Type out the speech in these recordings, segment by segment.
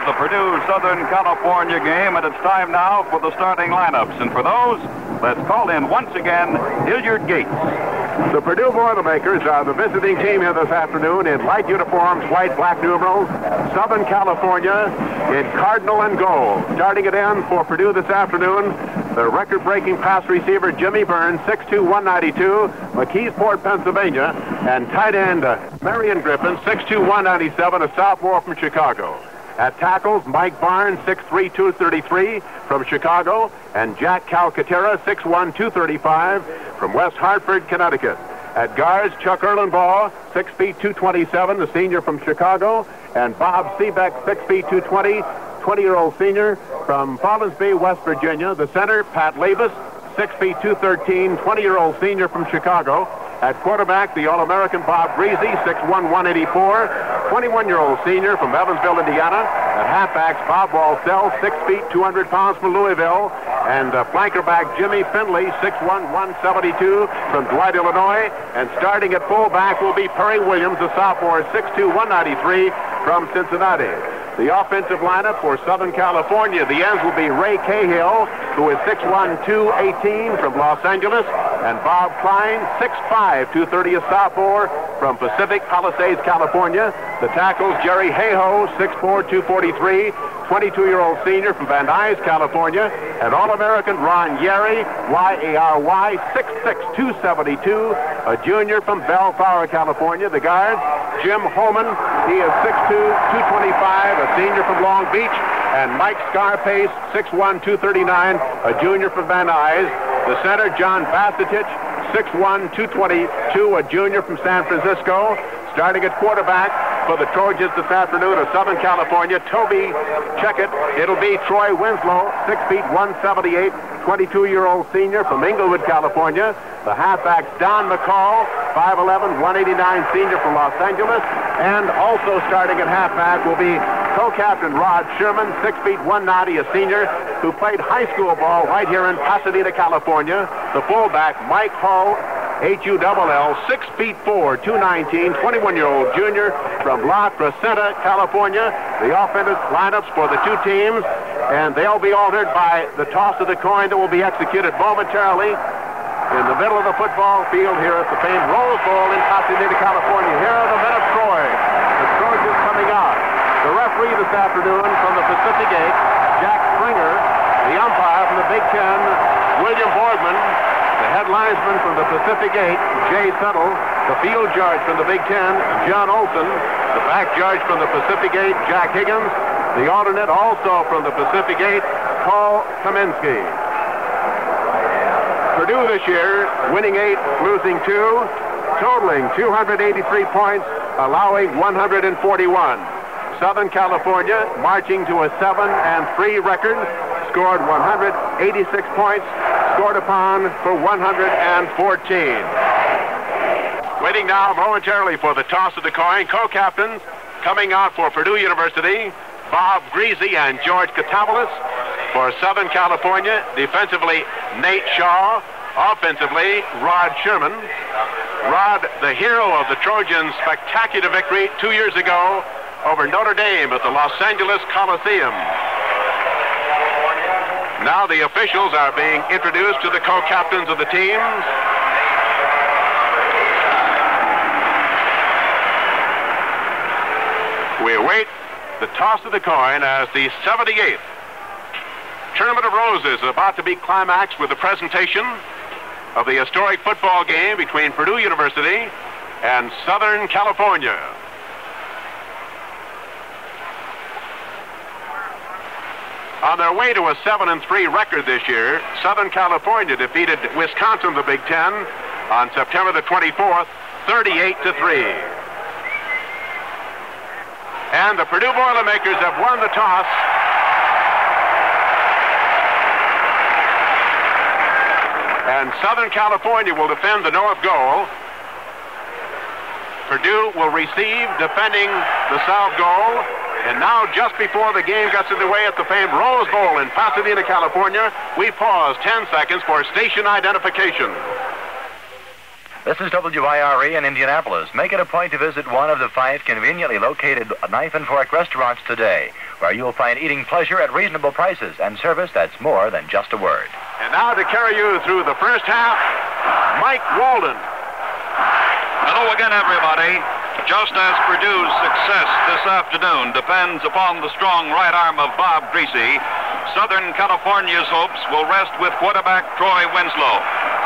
the Purdue-Southern California game, and it's time now for the starting lineups. And for those, let's call in once again Hilliard Gates. The Purdue Boilermakers are the visiting team here this afternoon in light uniforms, white, black numerals. Southern California in cardinal and gold. Starting it in for Purdue this afternoon, the record-breaking pass receiver Jimmy Burns, 6'2", 192, McKeesport, Pennsylvania, and tight end Marion Griffin, 6'2", 197, a sophomore from Chicago. At tackles, Mike Barnes, 6'3", 233 from Chicago, and Jack Calcaterra, 6'1", 235 from West Hartford, Connecticut. At guards, Chuck Erlenbaugh, 6 feet 227, the senior from Chicago, and Bob Seebeck, 6 feet 220, 20-year-old senior from Follinsby, West Virginia. The center, Pat Labus, 6 feet 213, 20-year-old senior from Chicago. At quarterback, the All-American Bob Greasy, 6'1", 184, 21-year-old senior from Evansville, Indiana. At halfbacks, Bob Walsell, 6 feet, 200 pounds from Louisville. And flankerback Jimmy Finley, 6'1", 172 from Dwight, Illinois. And starting at fullback will be Perry Williams, a sophomore, 6'2", 193 from Cincinnati. The offensive lineup for Southern California, the ends will be Ray Cahill, who is 6'1", 218 from Los Angeles, and Bob Klein, 6'5", 230, a sophomore from Pacific Palisades, California. The tackles, Jerry Hayhoe, 6'4", 243, 22-year-old senior from Van Nuys, California, and All-American Ron Yary, Y-A-R-Y, 6'6", 272, a junior from Bellflower, California. The guards, Jim Holman, he is 6'2", 225, a senior from Long Beach, and Mike Scarpace, 6'1", 239, a junior from Van Nuys. The center, John Bassetich, 6'1", 222, a junior from San Francisco. Starting at quarterback for the Trojans this afternoon of Southern California, Toby Checkett. It'll be Troy Winslow, 6 feet 178, 22-year-old senior from Inglewood, California. The halfbacks, Don McCall, 5'11", 189 senior from Los Angeles. And also starting at halfback will be co-captain Rod Sherman, 6 feet 190, a senior who played high school ball right here in Pasadena, California. The fullback, Mike Hull, Hull, 6 feet 4, 219, 21-year-old junior from La Crescenta, California. The offensive lineups for the two teams, and they'll be altered by the toss of the coin that will be executed momentarily in the middle of the football field here at the famed Rose Bowl in Pasadena, California. Here are the men of Troy. The Trojans coming out. The referee this afternoon from the Pacific 8, Jack Springer. The umpire from the Big Ten, William Borgman. The head linesman from the Pacific 8, Jay Settle. The field judge from the Big Ten, John Olson. The back judge from the Pacific 8, Jack Higgins. The alternate also from the Pacific 8, Paul Kaminsky. Purdue this year, winning 8, losing 2, totaling 283 points, allowing 141. Southern California, marching to a 7-3 record, scored 186 points, scored upon for 114. Waiting now momentarily for the toss of the coin. Co-captains coming out for Purdue University, Bob Greasy and George Katavolis. For Southern California, defensively, Nate Shaw. Offensively, Rod Sherman. Rod, the hero of the Trojans' spectacular victory 2 years ago over Notre Dame at the Los Angeles Coliseum. Now the officials are being introduced to the co-captains of the teams. We await the toss of the coin as the 78th Tournament of Roses is about to be climaxed with the presentation of the historic football game between Purdue University and Southern California. On their way to a 7-3 record this year, Southern California defeated Wisconsin, the Big Ten, on September the 24th, 38-3. And the Purdue Boilermakers have won the toss. And Southern California will defend the north goal. Purdue will receive, defending the south goal. And now, just before the game gets underway at the famed Rose Bowl in Pasadena, California, we pause 10 seconds for station identification. This is WIRE in Indianapolis. Make it a point to visit one of the 5 conveniently located knife and fork restaurants today. where you'll find eating pleasure at reasonable prices and service that's more than just a word. And now to carry you through the first half, Mike Walden. Hello again, everybody. Just as Purdue's success this afternoon depends upon the strong right arm of Bob Greasy, Southern California's hopes will rest with quarterback Troy Winslow.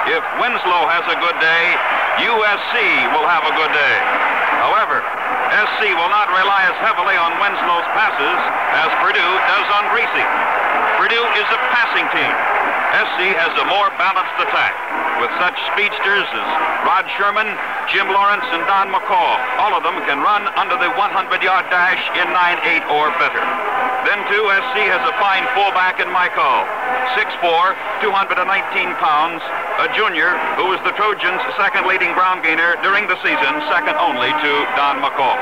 If Winslow has a good day, USC will have a good day. However, SC will not rely as heavily on Winslow's passes as Purdue does on Greasy. Purdue is a passing team. SC has a more balanced attack, with such speedsters as Rod Sherman, Jim Lawrence, and Don McCall. All of them can run under the 100-yard dash in 9.8 or better. Then, too, SC has a fine fullback in Mckay, 6'4", 219 pounds, a junior who was the Trojans' second leading ground gainer during the season, second only to Don McCall.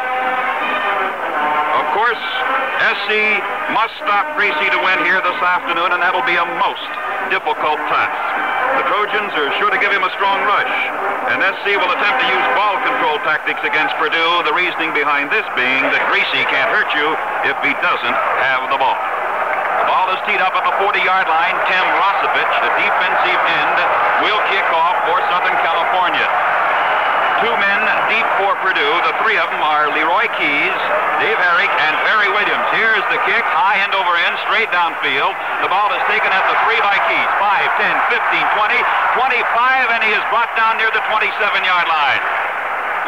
Of course, SC must stop Greasy to win here this afternoon, and that'll be a most difficult task. The Trojans are sure to give him a strong rush, and SC will attempt to use ball control tactics against Purdue, the reasoning behind this being that Greasy can't hurt you if he doesn't have the ball. The ball is teed up at the 40-yard line. Tim Rosevich, the defensive end, will kick off for Southern California. Two men deep for Purdue. The three of them are Leroy Keys, Dave Herrick, and Barry Williams. Here's the kick, high end over end, straight downfield. The ball is taken at the 3 by Keys. 5, 10, 15, 20, 25, and he is brought down near the 27-yard line.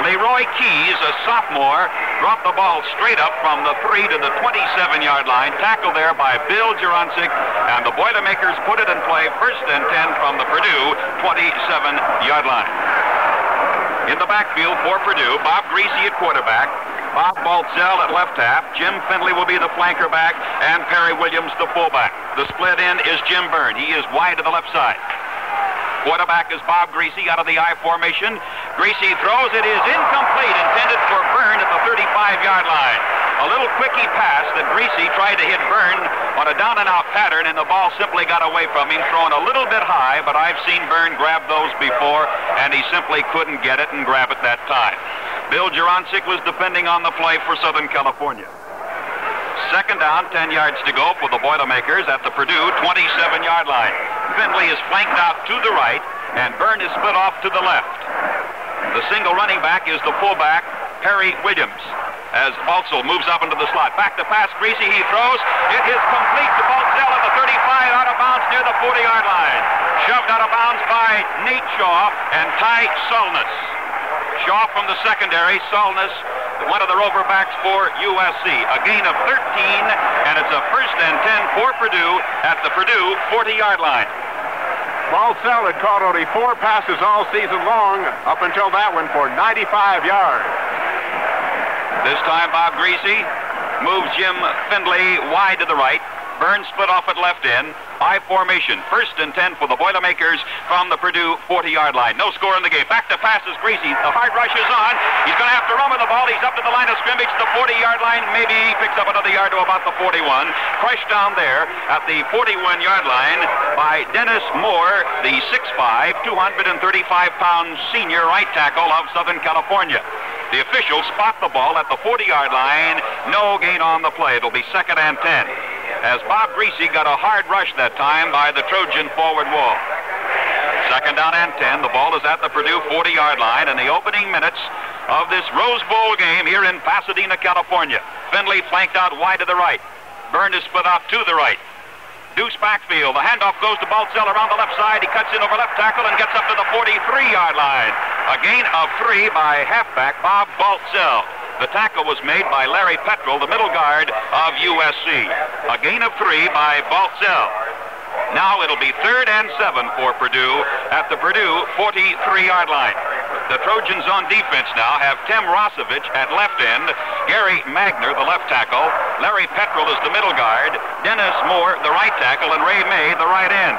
Leroy Keys, a sophomore, dropped the ball straight up from the 3 to the 27-yard line. Tackled there by Bill Jurancic, and the Boilermakers put it in play, 1st and 10 from the Purdue 27-yard line. In the backfield for Purdue, Bob Greasy at quarterback, Bob Baltzell at left half, Jim Findlay will be the flanker back, and Perry Williams the fullback. The split end is Jim Byrne. He is wide to the left side. Quarterback is Bob Greasy out of the I formation. Greasy throws. It is incomplete, intended for Byrne at the 35-yard line. A little quickie pass that Greasy tried to hit Byrne on a down-and-out pattern, and the ball simply got away from him, thrown a little bit high, but I've seen Byrne grab those before, and he simply couldn't get it and grab it that time. Bill Jurancic was depending on the play for Southern California. Second down, 10 yards to go for the Boilermakers at the Purdue 27-yard line. Findlay is flanked out to the right, and Byrne is split off to the left. The single running back is the fullback, Perry Williams. As Baltzell moves up into the slot. Back to pass, Greasy, he throws. It is complete to Baltzell at the 35, out of bounds near the 40-yard line. Shoved out of bounds by Nate Shaw and Ty Solness. Shaw from the secondary, Solness, one of the roverbacks for USC. A gain of 13, and it's a 1st and 10 for Purdue at the Purdue 40-yard line. Baltzell had caught only 4 passes all season long, up until that one for 95 yards. This time, Bob Greasy moves Jim Findlay wide to the right. Byrne split off at left end. I formation. 1st and 10 for the Boilermakers from the Purdue 40-yard line. No score in the game. Back to pass is Greasy. The hard rush is on. He's going to have to run with the ball. He's up to the line of scrimmage, the 40-yard line. Maybe he picks up another yard to about the 41. Crushed down there at the 41-yard line by Dennis Moore, the 6'5", 235-pound senior right tackle of Southern California. The officials spot the ball at the 40-yard line. No gain on the play. It'll be 2nd and 10. As Bob Greasy got a hard rush that time by the Trojan forward wall. 2nd down and 10. The ball is at the Purdue 40-yard line in the opening minutes of this Rose Bowl game here in Pasadena, California. Findlay flanked out wide to the right. Byrne is split out to the right. Deuce backfield. The handoff goes to Baltzell around the left side. He cuts in over left tackle and gets up to the 43-yard line. A gain of 3 by halfback Bob Baltzell. The tackle was made by Larry Petrel, the middle guard of USC. A gain of 3 by Baltzell. Now it'll be 3rd and 7 for Purdue at the Purdue 43-yard line. The Trojans on defense now have Tim Rosevich at left end, Gary Magner, the left tackle, Larry Petrel is the middle guard, Dennis Moore, the right tackle, and Ray May, the right end.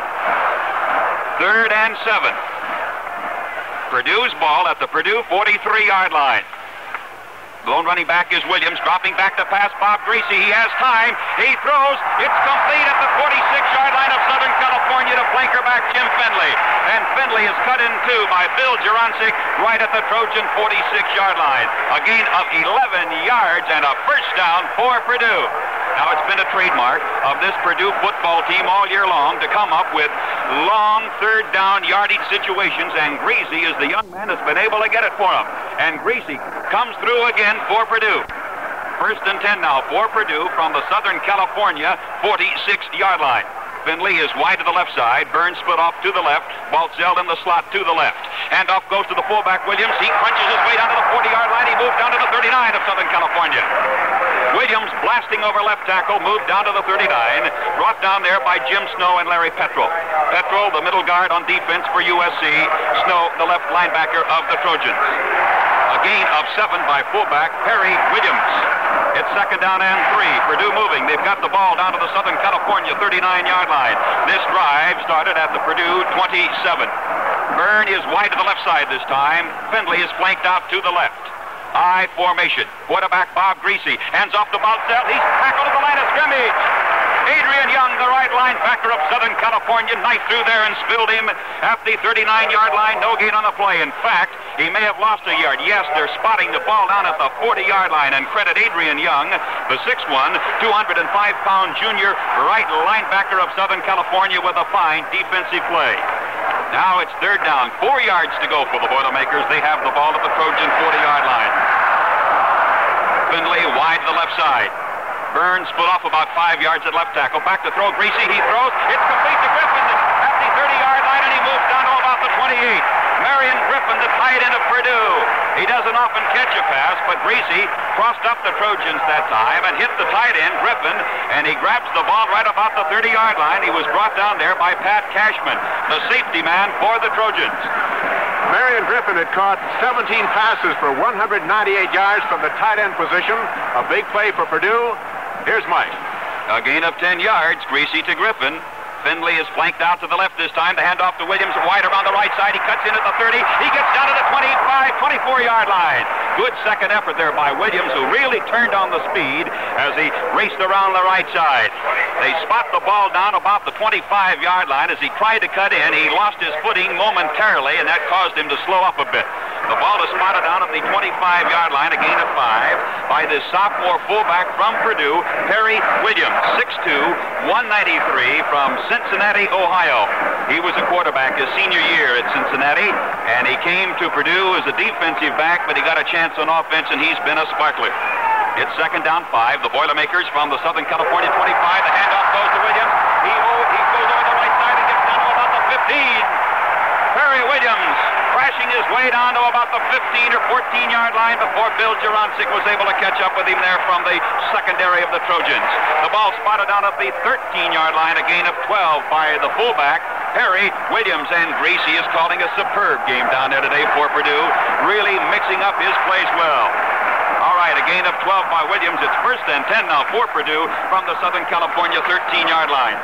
3rd and 7. Purdue's ball at the Purdue 43-yard line. Lone running back is Williams, dropping back to pass Bob Greasy. He has time. He throws. It's complete at the 46-yard line of Southern California to flanker back Jim Findlay. And Findlay is cut in two by Bill Jurancic right at the Trojan 46-yard line. A gain of 11 yards and a 1st down for Purdue. Now, it's been a trademark of this Purdue football team all year long to come up with long third down yardage situations, and Greasy is the young man that's been able to get it for him. And Greasy comes through again for Purdue. 1st and 10 now for Purdue from the Southern California 46-yard line. Finley is wide to the left side. Burns split off to the left. Baltzell in the slot to the left. Handoff goes to the fullback, Williams. He crunches his way down to the 40-yard line. He moves down to the 39 of Southern California. Williams blasting over left tackle, moved down to the 39. Brought down there by Jim Snow and Larry Petrol. Petrol, the middle guard on defense for USC. Snow, the left linebacker of the Trojans. A gain of 7 by fullback Perry Williams. It's 2nd down and 3. Purdue moving. They've got the ball down to the Southern California 39-yard line. This drive started at the Purdue 27. Byrne is wide to the left side this time. Findlay is flanked out to the left. I formation. Quarterback Bob Greasy hands off to Baltzell. He's tackled at the line of scrimmage. Adrian Young, the right linebacker of Southern California, knifed through there and spilled him at the 39-yard line. No gain on the play. In fact, he may have lost a yard. Yes, they're spotting the ball down at the 40-yard line, and credit Adrian Young, the 6'1", 205-pound junior right linebacker of Southern California, with a fine defensive play. Now it's 3rd down. 4 yards to go for the Boilermakers. They have the ball at the Trojan 40-yard line. Findlay wide to the left side. Burns split off about 5 yards at left tackle. Back to throw. Greasy. He throws. It's complete to Griffin at the 30-yard line, and he moves down to about the 28. Marion Griffin, the tight end of Purdue. He doesn't often catch a pass, but Greasy crossed up the Trojans that time and hit the tight end, Griffin, and he grabs the ball right about the 30-yard line. He was brought down there by Pat Cashman, the safety man for the Trojans. Marion Griffin had caught 17 passes for 198 yards from the tight end position. A big play for Purdue. Here's Mike. A gain of 10 yards, Greasy to Griffin. Findlay is flanked out to the left this time. The handoff to Williams, wide around the right side. He cuts in at the 30. He gets down to the 25, 24-yard line. Good second effort there by Williams, who really turned on the speed as he raced around the right side. They spot the ball down about the 25-yard line. As he tried to cut in, he lost his footing momentarily, and that caused him to slow up a bit. The ball is spotted down at the 25-yard line, a gain of 5 by this sophomore fullback from Purdue, Perry Williams, 6'2", 193 from Cincinnati, Ohio. He was a quarterback his senior year at Cincinnati, and he came to Purdue as a defensive back, but he got a chance on offense, and he's been a sparkler. It's 2nd down 5. The Boilermakers from the Southern California 25. The handoff goes to Williams. He goes over the right side and gets down to about the 15. Perry Williams crashing his way down to about the 15 or 14-yard line before Bill Juroncic was able to catch up with him there from the secondary of the Trojans. The ball spotted down at the 13-yard line, a gain of 12 by the fullback, Perry Williams. And Greasy is calling a superb game down there today for Purdue, really mixing up his plays well. All right, a gain of 12 by Williams. It's 1st and 10 now for Purdue from the Southern California 13-yard line.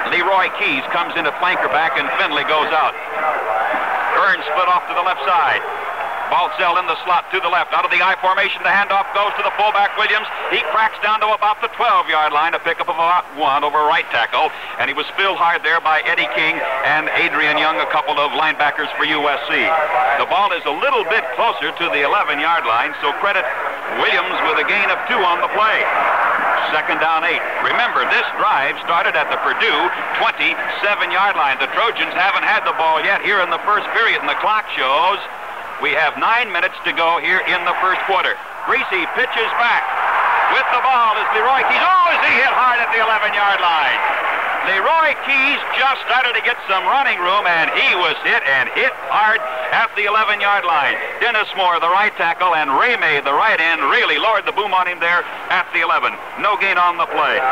Leroy Keys comes in at flanker back, and Findlay goes out. Burns split off to the left side. Baltzell in the slot to the left. Out of the I formation, the handoff goes to the fullback, Williams. He cracks down to about the 12-yard line, a pickup of about 1 over right tackle, and he was spilled hard there by Eddie King and Adrian Young, a couple of linebackers for USC. The ball is a little bit closer to the 11-yard line, so credit Williams with a gain of 2 on the play. 2nd down 8. Remember, this drive started at the Purdue 27-yard line. The Trojans haven't had the ball yet here in the first period, and the clock shows we have 9 minutes to go here in the first quarter. Greasy pitches back. With the ball is Leroy Keys. Oh, is he hit hard at the 11-yard line? Leroy Keys just started to get some running room, and he was hit hard at the 11-yard line. Dennis Moore, the right tackle, and Ray May, the right end, really lowered the boom on him there at the 11. No gain on the play.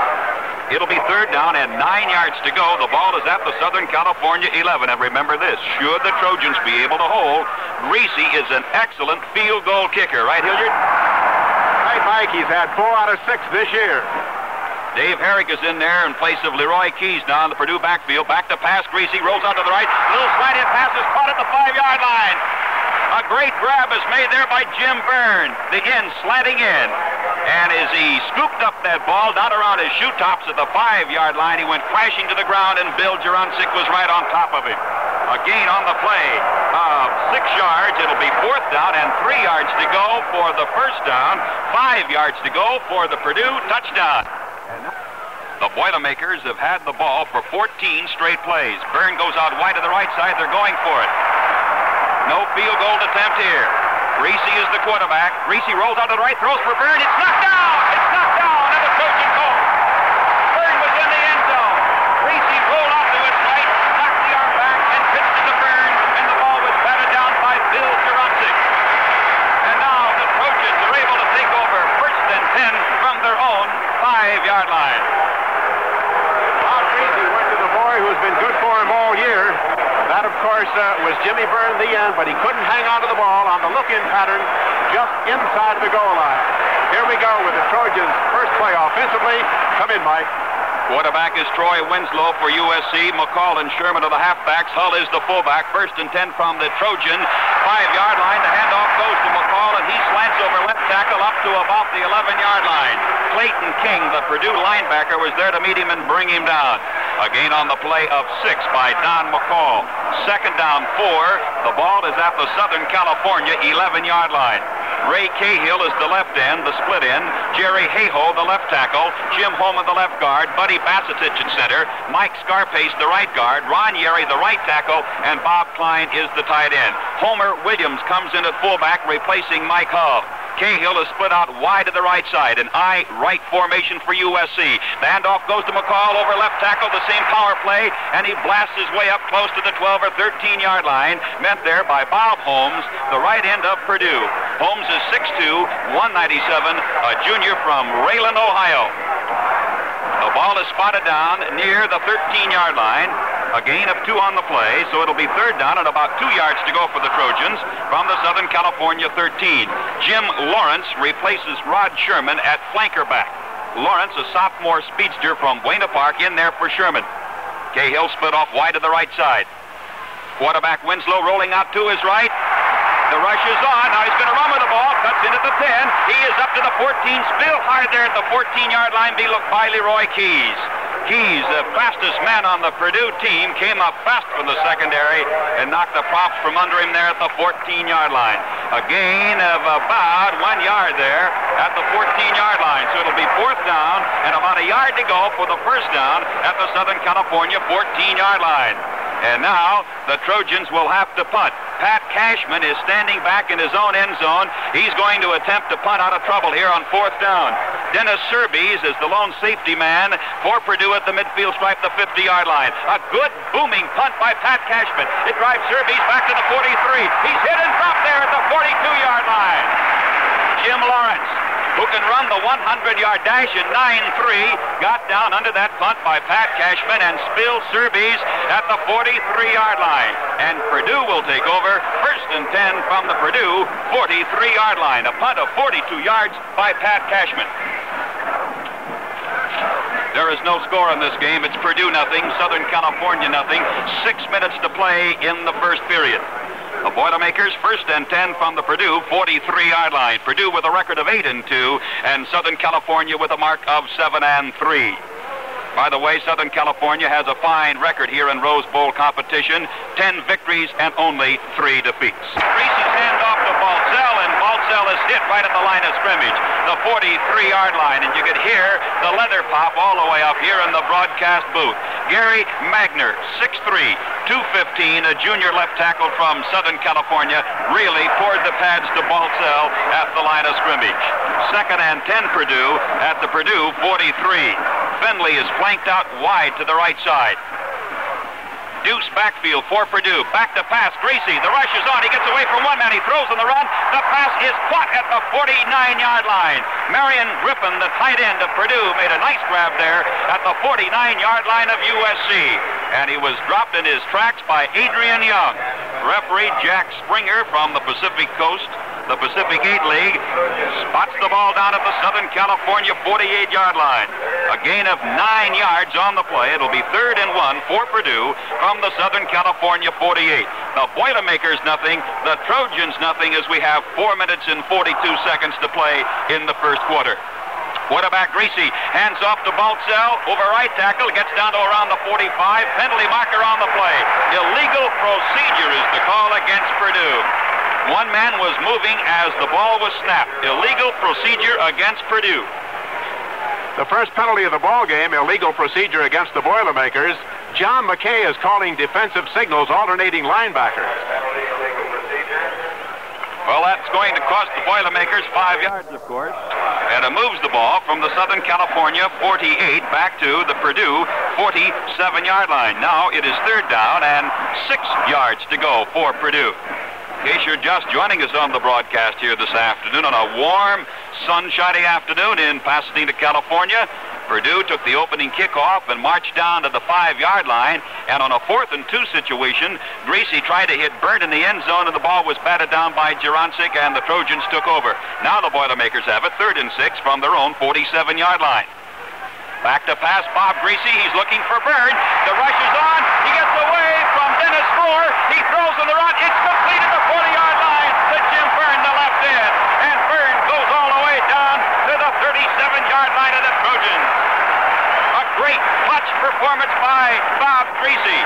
It'll be 3rd down and 9 yards to go. The ball is at the Southern California 11. And remember this, should the Trojans be able to hold, Greasy is an excellent field goal kicker. Right, Hilliard? Right, Mike. He's had 4 out of 6 this year. Dave Herrick is in there in place of Leroy Keys now in the Purdue backfield. Back to pass, Greasy rolls out to the right. Little slide-in pass is caught at the 5-yard line. A great grab is made there by Jim Byrne. The end slanting in. And as he scooped up that ball down around his shoe tops at the 5-yard line, he went crashing to the ground, and Bill Juroncic was right on top of him. A gain on the play of 6 yards. It'll be 4th down and 3 yards to go for the first down. 5 yards to go for the Purdue touchdown. The Boilermakers have had the ball for 14 straight plays. Byrne goes out wide to the right side. They're going for it. No field goal attempt here. Greasy is the quarterback. Greasy rolls out to the right, throws for Byrne. It's knocked down! It's knocked down, and the Trojans go. Byrne was in the end zone. Greasy rolled out to his right, knocked the arm back, and pitched it to Byrne, and the ball was batted down by Bill Juroncic. And now the Trojans are able to take over 1st and 10 from their own 5-yard line. Bob Greasy went to the boy who's been good for him all year. That, of course, was Jimmy Byrne in the end, but he couldn't hang on to the ball on the look-in pattern just inside the goal line. Here we go with the Trojans' first play offensively. Come in, Mike. Quarterback is Troy Winslow for USC. McCall and Sherman are the halfbacks. Hull is the fullback. 1st and 10 from the Trojan 5-yard line. The handoff goes to McCall, and he slants over left tackle up to about the 11-yard line. Clayton King, the Purdue linebacker, was there to meet him and bring him down. A gain on the play of 6 by Don McCall. 2nd down 4. The ball is at the Southern California 11-yard line. Ray Cahill is the left end, the split end. Jerry Hayhoe, the left tackle. Jim Holman, the left guard. Buddy Bassetich at center. Mike Scarpace, the right guard. Ron Yerry, the right tackle. And Bob Klein is the tight end. Homer Williams comes in at fullback, replacing Mike Hull. Cahill is split out wide to the right side. An I right formation for USC. The handoff goes to McCall over left tackle, the same power play, and he blasts his way up close to the 12 or 13-yard line. Met there by Bob Holmes, the right end of Purdue. Holmes is 6'2", 197, a junior from Rayland, Ohio. The ball is spotted down near the 13-yard line. A gain of 2 on the play, so it'll be 3rd down and about 2 yards to go for the Trojans from the Southern California 13. Jim Lawrence replaces Rod Sherman at flanker-back. Lawrence, a sophomore speedster from Buena Park, in there for Sherman. Cahill split off wide to the right side. Quarterback Winslow rolling out to his right. The rush is on. Now he's going to run with the ball. Cuts in at the 10. He is up to the 14. Still hard there at the 14-yard line by Leroy Keys. Keys, the fastest man on the Purdue team, came up fast from the secondary and knocked the props from under him there at the 14-yard line. A gain of about 1 yard there at the 14-yard line. So it'll be 4th down and about a yard to go for the 1st down at the Southern California 14-yard line. And now the Trojans will have to punt. Pat Cashman is standing back in his own end zone. He's going to attempt to punt out of trouble here on 4th down. Dennis Serbies is the lone safety man for Purdue at the midfield stripe, the 50-yard line. A good booming punt by Pat Cashman. It drives Serbies back to the 43. He's hit and dropped there at the 42-yard line. Jim Lawrence, who can run the 100-yard dash in 9.3, got down under that punt by Pat Cashman and spilled Serbies at the 43-yard line. And Purdue will take over 1st and 10 from the Purdue 43-yard line. A punt of 42 yards by Pat Cashman. There is no score in this game. It's Purdue nothing, Southern California nothing. 6 minutes to play in the first period. The Boilermakers 1st and 10 from the Purdue 43-yard line. Purdue with a record of 8-2 and Southern California with a mark of 7-3. By the way, Southern California has a fine record here in Rose Bowl competition. 10 victories and only 3 defeats. Greasy's handoff to Baltzell, and Baltzell is hit right at the line of scrimmage, the 43-yard line, and you could hear the leather pop all the way up here in the broadcast booth. Gary Magner, 6'3", 215, a junior left tackle from Southern California, really poured the pads to Baltzell at the line of scrimmage. 2nd and 10 Purdue at the Purdue 43. Finley is flanked out wide to the right side. Deuce backfield for Purdue. Back to pass. Greasy. The rush is on. He gets away from one man. He throws on the run. The pass is caught at the 49-yard line. Marion Griffin, the tight end of Purdue, made a nice grab there at the 49-yard line of USC. And he was dropped in his tracks by Adrian Young. Referee Jack Springer from the Pacific Coast, the Pacific 8 League, spots the ball down at the Southern California 48-yard line. A gain of 9 yards on the play. It'll be 3rd and 1 for Purdue from the Southern California 48. The Boilermakers nothing, the Trojans nothing, as we have 4 minutes and 42 seconds to play in the first quarter. Quarterback Greasy hands off to Baltzell over right tackle, gets down to around the 45. Penalty marker on the play. Illegal procedure is the call against Purdue. One man was moving as the ball was snapped. Illegal procedure against Purdue. The first penalty of the ball game, illegal procedure against the Boilermakers. John Mckay is calling defensive signals, alternating linebackers. Well, that's going to cost the Boilermakers 5 yards, of course. And it moves the ball from the Southern California 48 back to the Purdue 47-yard line. Now it is 3rd down and 6 yards to go for Purdue. In case you're just joining us on the broadcast here this afternoon on a warm, sunshiny afternoon in Pasadena, California, Purdue took the opening kickoff and marched down to the 5-yard line. And on a 4th and 2 situation, Greasy tried to hit Burke in the end zone, and the ball was batted down by Jurancic, and the Trojans took over. Now the Boilermakers have it 3rd and 6 from their own 47-yard line. Back to pass, Bob Greasy. He's looking for Burke. The rush is on. He gets away from Dennis Moore. He throws on the run. It's complete at the 40-yard line to Jim Byrne, the left end. And Byrne goes all the way down to the 37-yard line of the Trojans. A great clutch performance by Bob Greasy.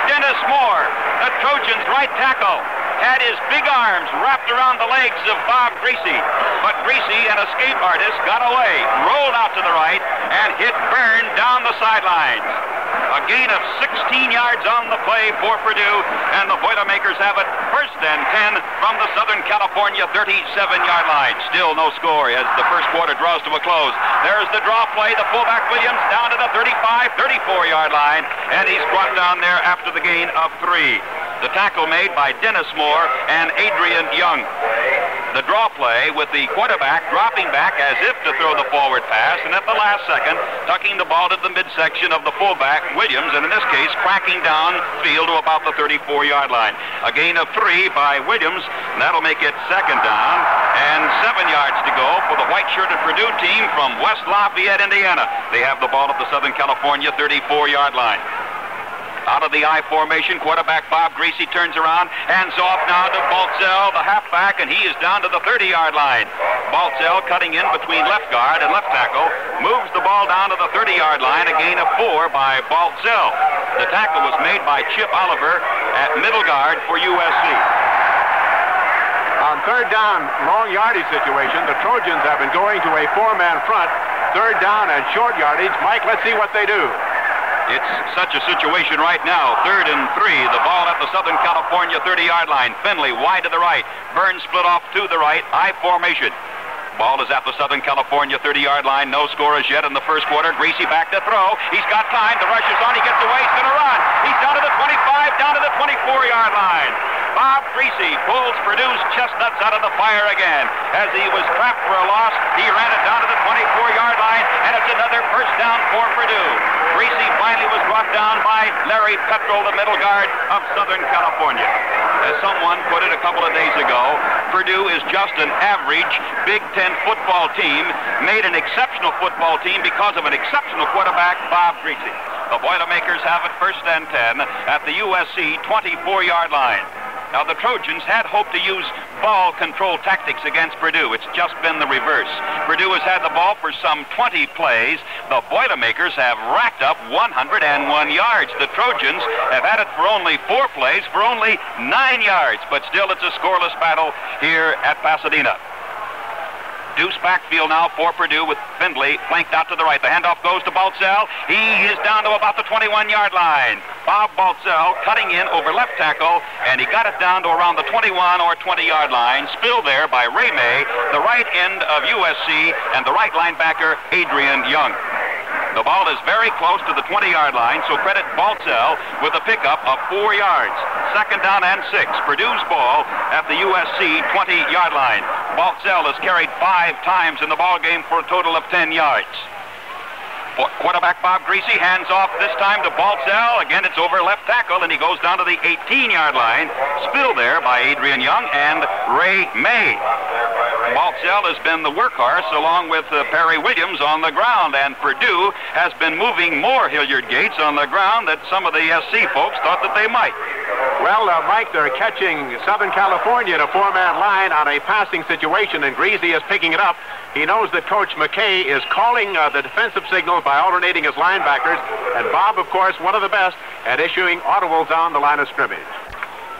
Dennis Moore, the Trojans' right tackle, had his big arms wrapped around the legs of Bob Greasy. But Greasy, an escape artist, got away, rolled out to the right, and hit Byrne down the sidelines. A gain of 16 yards on the play for Purdue, and the Boilermakers have it 1st and 10 from the Southern California 37-yard line. Still no score as the first quarter draws to a close. There's the draw play, the fullback Williams down to the 35, 34-yard line, and he's brought down there after the gain of 3. The tackle made by Dennis Moore and Adrian Young. The draw play with the quarterback dropping back as if to throw the forward pass, and at the last second, tucking the ball to the midsection of the fullback, Williams, and in this case, cracking down field to about the 34-yard line. A gain of 3 by Williams, and that'll make it 2nd down, and 7 yards to go for the white-shirted Purdue team from West Lafayette, Indiana. They have the ball at the Southern California 34-yard line. Out of the I formation, quarterback Bob Greasy turns around, hands off now to Baltzell, the halfback, and he is down to the 30-yard line. Baltzell cutting in between left guard and left tackle, moves the ball down to the 30-yard line, a gain of 4 by Baltzell. The tackle was made by Chip Oliver at middle guard for USC. On 3rd down, long yardage situation, the Trojans have been going to a 4-man front. 3rd down and short yardage. Mike, let's see what they do. It's such a situation right now. 3rd and 3. The ball at the Southern California 30-yard line. Finley wide to the right. Burns split off to the right. I formation. Ball is at the Southern California 30-yard line. No score as yet in the first quarter. Greasy back to throw. He's got time. The rush is on. He gets away. He's going to run. He's down to the 25, down to the 24-yard line. Bob Greasy pulls Purdue's chestnuts out of the fire again. As he was trapped for a loss, he ran it down to the 24-yard line, and it's another 1st down for Purdue. Greasy finally was brought down by Larry Petrel, the middle guard of Southern California. As someone put it a couple of days ago, Purdue is just an average Big Ten football team, made an exceptional football team because of an exceptional quarterback, Bob Greasy. The Boilermakers have it 1st and 10 at the USC 24-yard line. Now, the Trojans had hoped to use ball control tactics against Purdue. It's just been the reverse. Purdue has had the ball for some 20 plays. The Boilermakers have racked up 101 yards. The Trojans have had it for only 4 plays for only 9 yards. But still, it's a scoreless battle here at Pasadena. Deuce backfield now for Purdue with Findlay flanked out to the right. The handoff goes to Baltzell. He is down to about the 21-yard line. Bob Baltzell cutting in over left tackle, and he got it down to around the 21 or 20-yard line. Spilled there by Ray May, the right end of USC, and the right linebacker, Adrian Young. The ball is very close to the 20-yard line, so credit Baltzell with a pickup of 4 yards. 2nd down and 6. Purdue's ball at the USC 20-yard line. Baltzell has carried 5 times in the ball game for a total of 10 yards. Quarterback Bob Greasy hands off this time to Baltzell. Again, it's over left tackle, and he goes down to the 18-yard line. Spilled there by Adrian Young and Ray May. Baltzell has been the workhorse along with Perry Williams on the ground, and Purdue has been moving more Hilliard Gates on the ground than some of the SC folks thought that they might. Well, Mike, they're catching Southern California in a 4-man line on a passing situation, and Greasy is picking it up. He knows that Coach Mckay is calling the defensive signals by alternating his linebackers, and Bob, of course, one of the best at issuing audibles down the line of scrimmage.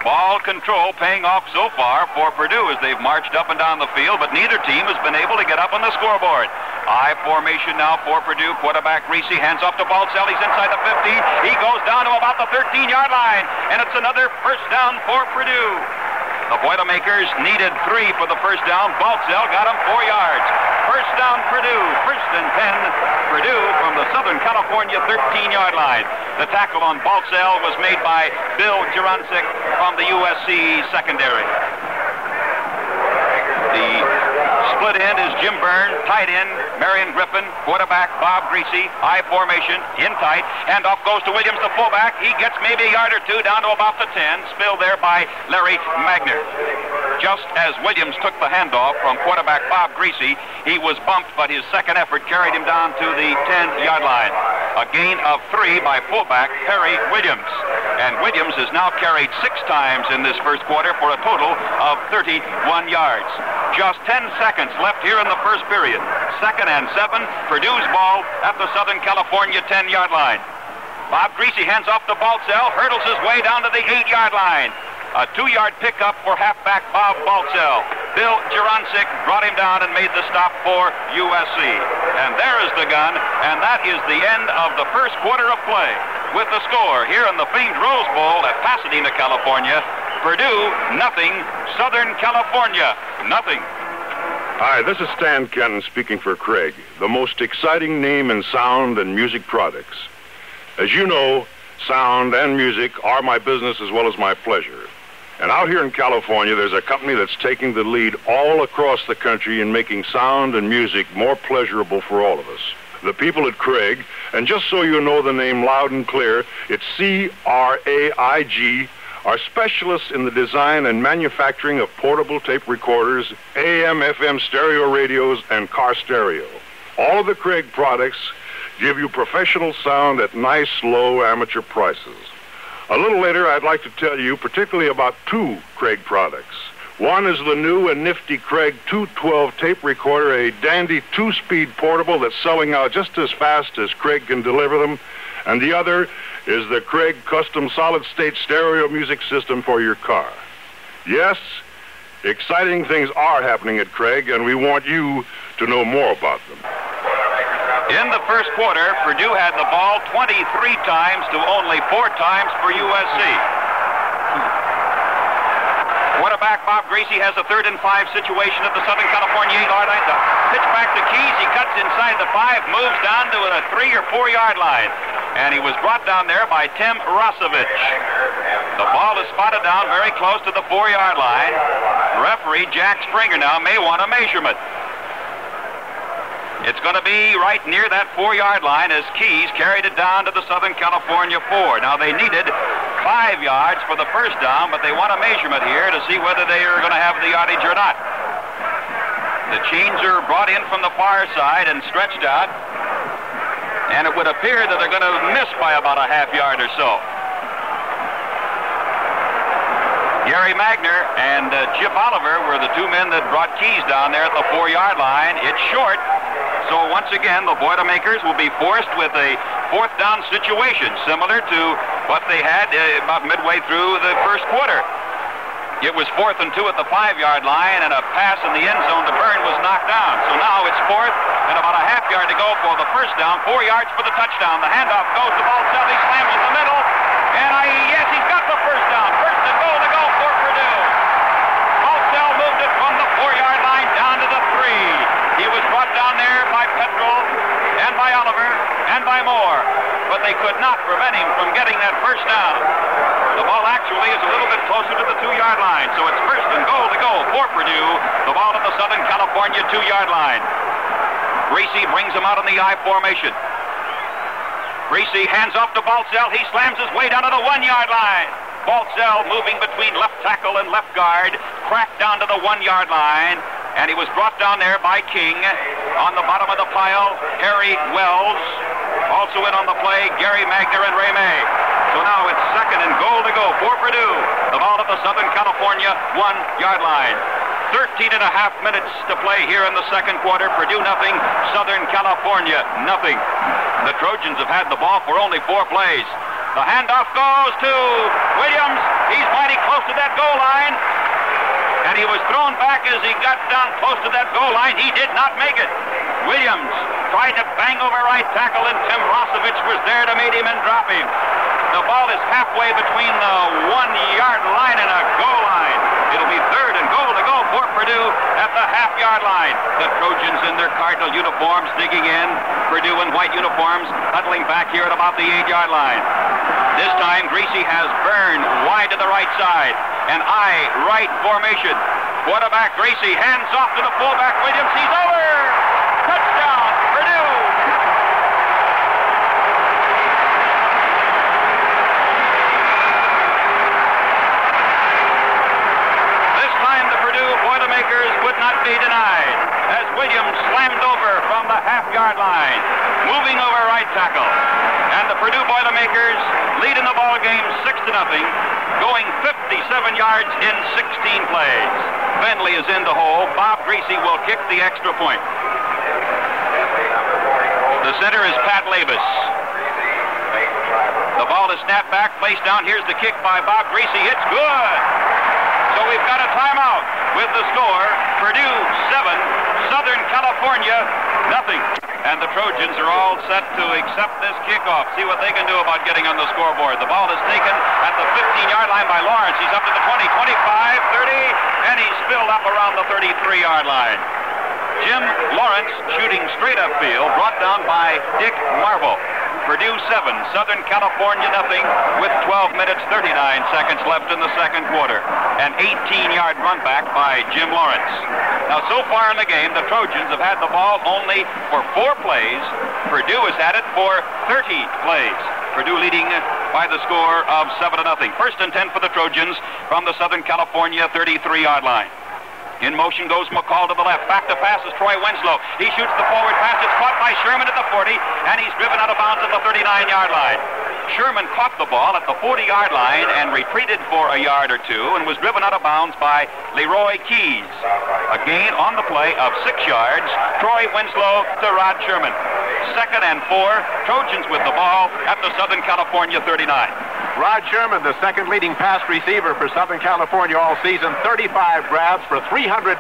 Ball control paying off so far for Purdue as they've marched up and down the field, but neither team has been able to get up on the scoreboard. I formation now for Purdue. Quarterback Greasy hands off to Baltzell. He's inside the 50. He goes down to about the 13-yard line, and it's another first down for Purdue. The Boilermakers needed 3 for the first down. Baltzell got him 4 yards. First down Purdue. First and 10. Purdue from the Southern California 13-yard line. The tackle on Baltzell was made by Bill Jurancic from the USC secondary. The split end is Jim Byrne, tight end Marion Griffin, quarterback Bob Greasy, I formation, in tight, handoff goes to Williams, the fullback. He gets maybe a yard or two down to about the 10, spilled there by Larry Magner. Just as Williams took the handoff from quarterback Bob Greasy, he was bumped, but his second effort carried him down to the 10-yard line. A gain of 3 by fullback Perry Williams. And Williams has now carried 6 times in this first quarter for a total of 31 yards. Just 10 seconds left here in the first period. 2nd and 7, Purdue's ball at the Southern California 10-yard line. Bob Greasy hands off to Baltzell, hurdles his way down to the 8-yard line. A 2-yard pickup for halfback Bob Baltzell. Bill Jurancic brought him down and made the stop for USC. And there is the gun, and that is the end of the first quarter of play. With the score here in the famed Rose Bowl at Pasadena, California, Purdue, nothing. Southern California, nothing. Hi, this is Stan Kenton speaking for Craig, the most exciting name in sound and music products. As you know, sound and music are my business as well as my pleasure. And out here in California, there's a company that's taking the lead all across the country in making sound and music more pleasurable for all of us. The people at Craig, and just so you know the name loud and clear, it's C-R-A-I-G, are specialists in the design and manufacturing of portable tape recorders, AM/FM stereo radios, and car stereo. All of the Craig products give you professional sound at nice, low amateur prices. A little later, I'd like to tell you particularly about 2 Craig products. One is the new and nifty Craig 212 tape recorder, a dandy 2-speed portable that's selling out just as fast as Craig can deliver them. And the other is the Craig custom solid-state stereo music system for your car. Yes, exciting things are happening at Craig, and we want you to know more about them. In the first quarter, Purdue had the ball 23 times to only 4 times for USC. Quarterback Bob Greasy has a 3rd and 5 situation at the Southern California 8-yard line. The pitch back to Keys. He cuts inside the 5, moves down to a 3 or 4-yard line. And he was brought down there by Tim Rosovich. The ball is spotted down very close to the 4-yard line. Referee Jack Springer now may want a measurement. It's going to be right near that 4-yard line as Keys carried it down to the Southern California 4. Now, they needed 5 yards for the first down, but they want a measurement here to see whether they are going to have the yardage or not. The chains are brought in from the far side and stretched out, and it would appear that they're going to miss by about a half yard or so. Gary Magner and Chip Oliver were the 2 men that brought Keys down there at the 4-yard line. It's short. So once again, the Boilermakers will be forced with a 4th down situation, similar to what they had about midway through the first quarter. It was 4th and 2 at the 5-yard line, and a pass in the end zone to Byrne was knocked down. So now it's 4th and about a half yard to go for the first down, 4 yards for the touchdown. The handoff goes to Baltzell. He slams in the middle, and yes, he's got the first down. First and goal to go for Purdue. Baltzell moved it from the 4-yard line down to the 3. He was brought down there by Petrol and by Oliver and by Moore, but they could not prevent him from getting that first down. The ball actually is a little bit closer to the 2-yard line, so it's first and goal to go for Purdue. The ball at the Southern California 2-yard line. Greasy brings him out in the I formation. Greasy hands off to Baltzell. He slams his way down to the 1-yard line. Baltzell moving between left tackle and left guard, cracked down to the 1-yard line. And he was brought down there by King. On the bottom of the pile, Harry Wells. Also in on the play, Gary Magner and Ray May. So now it's second and goal to go for Purdue. The ball at the Southern California 1-yard line. 13 and a half minutes to play here in the second quarter. Purdue nothing, Southern California nothing. The Trojans have had the ball for only 4 plays. The handoff goes to Williams. He's mighty close to that goal line. And he was thrown back as he got down close to that goal line. He did not make it. Williams tried to bang over right tackle, and Tim Rosovich was there to meet him and drop him. The ball is halfway between the 1-yard line and a goal line. It'll be 3rd and goal to go for Purdue at the half-yard line. The Trojans in their Cardinal uniforms digging in. Purdue in white uniforms huddling back here at about the 8-yard line. This time, Greasy has Byrne wide to the right side. An I-right formation. Quarterback Greasy hands off to the fullback Williams. He's over. Touchdown, Purdue. This time the Purdue Boilermakers would not be denied as Williams slammed over from the half-yard line, moving over right tackle. And the Purdue Boilermakers lead in the ball game 6-0, going 57 yards in 16 plays. Bentley is in the hole. Bob Greasy will kick the extra point. The center is Pat Labus. The ball is snapped back, placed down. Here's the kick by Bob Greasy. It's good. So we've got a timeout with the score. Purdue 7, Southern California 0. And the Trojans are all set to accept this kickoff. See what they can do about getting on the scoreboard. The ball is taken at the 15-yard line by Lawrence. He's up to the 20, 25, 30, and he's spilled up around the 33-yard line. Jim Lawrence shooting straight upfield, brought down by Dick Marvel. Purdue 7, Southern California 0, with 12 minutes, 39 seconds left in the second quarter. An 18-yard run back by Jim Lawrence. Now, so far in the game, the Trojans have had the ball only for 4 plays. Purdue has had it for 30 plays. Purdue leading by the score of 7-0. 1st and 10 for the Trojans from the Southern California 33-yard line. In motion goes McCall to the left. Back to pass is Troy Winslow. He shoots the forward pass. It's caught by Sherman at the 40, and he's driven out of bounds at the 39-yard line. Sherman caught the ball at the 40-yard line and retreated for a yard or two and was driven out of bounds by Leroy Keys. A gain on the play of 6 yards. Troy Winslow to Rod Sherman. 2nd and 4. Trojans with the ball at the Southern California 39. Rod Sherman, the second leading pass receiver for Southern California all season, 35 grabs for 343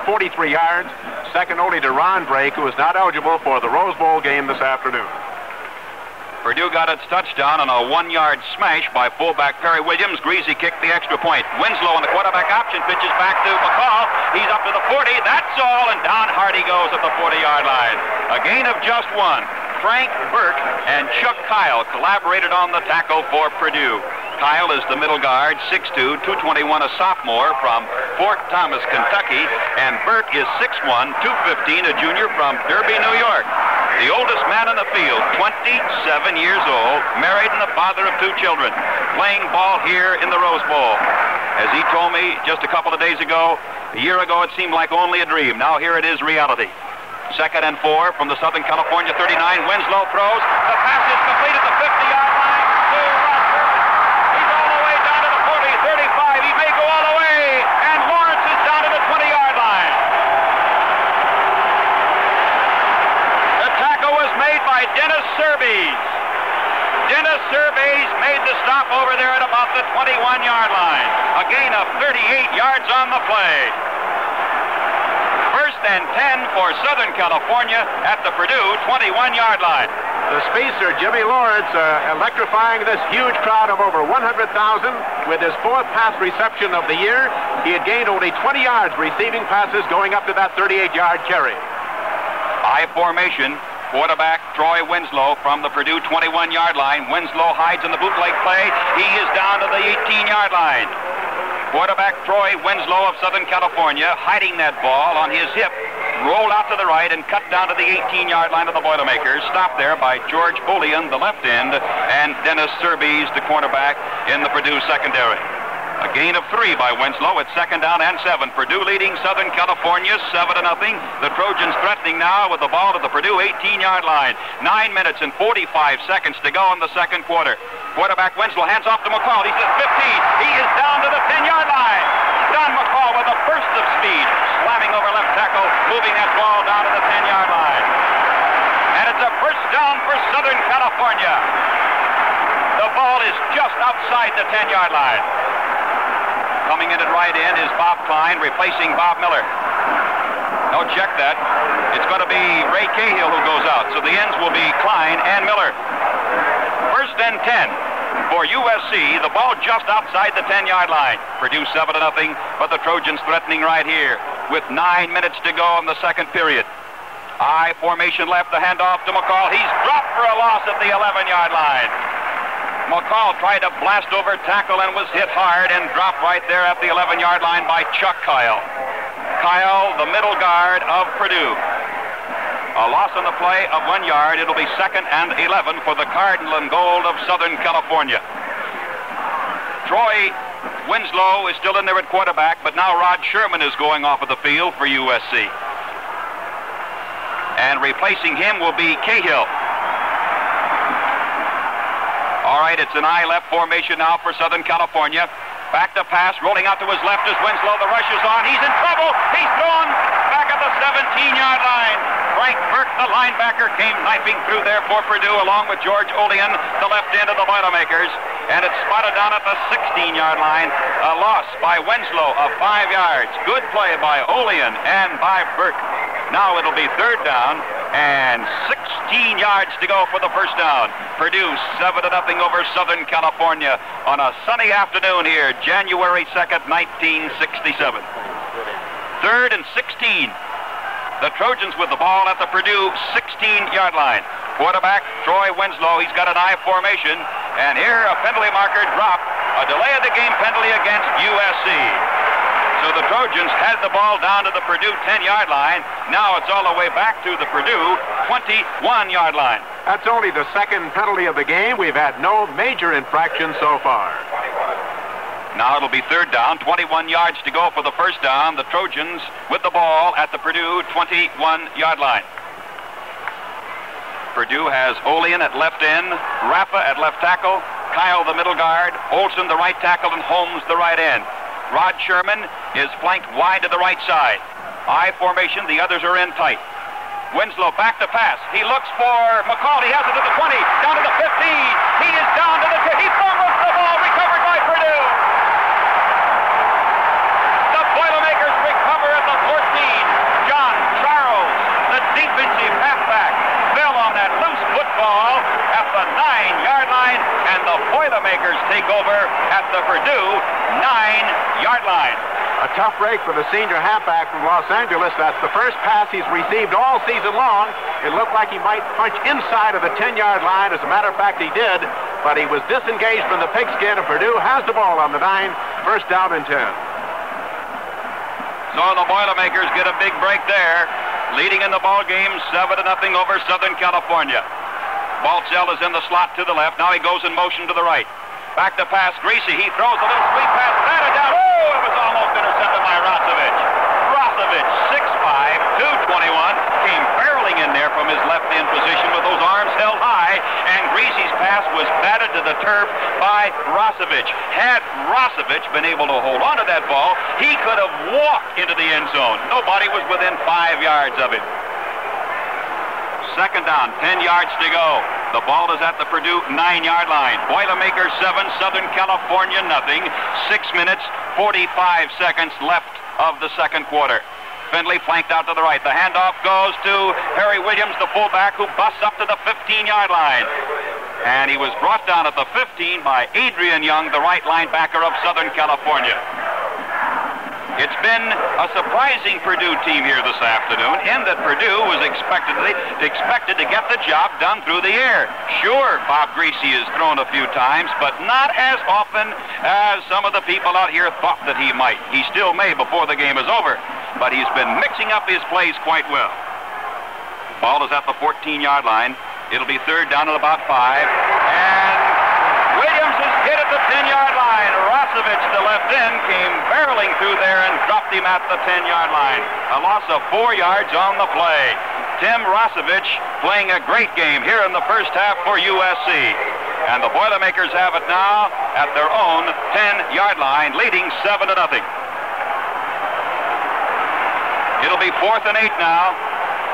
yards, second only to Ron Drake, who is not eligible for the Rose Bowl game this afternoon. Purdue got its touchdown on a 1-yard smash by fullback Perry Williams. Greasy kicked the extra point. Winslow on the quarterback option pitches back to McCall. He's up to the 40. That's all, and down Hardy goes at the 40-yard line. A gain of just 1. Frank Burke and Chuck Kyle collaborated on the tackle for Purdue. Kyle is the middle guard, 6'2", 221, a sophomore from Fort Thomas, Kentucky, and Burke is 6'1", 215, a junior from Derby, New York. The oldest man in the field, 27 years old, married and the father of 2 children, playing ball here in the Rose Bowl. As he told me just a couple of days ago, a year ago it seemed like only a dream. Now here it is reality. 2nd and 4 from the Southern California 39. Winslow throws. The pass is complete at the 50-yard line to Rod Sherman. He's all the way down to the 40, 35. He may go all the way. And Lawrence is down to the 20-yard line. The tackle was made by Dennis Surbees. Dennis Surbees made the stop over there at about the 21-yard line. A gain of 38 yards on the play. 1st and 10 for Southern California at the Purdue 21-yard line. The speedster, Jimmy Lawrence, electrifying this huge crowd of over 100,000 with his 4th pass reception of the year. He had gained only 20 yards receiving passes going up to that 38-yard carry. I formation. Quarterback Troy Winslow from the Purdue 21-yard line. Winslow hides in the bootleg play. He is down to the 18-yard line. Quarterback Troy Winslow of Southern California hiding that ball on his hip, rolled out to the right and cut down to the 18-yard line of the Boilermakers. Stopped there by George Bullion, the left end, and Dennis Surbees, the cornerback in the Purdue secondary. A gain of 3 by Winslow at 2nd down and 7. Purdue leading Southern California 7-0. The Trojans threatening now with the ball to the Purdue 18-yard line. 9 minutes and 45 seconds to go in the second quarter. Quarterback Winslow hands off to McCall. He's at 15. He is down to the 10-yard line. Don McCall with a burst of speed, slamming over left tackle, moving that ball down to the 10-yard line. And it's a first down for Southern California. The ball is just outside the 10-yard line. Coming in at right end is Bob Klein, replacing Bob Miller. No, check that. It's going to be Ray Cahill who goes out. So the ends will be Klein and Miller. First and 10 for USC. The ball just outside the 10-yard line. Purdue 7-0, but the Trojans threatening right here with 9 minutes to go in the second period. I formation left, the handoff to McCall. He's dropped for a loss at the 11-yard line. McCall tried to blast over tackle and was hit hard and dropped right there at the 11-yard line by Chuck Kyle. Kyle, the middle guard of Purdue. A loss on the play of 1 yard. It'll be 2nd and 11 for the Cardinal and Gold of Southern California. Troy Winslow is still in there at quarterback, but now Rod Sherman is going off of the field for USC. And replacing him will be Cahill. All right, it's an I left formation now for Southern California. Back to pass, rolling out to his left is Winslow. The rush is on. He's in trouble. He's thrown back at the 17-yard line. Frank Burke, the linebacker, came knifing through there for Purdue along with George Olean, the left end of the Boilermakers. And it's spotted down at the 16-yard line. A loss by Winslow of 5 yards. Good play by Olean and by Burke. Now it'll be 3rd down and 16 yards to go for the first down. Purdue 7-0 over Southern California on a sunny afternoon here, January 2nd, 1967. 3rd and 16. The Trojans with the ball at the Purdue 16-yard line. Quarterback Troy Winslow. He's got an I formation. And here a penalty marker dropped. A delay of the game penalty against USC. So the Trojans had the ball down to the Purdue 10-yard line. Now it's all the way back to the Purdue 21-yard line. That's only the second penalty of the game. We've had no major infractions so far. Now it'll be 3rd down, 21 yards to go for the first down. The Trojans with the ball at the Purdue 21-yard line. Purdue has Olean at left end, Rappa at left tackle, Kyle the middle guard, Olson the right tackle, and Holmes the right end. Rod Sherman is flanked wide to the right side. I formation, the others are in tight. Winslow back to pass. He looks for McCall. He has it to the 20, down to the 15. He is down to the 10. He fumbles the ball, recovered by Purdue. The Boilermakers recover at the 14. John Charles, the defensive halfback, fell on that loose football at the 9-yard line, and the Boilermakers take over at the Purdue 9-yard line. A tough break for the senior halfback from Los Angeles. That's the first pass he's received all season long. It looked like he might punch inside of the 10-yard line. As a matter of fact, he did, but he was disengaged from the pigskin, and Purdue has the ball on the 9, 1st down and 10. So the Boilermakers get a big break there, leading in the ball game 7-0 over Southern California. Baltzell is in the slot to the left. Now he goes in motion to the right. Back to pass, Greasy. He throws a little sweep pass, batted down. Oh, it was almost intercepted by Rosevich. Rosevich, 6'5", 221, came barreling in there from his left-end position with those arms held high, and Greasy's pass was batted to the turf by Rosevich. Had Rosevich been able to hold on to that ball, he could have walked into the end zone. Nobody was within 5 yards of him. 2nd down, 10 yards to go. The ball is at the Purdue 9-yard line. Boilermakers 7, Southern California nothing. 6 minutes, 45 seconds left of the second quarter. Findlay flanked out to the right. The handoff goes to Harry Williams, the fullback, who busts up to the 15-yard line. And he was brought down at the 15 by Adrian Young, the right linebacker of Southern California. It's been a surprising Purdue team here this afternoon in that Purdue was expected to get the job done through the air. Sure, Bob Greasy has thrown a few times, but not as often as some of the people out here thought that he might. He still may before the game is over, but he's been mixing up his plays quite well. Ball is at the 14-yard line. It'll be 3rd down at about 5, and Williams is hit at the 10-yard line. Rosevich, the left end, came barreling through there and dropped him at the 10-yard line. A loss of 4 yards on the play. Tim Rosevich playing a great game here in the first half for USC. And the Boilermakers have it now at their own 10-yard line, leading 7-0. It'll be 4th and 8 now.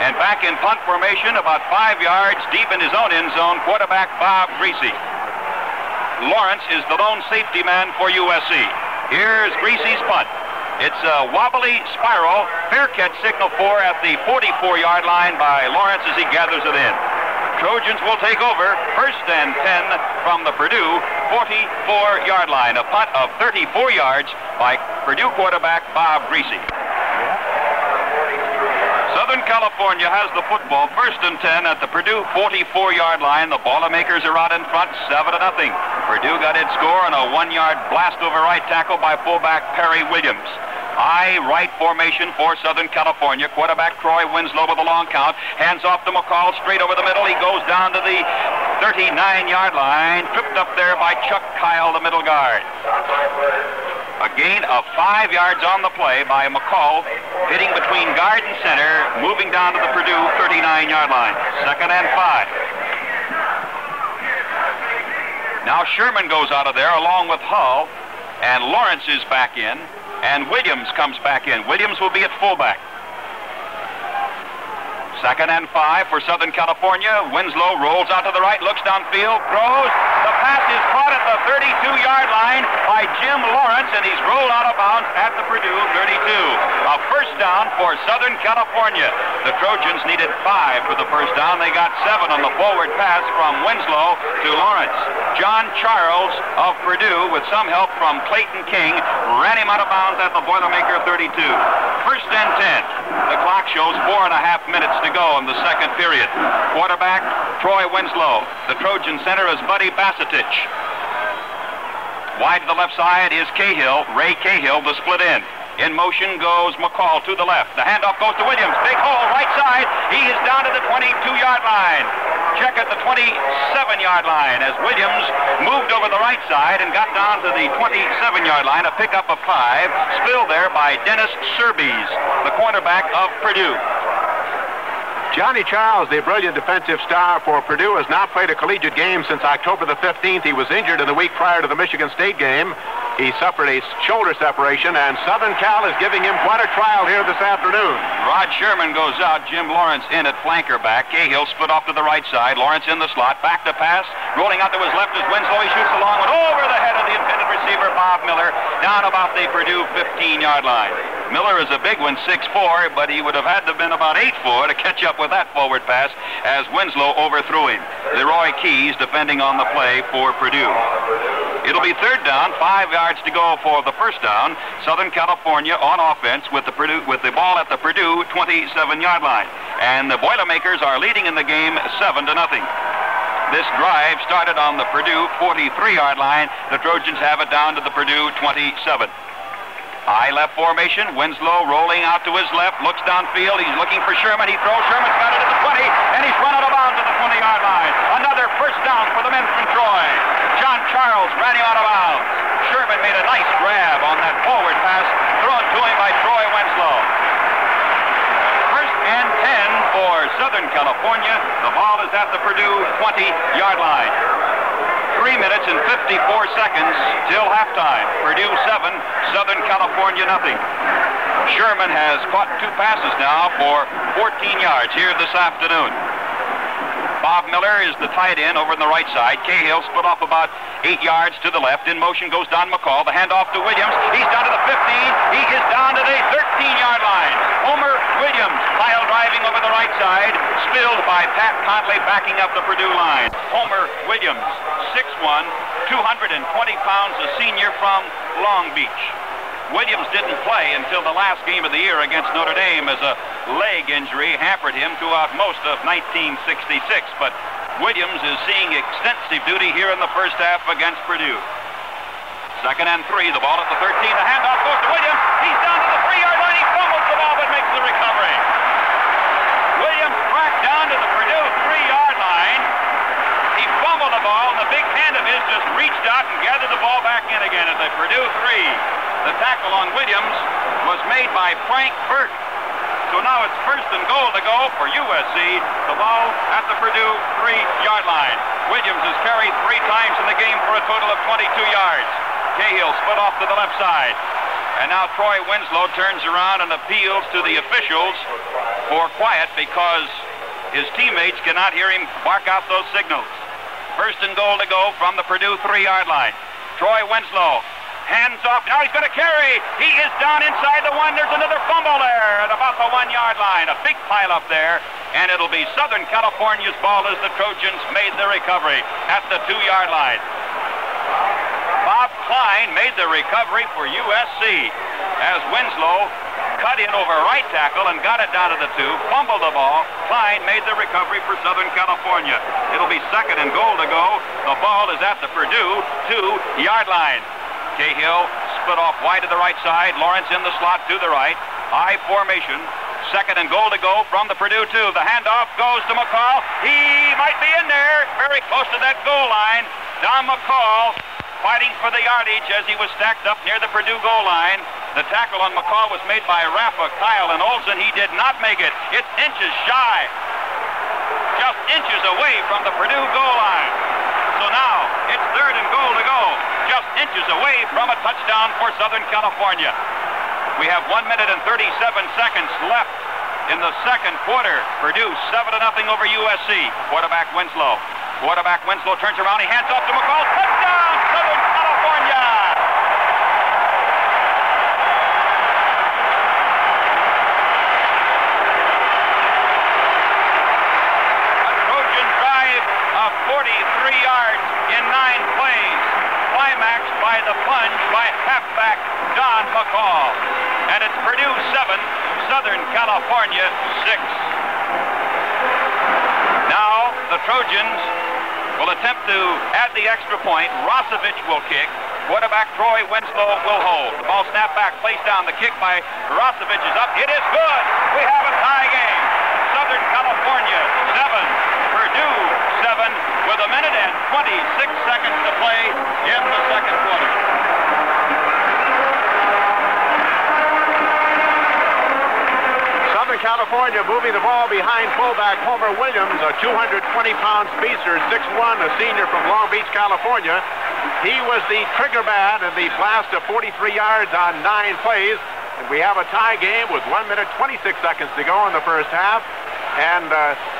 And back in punt formation, about 5 yards deep in his own end zone, quarterback Bob Greasy. Lawrence is the lone safety man for USC. Here's Greasy's punt. It's a wobbly spiral. Fair catch signal for at the 44-yard line by Lawrence as he gathers it in. Trojans will take over 1st and 10 from the Purdue 44-yard line. A punt of 34 yards by Purdue quarterback Bob Greasy. Southern California has the football 1st and 10 at the Purdue 44-yard line. The Boilermakers are out in front 7-0. Purdue got its score on a 1-yard blast over right tackle by fullback Perry Williams. High right formation for Southern California. Quarterback Troy Winslow with a long count. Hands off to McCall straight over the middle. He goes down to the 39-yard line. Tripped up there by Chuck Kyle, the middle guard. A gain of 5 yards on the play by McCall, hitting between guard and center, moving down to the Purdue 39-yard line. 2nd and 5. Now Sherman goes out of there along with Hull, and Lawrence is back in, and Williams comes back in. Williams will be at fullback. 2nd and 5 for Southern California. Winslow rolls out to the right, looks downfield, throws. The pass is caught at the 32-yard line by Jim Lawrence, and he's rolled out of bounds at the Purdue 32. A first down for Southern California. The Trojans needed 5 for the first down. They got 7 on the forward pass from Winslow to Lawrence. John Charles of Purdue, with some help from Clayton King, ran him out of bounds at the Boilermaker 32. 1st and 10. The clock shows 4.5 minutes to go in the second period. Quarterback Troy Winslow. The Trojan center is Buddy Bassetich. Wide to the left side is Cahill, Ray Cahill, the split end. In motion goes McCall to the left. The handoff goes to Williams. Big hole, right side. He is down to the 22-yard line. Check at the 27-yard line as Williams moved over the right side and got down to the 27-yard line. A pickup of 5. Spilled there by Dennis Serbies, the cornerback of Purdue. Johnny Charles, the brilliant defensive star for Purdue, has not played a collegiate game since October the 15th. He was injured in the week prior to the Michigan State game. He suffered a shoulder separation, and Southern Cal is giving him quite a trial here this afternoon. Rod Sherman goes out. Jim Lawrence in at flanker back. Cahill split off to the right side. Lawrence in the slot. Back to pass. Rolling out to his left is Winslow. He shoots along and over the head of the intended receiver, Bob Miller, down about the Purdue 15-yard line. Miller is a big one, 6'4", but he would have had to have been about 8'4" to catch up with that forward pass as Winslow overthrew him. Leroy Keys defending on the play for Purdue. It'll be 3rd down, 5 yards to go for the first down. Southern California on offense with the ball at the Purdue 27-yard line. And the Boilermakers are leading in the game 7-0. This drive started on the Purdue 43-yard line. The Trojans have it down to the Purdue 27. High left formation. Winslow rolling out to his left. Looks downfield. He's looking for Sherman. He throws. Sherman's got it at the 20. And he's run out of bounds at the 20-yard line. Another first down for the men from Troy. John Charles ran him out of bounds. Sherman made a nice grab on that forward pass thrown to him by Troy Winslow. 1st and 10 for Southern California. The ball is at the Purdue 20-yard line. 3 minutes and 54 seconds till halftime. Purdue 7, Southern California nothing. Sherman has caught 2 passes now for 14 yards here this afternoon. Bob Miller is the tight end over on the right side. Cahill split off about 8 yards to the left. In motion goes Don McCall. The handoff to Williams. He's down to the 15. He is down to the 13-yard line. Homer Williams, pile driving over the right side. Spilled by Pat Conley backing up the Purdue line. Homer Williams, 6'1", 220 pounds, a senior from Long Beach. Williams didn't play until the last game of the year against Notre Dame as a leg injury hampered him throughout most of 1966. But Williams is seeing extensive duty here in the first half against Purdue. 2nd and 3, the ball at the 13. The handoff goes to Williams. He's down to the 3-yard line. He fumbles the ball but makes the recovery. Williams tracked down to the Purdue 3-yard line. He fumbled the ball, and the big hand of his just reached out and gathered the ball back in again at the Purdue 3. The tackle on Williams was made by Frank Burke. So now it's 1st and goal to go for USC. The ball at the Purdue 3-yard line. Williams has carried 3 times in the game for a total of 22 yards. Cahill split off to the left side. And now Troy Winslow turns around and appeals to the officials for quiet because his teammates cannot hear him bark out those signals. First and goal to go from the Purdue 3-yard line. Troy Winslow, hands off. Now he's going to carry. He is down inside the 1. There's another fumble there at about the 1-yard line. A big pile up there. And it'll be Southern California's ball as the Trojans made the recovery at the 2-yard line. Bob Klein made the recovery for USC as Winslow cut in over right tackle and got it down to the 2, fumbled the ball. Klein made the recovery for Southern California. It'll be second and goal to go. The ball is at the Purdue 2-yard line. Cahill split off wide to the right side. Lawrence in the slot to the right. I formation. Second and goal to go from the Purdue 2. The handoff goes to McCall. He might be in there, very close to that goal line. Don McCall fighting for the yardage as he was stacked up near the Purdue goal line. The tackle on McCall was made by Raffa, Kyle, and Olson. He did not make it. It's inches shy. Just inches away from the Purdue goal line. So now it's third and goal to go. Just inches away from a touchdown for Southern California. We have 1 minute and 37 seconds left in the second quarter. Purdue 7-0 over USC. Quarterback Winslow. Quarterback Winslow turns around. He hands off to McCall. Touchdown, Southern California! A Trojan drive of 43 yards in 9 plays. Climaxed by the plunge by halfback Don McCall. And it's Purdue 7, Southern California 6. Now the Trojans will attempt to add the extra point. Rosevich will kick. Quarterback Troy Winslow will hold. The ball snapped back, placed down. The kick by Rosevich is up. It is good. We have a tie game. Southern California 7, Purdue 7, with 1 minute and 26 seconds to play in the second quarter. Southern California moving the ball behind fullback Homer Williams, a 220-pound speedster, 6'1", a senior from Long Beach, California. He was the trigger man in the blast of 43 yards on 9 plays. And we have a tie game with 1 minute 26 seconds to go in the first half. And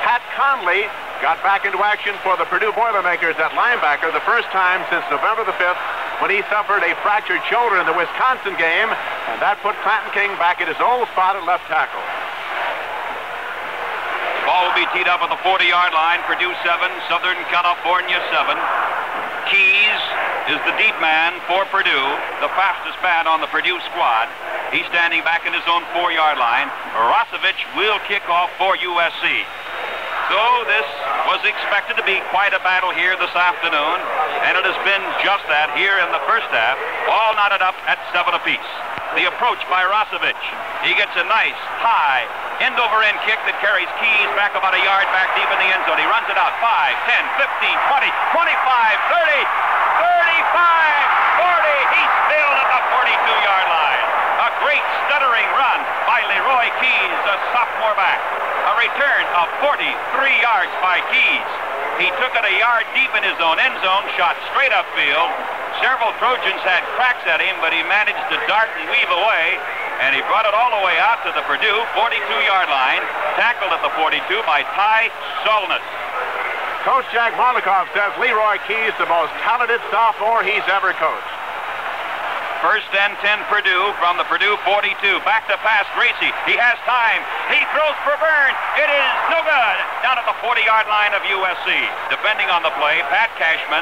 Pat Conley got back into action for the Purdue Boilermakers at linebacker the first time since November the 5th when he suffered a fractured shoulder in the Wisconsin game. And that put Clanton King back at his old spot at left tackle. Ball will be teed up at the 40-yard line. Purdue 7, Southern California 7. Keys is the deep man for Purdue, the fastest man on the Purdue squad. He's standing back in his own 4-yard line. Rosevich will kick off for USC. So this was expected to be quite a battle here this afternoon, and it has been just that here in the first half, all knotted up at 7 apiece. The approach by Rosevich. He gets a nice, high, end-over-end kick that carries Keys back about a yard back deep in the end zone. He runs it out 5, 10, 15, 20, 25, 30, 35, 40. He's still at the 42-yard line. A great stuttering run by Leroy Keys, a sophomore back. A return of 43 yards by Keys. He took it a yard deep in his own end zone, shot straight upfield. Several Trojans had cracks at him, but he managed to dart and weave away, and he brought it all the way out to the Purdue 42-yard line, tackled at the 42 by Ty Solness. Coach Jack Molikoff says Leroy Keys the most talented sophomore he's ever coached. First and 10 Purdue from the Purdue 42. Back to pass, Gracie. He has time. He throws for Byrne. It is no good. Down at the 40-yard line of USC. Defending on the play, Pat Cashman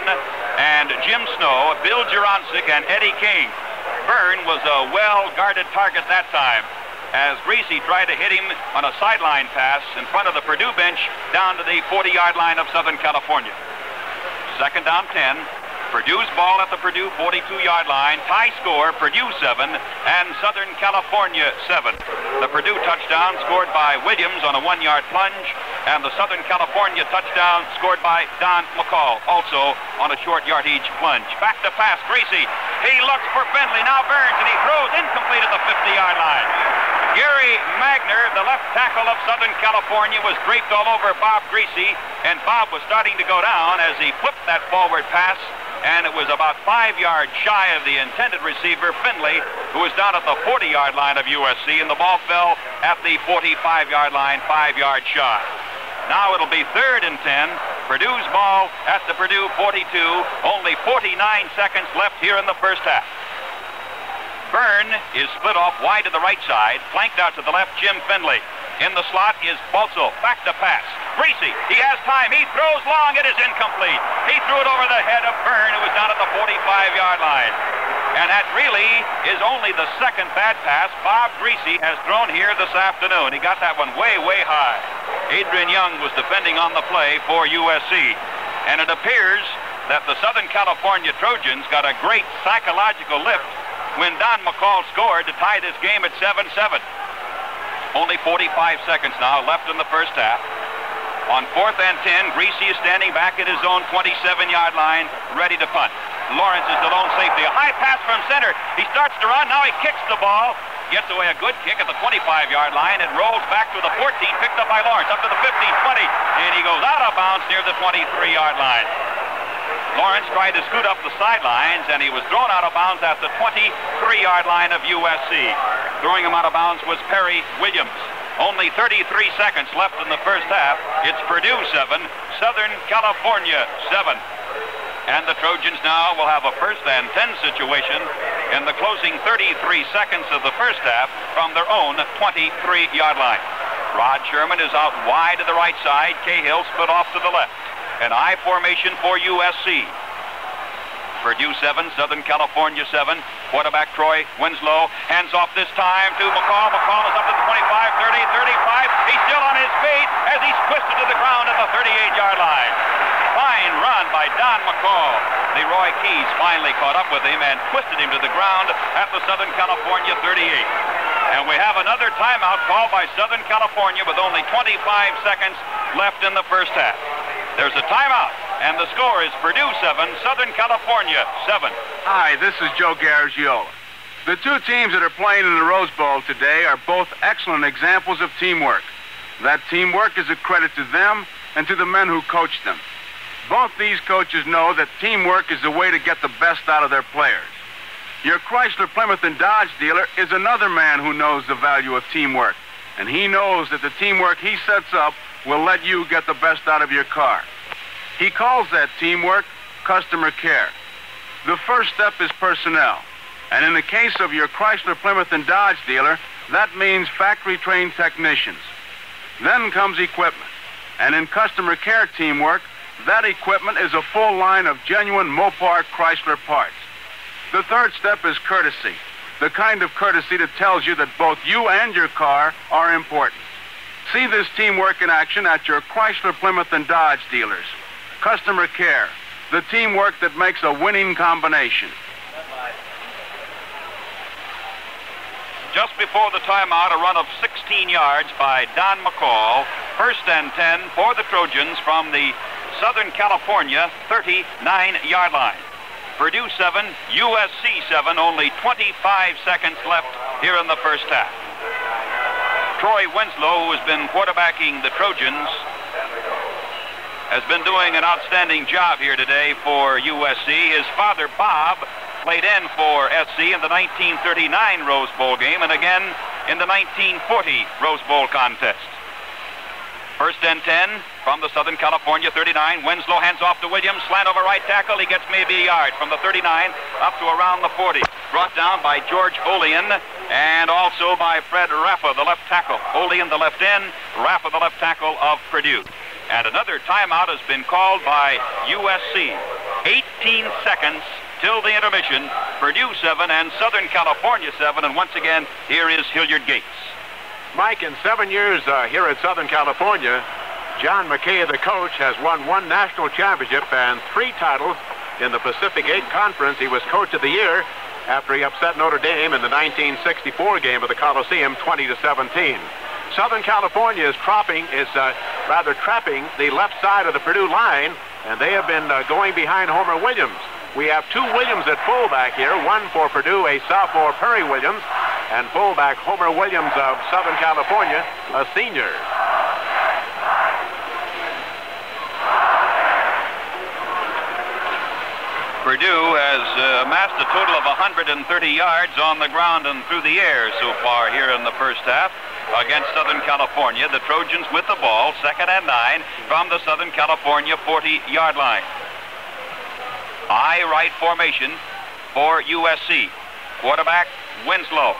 and Jim Snow, Bill Juroncic, and Eddie King. Byrne was a well-guarded target that time as Gracie tried to hit him on a sideline pass in front of the Purdue bench down to the 40-yard line of Southern California. Second down 10. Purdue's ball at the Purdue 42-yard line. Tie score, Purdue 7 and Southern California 7. The Purdue touchdown scored by Williams on a 1-yard plunge, and the Southern California touchdown scored by Don McCall, also on a short yardage plunge. Back to pass, Gracie. He looks for Findlay, now Burns, and he throws incomplete at the 50-yard line. Gary Magner, the left tackle of Southern California, was draped all over Bob Greasy, and Bob was starting to go down as he flipped that forward pass, and it was about 5 yards shy of the intended receiver, Findlay, who was down at the 40-yard line of USC, and the ball fell at the 45-yard line, 5 yards shy. Now it'll be third and 10 Purdue's ball at the Purdue 42. Only 49 seconds left here in the first half. Byrne is split off wide to the right side, flanked out to the left, Jim Findlay. In the slot is Balzo, back to pass. Greasy, he has time, he throws long, it is incomplete. He threw it over the head of Byrne, who was down at the 45-yard line. And that really is only the second bad pass Bob Greasy has thrown here this afternoon. He got that one way, way high. Adrian Young was defending on the play for USC. And it appears that the Southern California Trojans got a great psychological lift when Don McCall scored to tie this game at 7-7. Only 45 seconds now left in the first half. On 4th and 10, Greasy is standing back at his own 27-yard line, ready to punt. Lawrence is the lone safety. A high pass from center. He starts to run. Now he kicks the ball. Gets away a good kick at the 25-yard line. It rolls back to the 14, picked up by Lawrence, up to the 15, 20, and he goes out of bounds near the 23-yard line. Lawrence tried to scoot up the sidelines, and he was thrown out of bounds at the 23-yard line of USC. Throwing him out of bounds was Perry Williams. Only 33 seconds left in the first half. It's Purdue 7, Southern California 7. And the Trojans now will have a 1st and 10 situation in the closing 33 seconds of the first half from their own 23-yard line. Rod Sherman is out wide to the right side. Cahill split off to the left. An I formation for USC. Purdue 7, Southern California 7. Quarterback Troy Winslow hands off this time to McCall. McCall is up to the 25, 30, 35. He's still on his feet as he's twisted to the ground at the 38-yard line. Fine run by Don McCall. Leroy Keys finally caught up with him and twisted him to the ground at the Southern California 38. And we have another timeout called by Southern California with only 25 seconds left in the first half. There's a timeout, and the score is Purdue 7, Southern California 7. Hi, this is Joe Garagiola. The two teams that are playing in the Rose Bowl today are both excellent examples of teamwork. That teamwork is a credit to them and to the men who coach them. Both these coaches know that teamwork is the way to get the best out of their players. Your Chrysler, Plymouth, and Dodge dealer is another man who knows the value of teamwork, and he knows that the teamwork he sets up will let you get the best out of your car. He calls that teamwork customer care. The first step is personnel, and in the case of your Chrysler, Plymouth, and Dodge dealer, that means factory-trained technicians. Then comes equipment, and in customer care teamwork, that equipment is a full line of genuine Mopar Chrysler parts. The third step is courtesy, the kind of courtesy that tells you that both you and your car are important. See this teamwork in action at your Chrysler, Plymouth, and Dodge dealers. Customer care, the teamwork that makes a winning combination. Just before the timeout, a run of 16 yards by Don McCall. 1st and 10 for the Trojans from the Southern California 39-yard line. Purdue 7, USC 7, only 25 seconds left here in the first half. Troy Winslow, who has been quarterbacking the Trojans, has been doing an outstanding job here today for USC. His father, Bob, played in for SC in the 1939 Rose Bowl game and again in the 1940 Rose Bowl contest. 1st and 10 from the Southern California 39. Winslow hands off to Williams. Slant over right tackle. He gets maybe a yard from the 39 up to around the 40. Brought down by George Olean and also by Fred Raffa, the left tackle. Olean, the left end. Raffa, the left tackle of Purdue. And another timeout has been called by USC. 18 seconds till the intermission. Purdue 7 and Southern California 7. And once again, here is Hilliard Gates. Mike, in 7 years here at Southern California, John Mckay, the coach, has won 1 national championship and 3 titles in the Pacific 8 Conference. He was Coach of the Year after he upset Notre Dame in the 1964 game of the Coliseum, 20-17. Southern California is trapping the left side of the Purdue line, and they have been going behind Homer Williams. We have 2 Williams at fullback here, one for Purdue, a sophomore, Perry Williams, and fullback Homer Williams of Southern California, a senior. Purdue has amassed a total of 130 yards on the ground and through the air so far here in the first half. against Southern California. The Trojans with the ball, 2nd and 9 from the Southern California 40-yard line. I right formation for USC. Quarterback Winslow.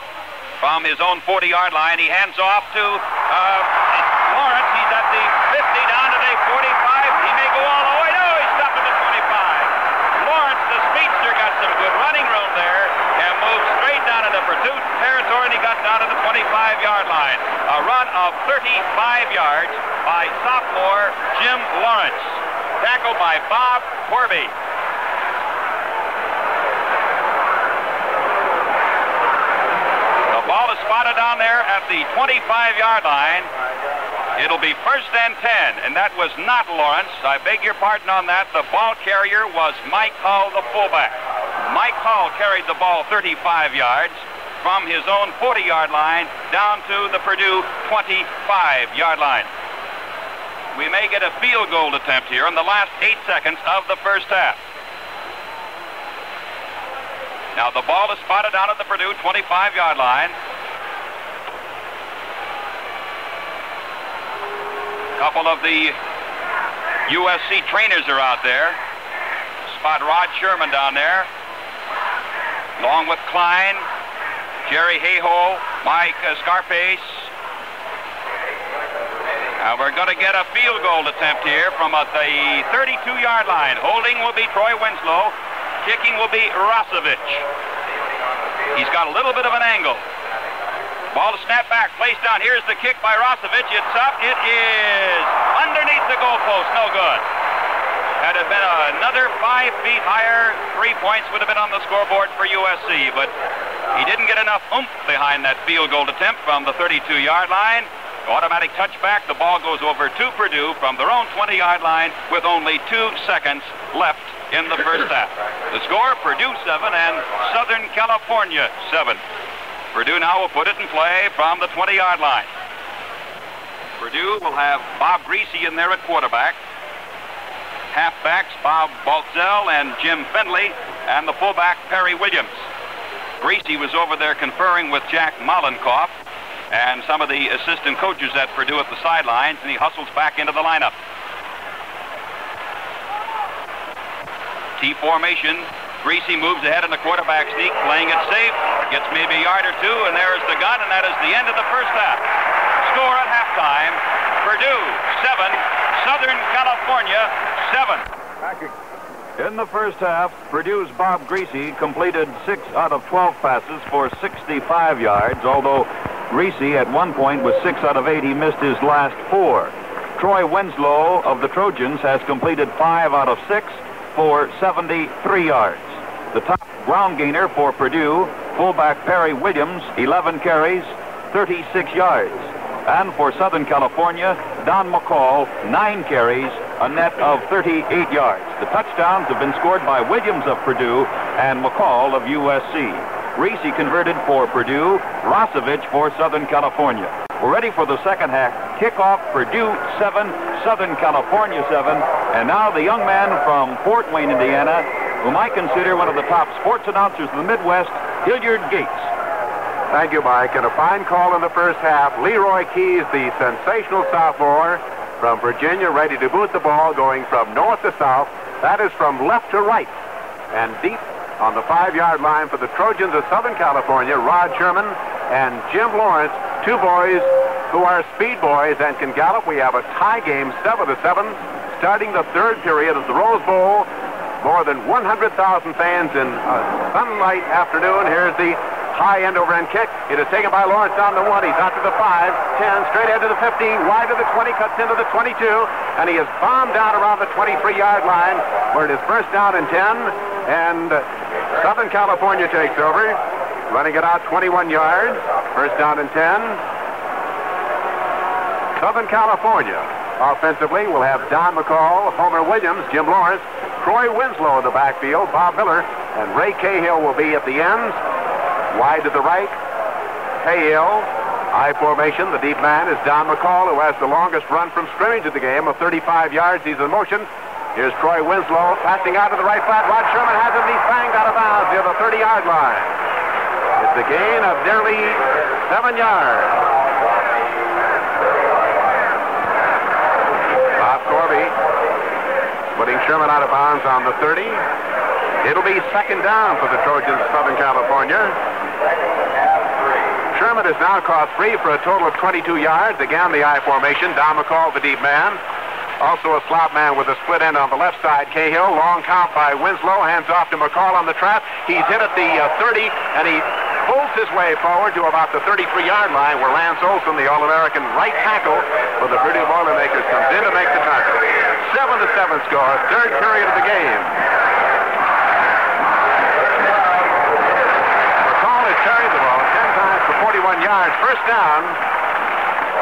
From his own 40-yard line, he hands off to Lawrence. He's at the 50, down to the 45. He may go all the way. No, he's stopped at the 25. Lawrence, the speedster, got some good running room there and moved straight down into Purdue territory, and he got down to the 25-yard line. A run of 35 yards by sophomore Jim Lawrence. Tackled by Bob Corby. Ball is spotted down there at the 25-yard line. It'll be 1st and 10, and that was not Lawrence. I beg your pardon on that. The ball carrier was Mike Hull, the fullback. Mike Hull carried the ball 35 yards from his own 40-yard line down to the Purdue 25-yard line. We may get a field goal attempt here in the last 8 seconds of the first half. Now the ball is spotted down at the Purdue 25-yard line. A couple of the USC trainers are out there. Spot Rod Sherman down there, along with Klein, Jerry Hayhole, Mike Scarpace. Now we're going to get a field goal attempt here from the 32-yard line. Holding will be Troy Winslow. Kicking will be Rosevich. He's got a little bit of an angle. Ball to snap back, placed down. Here's the kick by Rosevich. It's up. It is underneath the goalpost. No good. Had it been another 5 feet higher, 3 points would have been on the scoreboard for USC, but he didn't get enough oomph behind that field goal attempt from the 32-yard line. Automatic touchback. The ball goes over to Purdue from their own 20-yard line with only 2 seconds left in the first half. The score, Purdue 7 and Southern California 7. Purdue now will put it in play from the 20-yard line. Purdue will have Bob Greasy in there at quarterback. Halfbacks, Bob Baltzell and Jim Findley, and the fullback, Perry Williams. Greasy was over there conferring with Jack Mollenkoff and some of the assistant coaches at Purdue at the sidelines, and he hustles back into the lineup. T formation. Greasy moves ahead in the quarterback sneak, playing it safe. Gets maybe a yard or two, and there's the gun, and that is the end of the first half. Score at halftime, Purdue 7, Southern California 7. In the first half, Purdue's Bob Greasy completed 6 out of 12 passes for 65 yards, although Greasy at one point was 6 out of 8. He missed his last 4. Troy Winslow of the Trojans has completed 5 out of 6 for 73 yards. The top ground gainer for Purdue, fullback Perry Williams, 11 carries, 36 yards. And for Southern California, Don McCall, 9 carries, a net of 38 yards. The touchdowns have been scored by Williams of Purdue and McCall of USC. Greasy converted for Purdue, Rosevich for Southern California. We're ready for the second half. Kickoff, Purdue 7, Southern California 7. And now the young man from Fort Wayne, Indiana, whom I consider one of the top sports announcers in the Midwest, Hilliard Gates. Thank you, Mike. And a fine call in the first half. Leroy Keys, the sensational sophomore from Virginia, ready to boot the ball, going from north to south. That is from left to right. And deep on the 5-yard line for the Trojans of Southern California, Rod Sherman and Jim Lawrence, 2 boys who are speed boys and can gallop. We have a tie game, 7-7, starting the 3rd period of the Rose Bowl. More than 100,000 fans in a sunlight afternoon. Here's the high end over end kick. It is taken by Lawrence down the 1. He's out to the 5, 10, straight ahead to the 15, wide to the 20, cuts into the 22, and he is bombed down around the 23-yard line where it is first down and 10, and Southern California takes over, running it out 21 yards, first down and 10. Southern California offensively will have Don McCall, Homer Williams, Jim Lawrence, Troy Winslow in the backfield, Bob Miller, and Ray Cahill will be at the ends. Wide to the right, Cahill, I formation. The deep man is Don McCall, who has the longest run from scrimmage of the game of 35 yards. He's in motion. Here's Troy Winslow passing out to the right flat. Rod Sherman has him. He's banged out of bounds near the 30-yard line. It's a gain of nearly 7 yards. Sherman out of bounds on the 30. It'll be second down for the Trojans of Southern California. Sherman is now caught free for a total of 22 yards. Again, the I formation. Don McCall, the deep man. Also a slot man with a split end on the left side. Cahill, long count by Winslow. Hands off to McCall on the trap. He's hit at the 30, and he pulls his way forward to about the 33-yard line, where Lance Olson, the All-American right tackle for the Purdue Boilermakers, comes in to make the tackle. 7-7 score, third period of the game. McCall has carried the ball 10 times for 41 yards. First down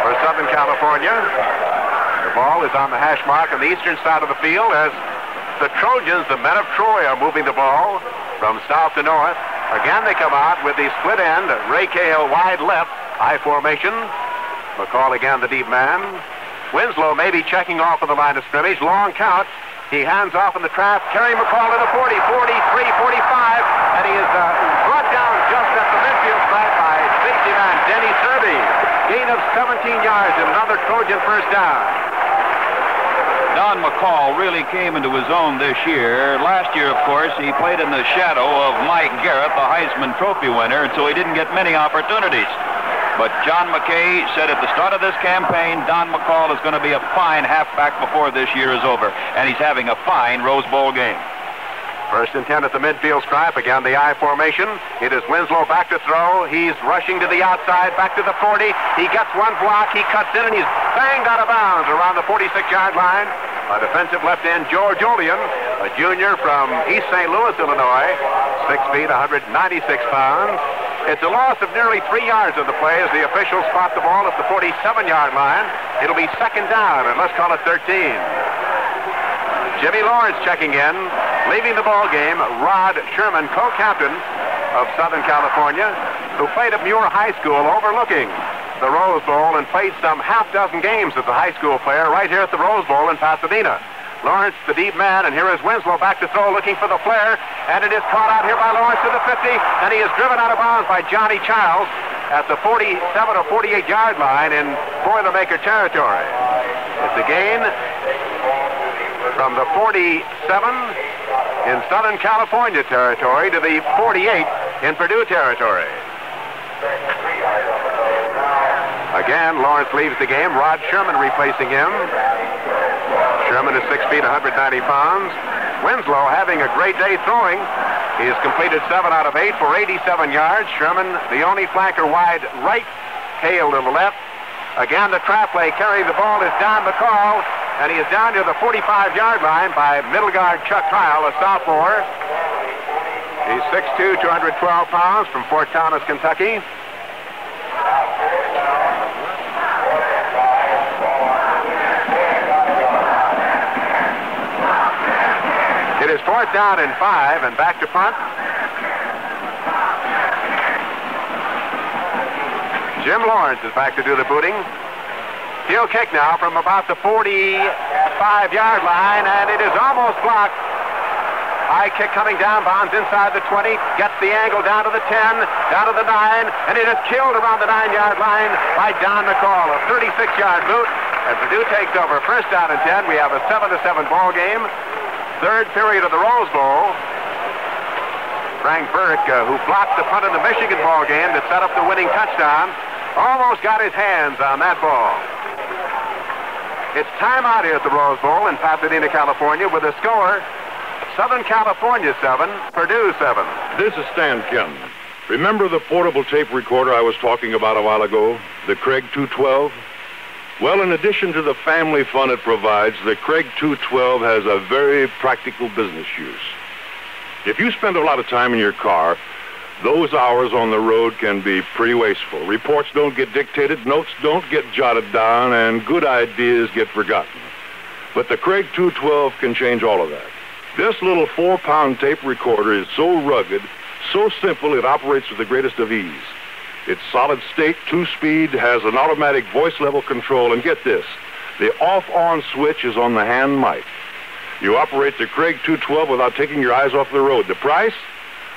for Southern California. The ball is on the hash mark on the eastern side of the field as the Trojans, the men of Troy, are moving the ball from south to north. Again, they come out with the split end. Ray Cahill wide left, I formation. McCall again, the deep man. Winslow may be checking off on the line of scrimmage. Long count. He hands off in the trap. Carry McCall at a 40, 43, 45, and he is brought down just at the midfield stripe by safety man Denny Serby. Gain of 17 yards and another Trojan first down. Don McCall really came into his own this year. Last year, of course, he played in the shadow of Mike Garrett, the Heisman Trophy winner, and so he didn't get many opportunities. But John Mckay said at the start of this campaign, Don McCall is going to be a fine halfback before this year is over, and he's having a fine Rose Bowl game. First and 10 at the midfield stripe. Again, the I formation. It is Winslow back to throw. He's rushing to the outside, back to the 40. He gets one block. He cuts in, and he's banged out of bounds around the 46-yard line by defensive left end George Olean, a junior from East St. Louis, Illinois, 6 feet, 196 pounds. It's a loss of nearly 3 yards of the play as the officials spot the ball at the 47-yard line. It'll be second down, and let's call it 13. Jimmy Lawrence checking in. Leaving the ball game, Rod Sherman, co-captain of Southern California, who played at Muir High School overlooking the Rose Bowl and played some half-dozen games as a high school player right here at the Rose Bowl in Pasadena. Lawrence, the deep man, and here is Winslow back to throw, looking for the flare, and it is caught out here by Lawrence to the 50, and he is driven out of bounds by Johnny Childs at the 47 or 48-yard line in Boilermaker territory. It's a gain from the 47 in Southern California territory to the 48 in Purdue territory. Again, Lawrence leaves the game. Rod Sherman replacing him. Sherman is 6 feet, 190 pounds. Winslow having a great day throwing. He has completed 7 out of 8 for 87 yards. Sherman, the only flanker wide right, Hale to the left. Again, the trap play carrying the ball is Don McCall, and he is down to the 45-yard line by middle guard Chuck Kyle, a sophomore. He's 6'2", 212 pounds from Fort Thomas, Kentucky. It is fourth down and 5, and back to punt. Jim Lawrence is back to do the booting. He'll kick now from about the 45-yard line, and it is almost blocked. High kick coming down, bounds inside the 20, gets the angle down to the 10, down to the 9, and it is killed around the 9-yard line by Don McCall, a 36-yard boot, and Purdue takes over. First down and 10. We have a 7-7 ball game. Third period of the Rose Bowl. Frank Burke, who blocked the punt in the Michigan ball game that set up the winning touchdown, almost got his hands on that ball. It's time out here at the Rose Bowl in Pasadena, California, with a score: Southern California 7, Purdue 7. This is Stan Kenton. Remember the portable tape recorder I was talking about a while ago, the Craig 212? Well, in addition to the family fun it provides, the Craig 212 has a very practical business use. If you spend a lot of time in your car, those hours on the road can be pretty wasteful. Reports don't get dictated, notes don't get jotted down, and good ideas get forgotten. But the Craig 212 can change all of that. This little 4-pound tape recorder is so rugged, so simple, it operates with the greatest of ease. It's solid state, 2-speed, has an automatic voice level control, and get this, the off-on switch is on the hand mic. You operate the Craig 212 without taking your eyes off the road. The price?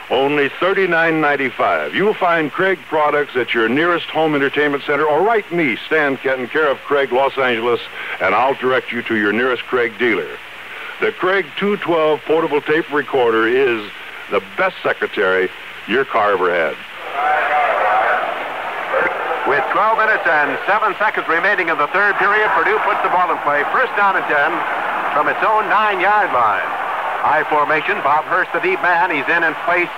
Only $39.95. You'll find Craig products at your nearest home entertainment center, or write me, Stan Kenton, care of Craig, Los Angeles, and I'll direct you to your nearest Craig dealer. The Craig 212 portable tape recorder is the best secretary your car ever had. With 12 minutes and 7 seconds remaining in the third period, Purdue puts the ball in play. First down and 10 from its own 9-yard line. I formation, Bob Hurst, the deep man. He's in place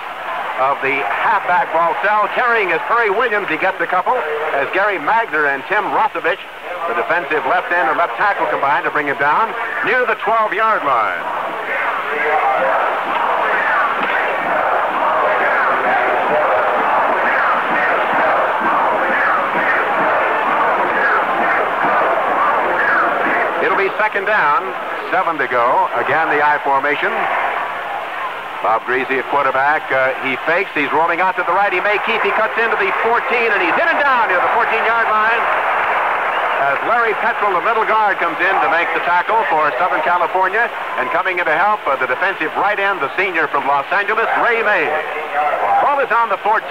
of the halfback Balsell. Carrying is Perry Williams. He gets a couple as Gary Magner and Tim Rothevich, the defensive left end and left tackle, combined to bring him down near the 12-yard line. It'll be second down, 7 to go. Again, the I formation. Bob Greasy at quarterback. He fakes. He's rolling out to the right. He may keep. He cuts into the 14, and he's hit and down near the 14-yard line. As Larry Petrel, the middle guard, comes in to make the tackle for Southern California. And coming in to help, the defensive right end, the senior from Los Angeles, Ray May. Ball is on the 14.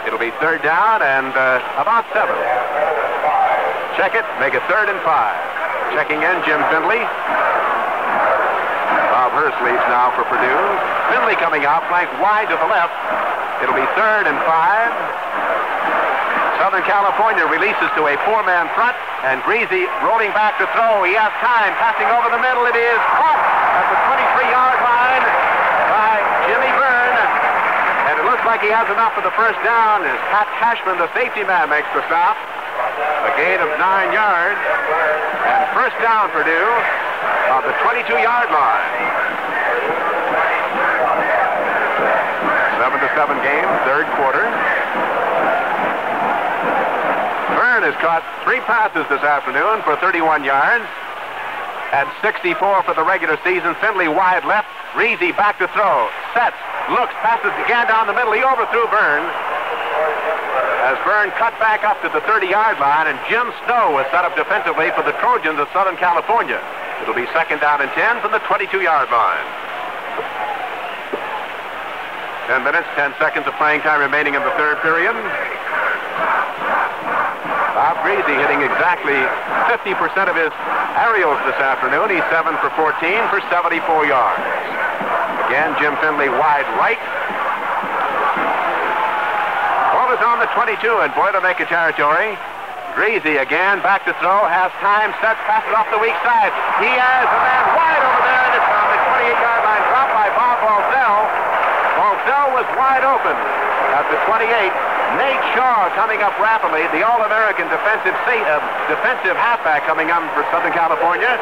It'll be third down and about 7. Check it. Make it 3rd and 5. Checking in, Jim Findlay. Bob Hurst leaves now for Purdue. Findlay coming out, flanked wide to the left. It'll be 3rd and 5. Southern California releases to a 4-man front, and Greasy rolling back to throw. He has time, passing over the middle. It is caught at the 23-yard line by Jimmy Byrne. And it looks like he has enough for the first down as Pat Cashman, the safety man, makes the stop. A gain of 9 yards. And first down, Purdue, on the 22-yard line. 7-7 game, third quarter. Byrne has caught 3 passes this afternoon for 31 yards. And 64 for the regular season. Findlay wide left. Greasy back to throw. Sets, looks, passes again down the middle. He overthrew Byrne. As Byrne cut back up to the 30-yard line, and Jim Snow was set up defensively for the Trojans of Southern California. It'll be second down and 10 from the 22-yard line. 10 minutes, 10 seconds of playing time remaining in the third period. Bob Greasy hitting exactly 50% of his aerials this afternoon. He's 7 for 14 for 74 yards. Again, Jim Findlay wide right. Ball is on the 22 in Boilermaker territory. Greasy again, back to throw, has time, sets, passes off the weak side. He has a man wide over there, and it's on the 28-yard line, dropped by Bob Balsell. Balsell was wide open at the 28. Nate Shaw coming up rapidly, the All-American defensive halfback coming up for Southern California.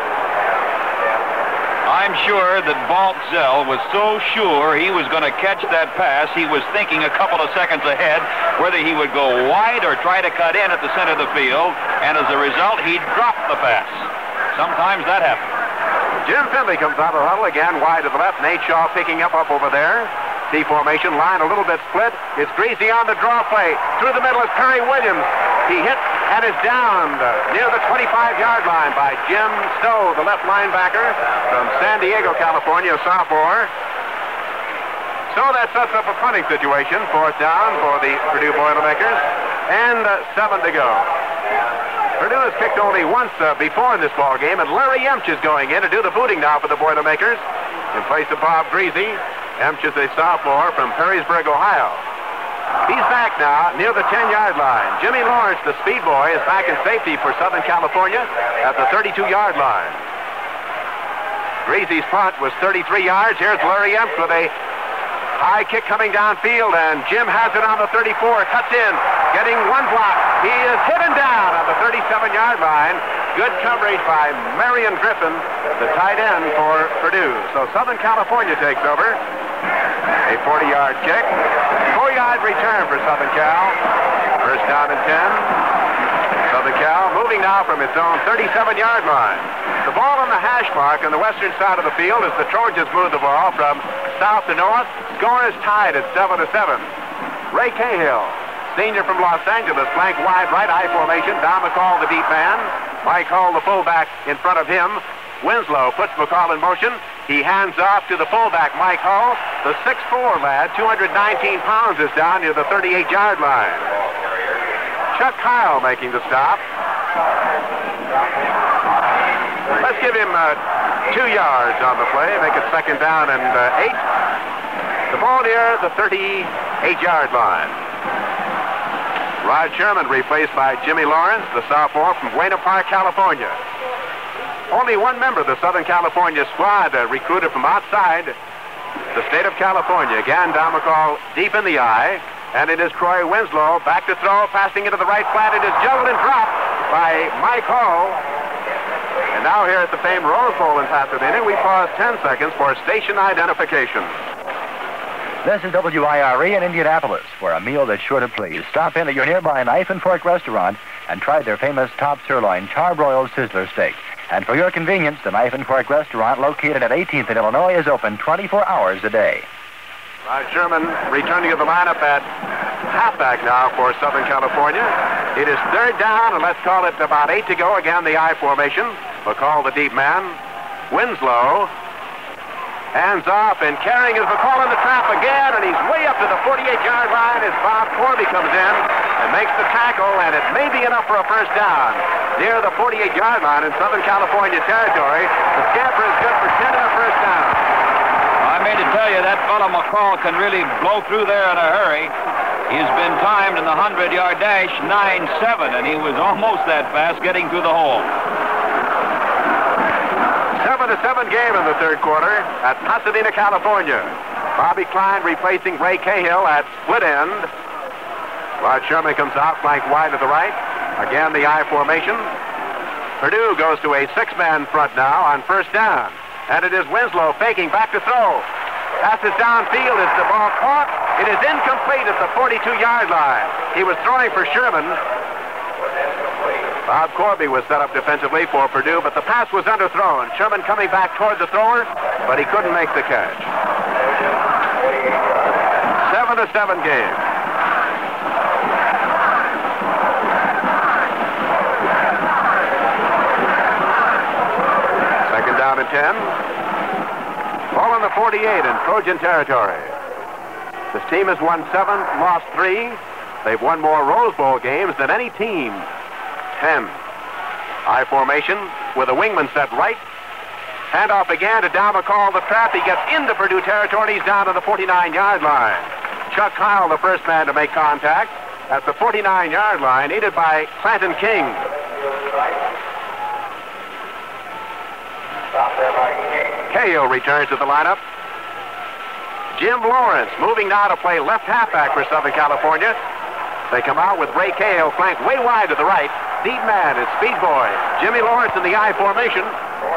I'm sure that Balsell was so sure he was going to catch that pass, he was thinking a couple of seconds ahead whether he would go wide or try to cut in at the center of the field, and as a result, he dropped the pass. Sometimes that happens. Jim Findlay comes out of the huddle again, wide to the left. Nate Shaw picking up over there. T formation, line a little bit split. It's Greasy on the draw play. Through the middle is Perry Williams. He hit and is down near the 25-yard line by Jim Stowe, the left linebacker from San Diego, California, a sophomore. So that sets up a punting situation. Fourth down for the Purdue Boilermakers. And 7 to go. Purdue has kicked only once before in this ball game, and Larry Emch is going in to do the booting now for the Boilermakers in place of Bob Greasy. Emch is a sophomore from Perrysburg, Ohio. He's back now near the 10-yard line. Jimmy Lawrence, the speed boy, is back in safety for Southern California at the 32-yard line. Greasy's punt was 33 yards. Here's Larry Emch with a high kick coming downfield, and Jim has it on the 34, cuts in, getting one block. He is hidden down on the 37-yard line. Good coverage by Marion Griffin, the tight end for Purdue. So Southern California takes over. A 40-yard kick. 4-yard return for Southern Cal. First down and 10. Southern Cal moving now from its own 37-yard line. The ball on the hash mark on the western side of the field as the Trojans move the ball from south to north. Score is tied at 7-7. Ray Cahill, senior from Los Angeles, flanked wide right, I formation. Don McCall, the deep man. Mike Hull, the fullback, in front of him. Winslow puts McCall in motion. He hands off to the fullback, Mike Hull. The 6'4 lad, 219 pounds, is down near the 38-yard line. Chuck Kyle making the stop. Let's give him 2 yards on the play. Make it 2nd down and 8. The ball near the 38-yard line. Rod Sherman replaced by Jimmy Lawrence, the sophomore from Buena Park, California. Only one member of the Southern California squad recruited from outside the state of California. Again, Don McCall deep in the eye. And it is Troy Winslow back to throw, passing into the right flat. It is juggled and dropped by Mike Hall. And now here at the famed Rose Bowl in Pasadena, we pause 10 seconds for station identification. This is WIRE in Indianapolis, where a meal that's sure to please. Stop in at your nearby Knife and Fork restaurant and try their famous top sirloin charbroiled sizzler steak. And for your convenience, the Knife and Fork restaurant located at 18th and Illinois is open 24 hours a day. Rod Sherman returning to the lineup at halfback now for Southern California. It is 3rd down, and let's call it about 8 to go. Again, the I formation. McCall, the deep man. Winslow hands off, and carrying is McCall in the trap again, and he's way up to the 48-yard line as Bob Corby comes in and makes the tackle, and it may be enough for a 1st down. Near the 48-yard line in Southern California territory, the scamper is good for 10 and a 1st down. I mean to tell you, that fellow McCall can really blow through there in a hurry. He's been timed in the 100-yard dash 9-7, and he was almost that fast getting through the hole. 7-7 game in the 3rd quarter at Pasadena, California. Bobby Klein replacing Ray Cahill at split end. Rod Sherman comes out, flank wide to the right. Again, the I formation. Purdue goes to a 6-man front now on 1st down. And it is Winslow faking back to throw. Passes downfield. Is the ball caught? It is incomplete at the 42-yard line. He was throwing for Sherman. Bob Corby was set up defensively for Purdue, but the pass was underthrown. Sherman coming back toward the thrower, but he couldn't make the catch. 7-7 game. Down and 10. Ball on the 48 in Trojan territory. This team has won 7, lost 3. They've won more Rose Bowl games than any team. 10. I formation with a wingman set right. Handoff again to Don McCall, the trap. He gets into Purdue territory. He's down to the 49-yard line. Chuck Kyle, the first man to make contact at the 49-yard line, aided by Clanton King. Cahill returns to the lineup. Jim Lawrence moving now to play left halfback for Southern California. They come out with Ray Cahill flanked way wide to the right. Deep man is Speed Boy Jimmy Lawrence in the I formation.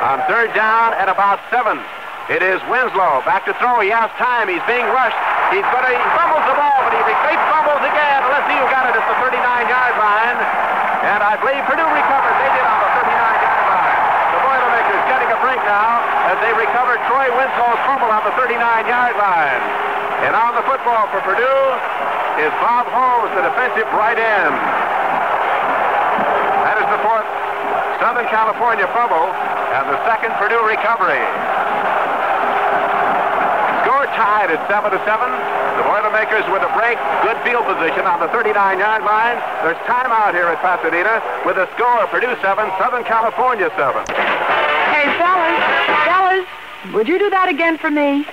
On 3rd down and about 7. It is Winslow back to throw. He has time. He's being rushed. He fumbles the ball, but he fumbles again. Let's see who got it at the 39-yard line. And I believe Purdue recovered. They did on the 39-yard line. The Boilermakers getting a break now as they recover Troy Winslow's fumble on the 39-yard line. And on the football for Purdue is Bob Holmes, the defensive right end. That is the 4th Southern California fumble and the 2nd Purdue recovery. Score tied at 7-7. The Boilermakers with a break. Good field position on the 39-yard line. There's timeout here at Pasadena with a score of Purdue 7, Southern California 7. Hey, fellas, would you do that again for me?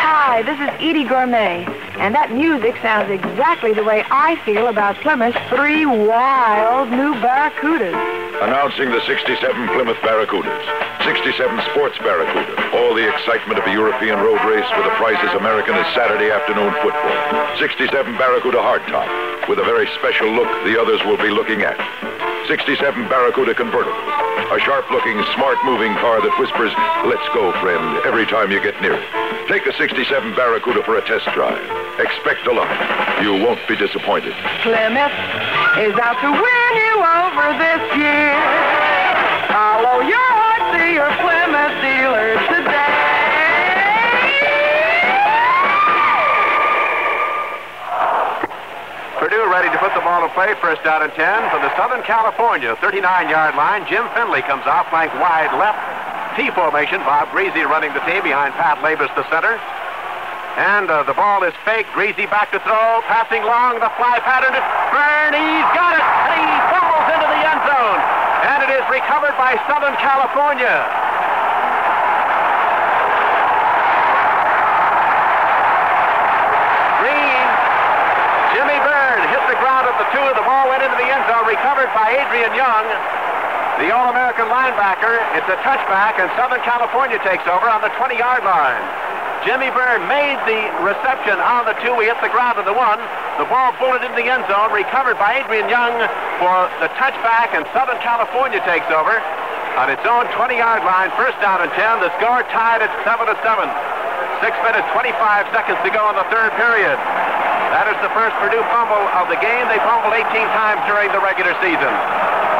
Hi, this is Edie Gourmet, and that music sounds exactly the way I feel about Plymouth's 3 wild new Barracudas. Announcing the 67 Plymouth Barracudas. 67 Sports Barracuda. All the excitement of a European road race with a price as American as Saturday afternoon football. 67 Barracuda hardtop with a very special look the others will be looking at. 67 Barracuda convertible. A sharp-looking, smart-moving car that whispers, "Let's go, friend," every time you get near it. Take a 67 Barracuda for a test drive. Expect a lot. You won't be disappointed. Plymouth is out to win you over this year. Follow your heart to your Plymouth dealers today. Purdue ready to put the ball in play. 1st down and 10 from the Southern California 39-yard line. Jim Finley comes out, flank wide left. T formation. Bob Greasy running the team behind Pat Labus, the center. And the ball is fake. Greasy back to throw. Passing long. The fly pattern. Byrne. He's got it. And he fumbles into the end zone. And it is recovered by Southern California. Green. Jimmy Byrne hit the ground at the 2. The ball went into the end zone. Recovered by Adrian Young, the All-American linebacker. It's a touchback, and Southern California takes over on the 20-yard line. Jimmy Byrne made the reception on the 2. He hit the ground at the 1. The ball bulleted in the end zone, recovered by Adrian Young for the touchback, and Southern California takes over on its own 20-yard line. First down and 10. The score tied at 7-7. 6 minutes, 25 seconds to go in the third period. That is the first Purdue fumble of the game. They fumbled 18 times during the regular season.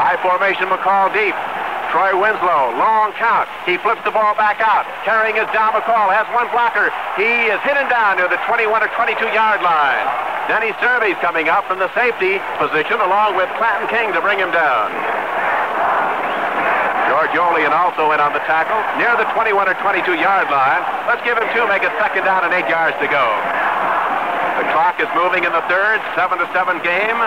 High formation, McCall deep. Troy Winslow, long count. He flips the ball back out. Carrying is Don McCall, has one blocker. He is hidden down near the 21 or 22-yard line. Denny Survey's coming up from the safety position along with Clanton King to bring him down. George Olean also in on the tackle near the 21 or 22-yard line. Let's give him 2, make it second down and 8 yards to go. The clock is moving in the third, 7-7 game.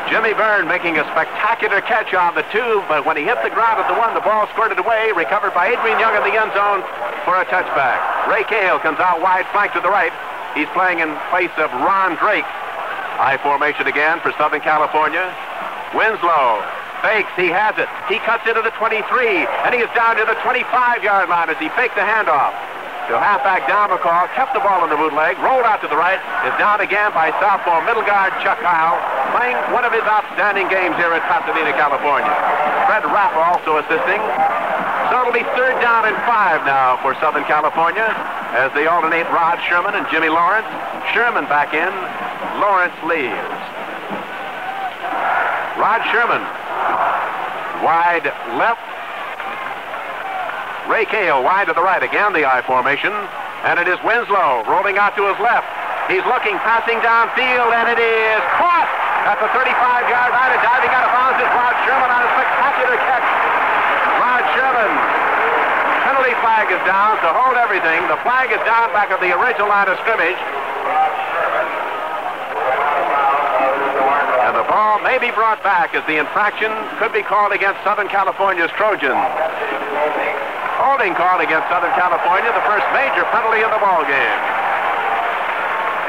Jimmy Byrne making a spectacular catch on the 2, but when he hit the ground at the 1, the ball squirted away, recovered by Adrian Young in the end zone for a touchback. Ray Cahill comes out wide flank to the right. He's playing in place of Ron Drake. High formation again for Southern California. Winslow fakes, he has it. He cuts into the 23, and he is down to the 25-yard line as he faked the handoff. To halfback Don McCall, kept the ball in the bootleg, rolled out to the right, is down again by sophomore middle guard Chuck Kyle, playing one of his outstanding games here at Pasadena, California. Fred Rapp also assisting. So it'll be third down and 5 now for Southern California as they alternate Rod Sherman and Jimmy Lawrence. Sherman back in, Lawrence leaves. Rod Sherman, wide left. Ray Cahill wide to the right, again the I formation, and it is Winslow rolling out to his left. He's looking, passing downfield, and it is caught at the 35-yard line, and diving out of bounds is Rod Sherman on a spectacular catch. Rod Sherman, penalty flag is down, so hold everything. The flag is down back at the original line of scrimmage. And the ball may be brought back as the infraction could be called against Southern California's Trojans. Holding called against Southern California, the first major penalty of the ball game.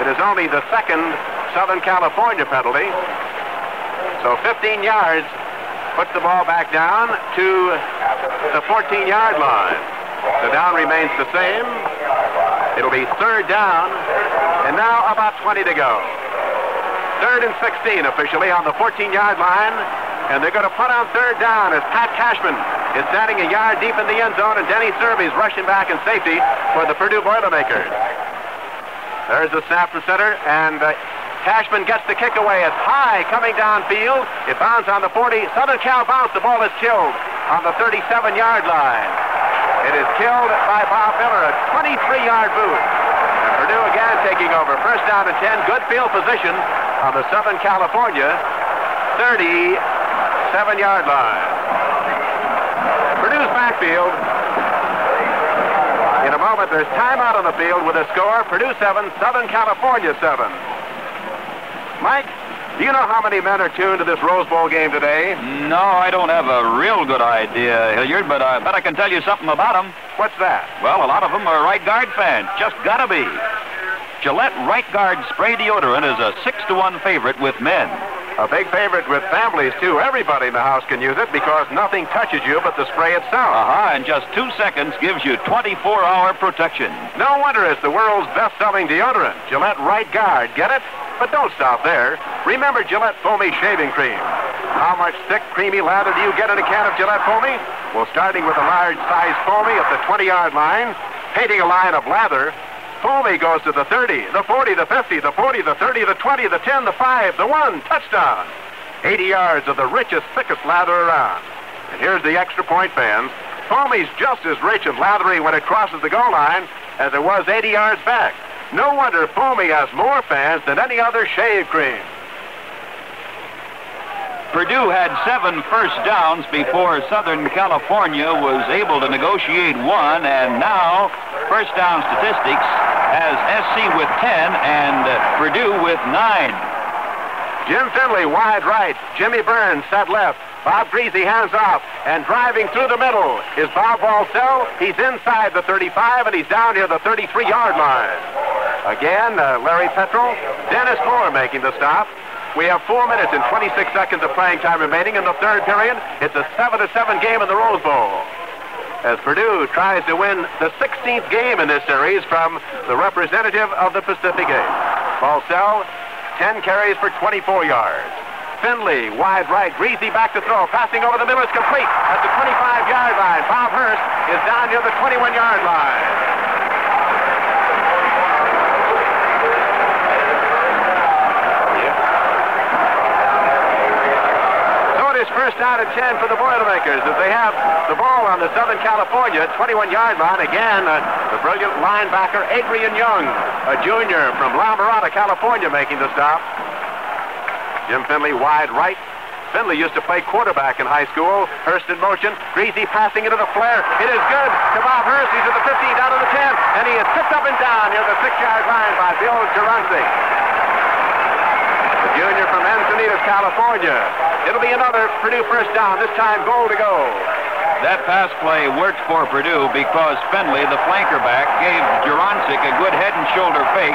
It is only the second Southern California penalty. So 15 yards puts the ball back down to the 14-yard line. The down remains the same. It'll be third down, and now about 20 to go. Third and 16 officially on the 14-yard line, and they're going to punt on third down as Pat Cashman is standing a yard deep in the end zone, and Denny Survey's rushing back in safety for the Purdue Boilermakers. There's the snap from center, and Cashman gets the kick away. It's high coming downfield. It bounds on the 40. Southern Cal bounce. The ball is killed on the 37-yard line. It is killed by Bob Miller, a 23-yard boot. And Purdue again taking over. First down and 10. Good field position on the Southern California 37-yard line. Purdue's backfield. In a moment, there's timeout on the field with a score, Purdue 7, Southern California 7. Mike, do you know how many men are tuned to this Rose Bowl game today? No, I don't have a real good idea, Hilliard, but I bet I can tell you something about them. What's that? Well, a lot of them are right guard fans. Just gotta be. Gillette right guard spray deodorant is a 6-1 favorite with men. A big favorite with families, too. Everybody in the house can use it because nothing touches you but the spray itself. And just 2 seconds gives you 24-hour protection. No wonder it's the world's best-selling deodorant. Gillette Right Guard. Get it? But don't stop there. Remember Gillette Foamy shaving cream. How much thick, creamy lather do you get in a can of Gillette Foamy? Well, starting with a large-size Foamy at the 20-yard line, painting a line of lather, Foamy goes to the 30, the 40, the 50, the 40, the 30, the 20, the 10, the 5, the 1, touchdown. 80 yards of the richest, thickest lather around. And here's the extra point, fans. Foamy's just as rich and lathery when it crosses the goal line as it was 80 yards back. No wonder Foamy has more fans than any other shave cream. Purdue had 7 first downs before Southern California was able to negotiate 1, and now first down statistics has SC with 10 and Purdue with 9. Jim Finley wide right. Jimmy Burns set left. Bob Greasy hands off, and driving through the middle is Bob Walsell. He's inside the 35, and he's down near the 33-yard line. Again, Larry Petrel, Dennis Moore making the stop. We have 4 minutes and 26 seconds of playing time remaining in the third period. It's a 7-7 game in the Rose Bowl, as Purdue tries to win the 16th game in this series from the representative of the Pacific 8. Walsell, 10 carries for 24 yards. Finley, wide right. Greasy back to throw. Passing over the middle is complete at the 25-yard line. Bob Hurst is down near the 21-yard line. So it is first down and 10 for the Boilermakers as they have the ball on the Southern California 21-yard line. Again, the brilliant linebacker Adrian Young, a junior from La Mirada, California, making the stop. Jim Finley wide right. Finley used to play quarterback in high school. Hurst in motion. Greasy passing into the flare. It is good to Bob Hurst. He's at the 15, down to the 10, and he is picked up and down near the 6-yard line by Bill Geronci, the junior from Encinitas, California. It'll be another Purdue first down, this time goal to go. That pass play worked for Purdue because Finley, the flanker back, gave Geronci a good head and shoulder fake,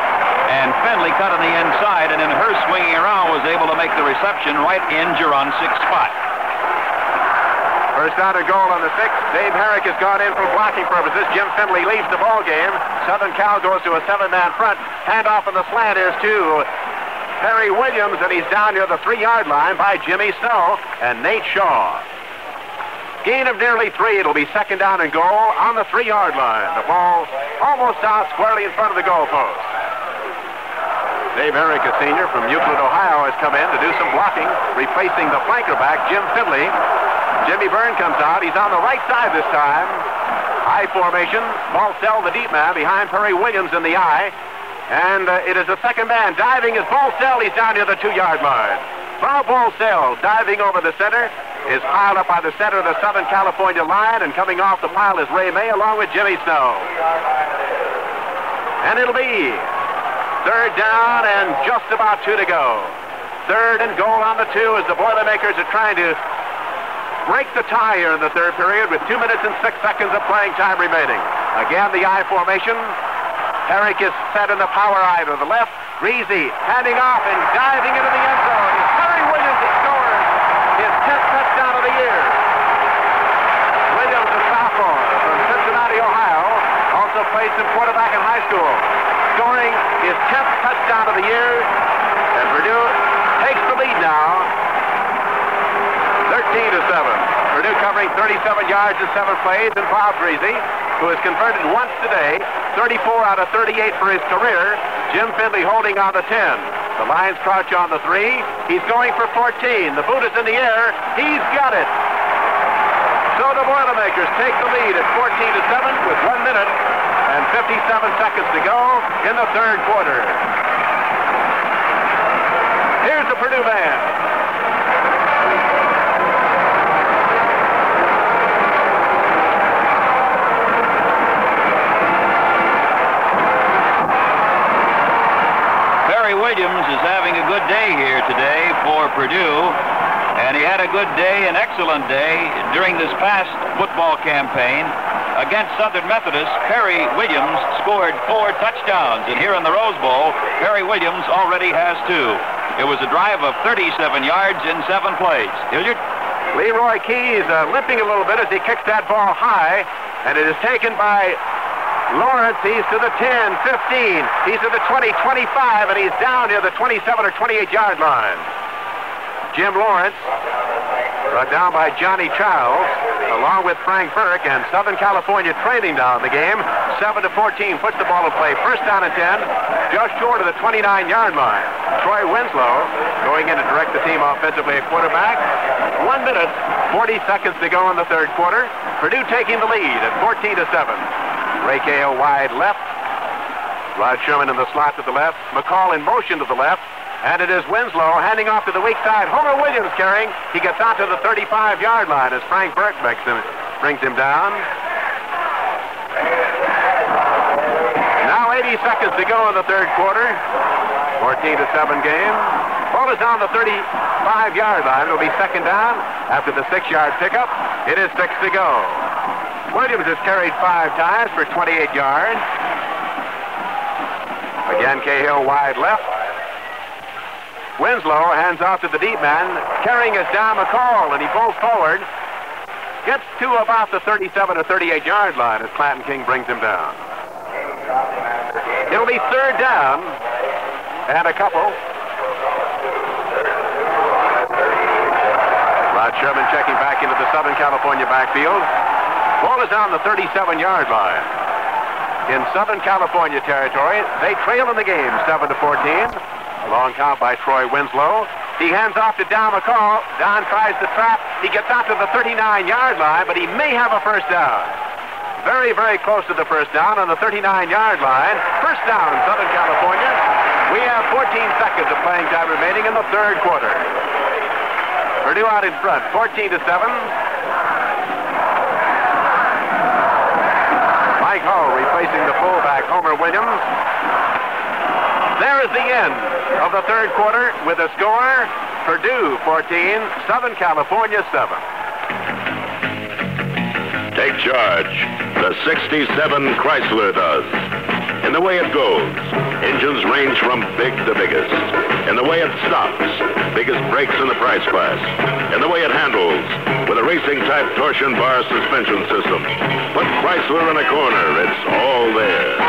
and Finley cut on the inside, and then Hurst swinging around was able to make the reception right in Geronci's spot. First down and goal on the 6. Dave Herrick has gone in for blocking purposes. Jim Finley leaves the ball game. Southern Cal goes to a 7-man front. Handoff on the slant is to Perry Williams, and he's down near the 3-yard line by Jimmy Snow and Nate Shaw. Gain of nearly 3. It'll be second down and goal on the 3-yard line. The ball almost out squarely in front of the goalpost. Dave Herrick, a senior from Euclid, Ohio, has come in to do some blocking, replacing the flanker back, Jim Finley. Jimmy Byrne comes out. He's on the right side this time. I formation. Walsell, the deep man, behind Perry Williams in the I. And it is a second man. Diving is Walsell. He's down near the 2-yard line. Bob Walsell diving over the center. Is piled up by the center of the Southern California line, and coming off the pile is Ray May along with Jimmy Snow. And it'll be third down and just about 2 to go. Third and goal on the 2 as the Boilermakers are trying to break the tie here in the third period with 2 minutes and 6 seconds of playing time remaining. Again, the I formation. Herrick is set in the power I to the left. Greasy handing off and diving into the end zone. It's Perry Williams that scores his 10th touchdown of the year. Williams, a sophomore from Cincinnati, Ohio, also played some quarterback in high school, scoring his 10th touchdown of the year. And Purdue takes the lead now, 13-7. Purdue covering 37 yards in 7 plays, and Bob Greasy, who has converted once today, 34 out of 38 for his career. Jim Finley holding on the 10. The Lions crouch on the 3. He's going for 14. The boot is in the air. He's got it. So the Boilermakers take the lead at 14-7 with 1 minute and 57 seconds to go in the third quarter. Here's the Purdue band. Williams is having a good day here today for Purdue, and he had a good day, an excellent day, during this past football campaign against Southern Methodist. Perry Williams scored 4 touchdowns, and here in the Rose Bowl, Perry Williams already has 2. It was a drive of 37 yards in 7 plays. Hilliard? Leroy Keys limping a little bit as he kicks that ball high, and it is taken by Lawrence. He's to the 10, 15. He's to the 20, 25, and he's down near the 27 or 28-yard line. Jim Lawrence, brought down by Johnny Childs, along with Frank Burke, and Southern California trailing down the game. 7-14 puts the ball in play. First down and 10, just short of the 29-yard line. Troy Winslow going in to direct the team offensively at quarterback. 1 minute, 40 seconds to go in the third quarter. Purdue taking the lead at 14-7. Ray Cahill wide left. Rod Sherman in the slot to the left. McCall in motion to the left. And it is Winslow handing off to the weak side. Homer Williams carrying. He gets out to the 35-yard line as Frank Burke brings him down. Now 86 seconds to go in the third quarter. 14-7 game. Ball is down the 35-yard line. It'll be second down after the 6-yard pickup. It is 6 to go. Williams has carried 5 times for 28 yards. Again, Cahill wide left. Winslow hands off to the deep man. Carrying is Don McCall, and he pulls forward. Gets to about the 37 or 38-yard line as Clanton King brings him down. It'll be third down and a couple. Rod Sherman checking back into the Southern California backfield. Ball is down the 37-yard line. In Southern California territory, they trail in the game 7-14. Long count by Troy Winslow. He hands off to Don McCall. Don tries to trap. He gets out to the 39-yard line, but he may have a first down. Very, very close to the first down on the 39-yard line. First down, Southern California. We have 14 seconds of playing time remaining in the third quarter. Purdue out in front, 14-7. Mike Hull replacing the fullback, Homer Williams. There is the end of the third quarter with a score, Purdue 14, Southern California 7. Take charge. The 67 Chrysler does. In the way it goes, engines range from big to biggest. In the way it stops, biggest brakes in the price class. In the way it handles, with a racing-type torsion bar suspension system. Put Chrysler in a corner, it's all there.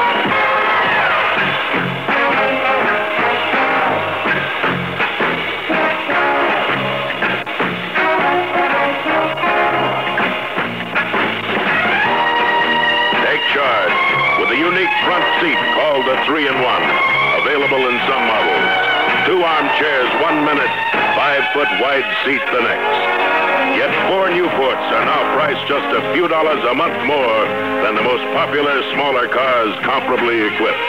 With a unique front seat called the 3-in-1, available in some models. 2 armchairs 1 minute, 5-foot wide seat the next. Yet 4 Newports are now priced just a few dollars a month more than the most popular smaller cars comparably equipped.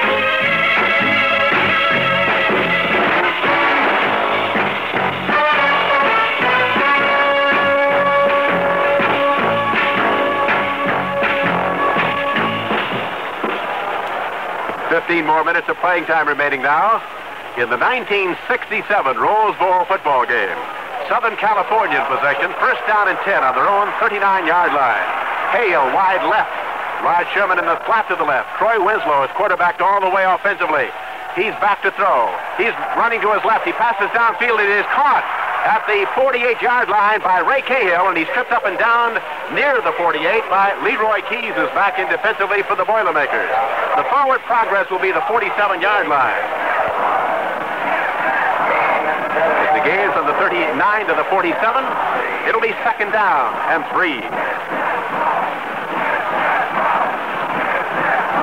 15 more minutes of playing time remaining now in the 1967 Rose Bowl football game. Southern California in possession, first down and 10 on their own 39-yard line. Hale wide left. Rod Sherman in the flat to the left. Troy Winslow is quarterbacked all the way offensively. He's back to throw. He's running to his left. He passes downfield. It is caught at the 48-yard line by Ray Cahill, and he's tripped up and down near the 48 by Leroy Keys, who's back in defensively for the Boilermakers. The forward progress will be the 47-yard line. As the gain from the 39 to the 47, it'll be second down and 3.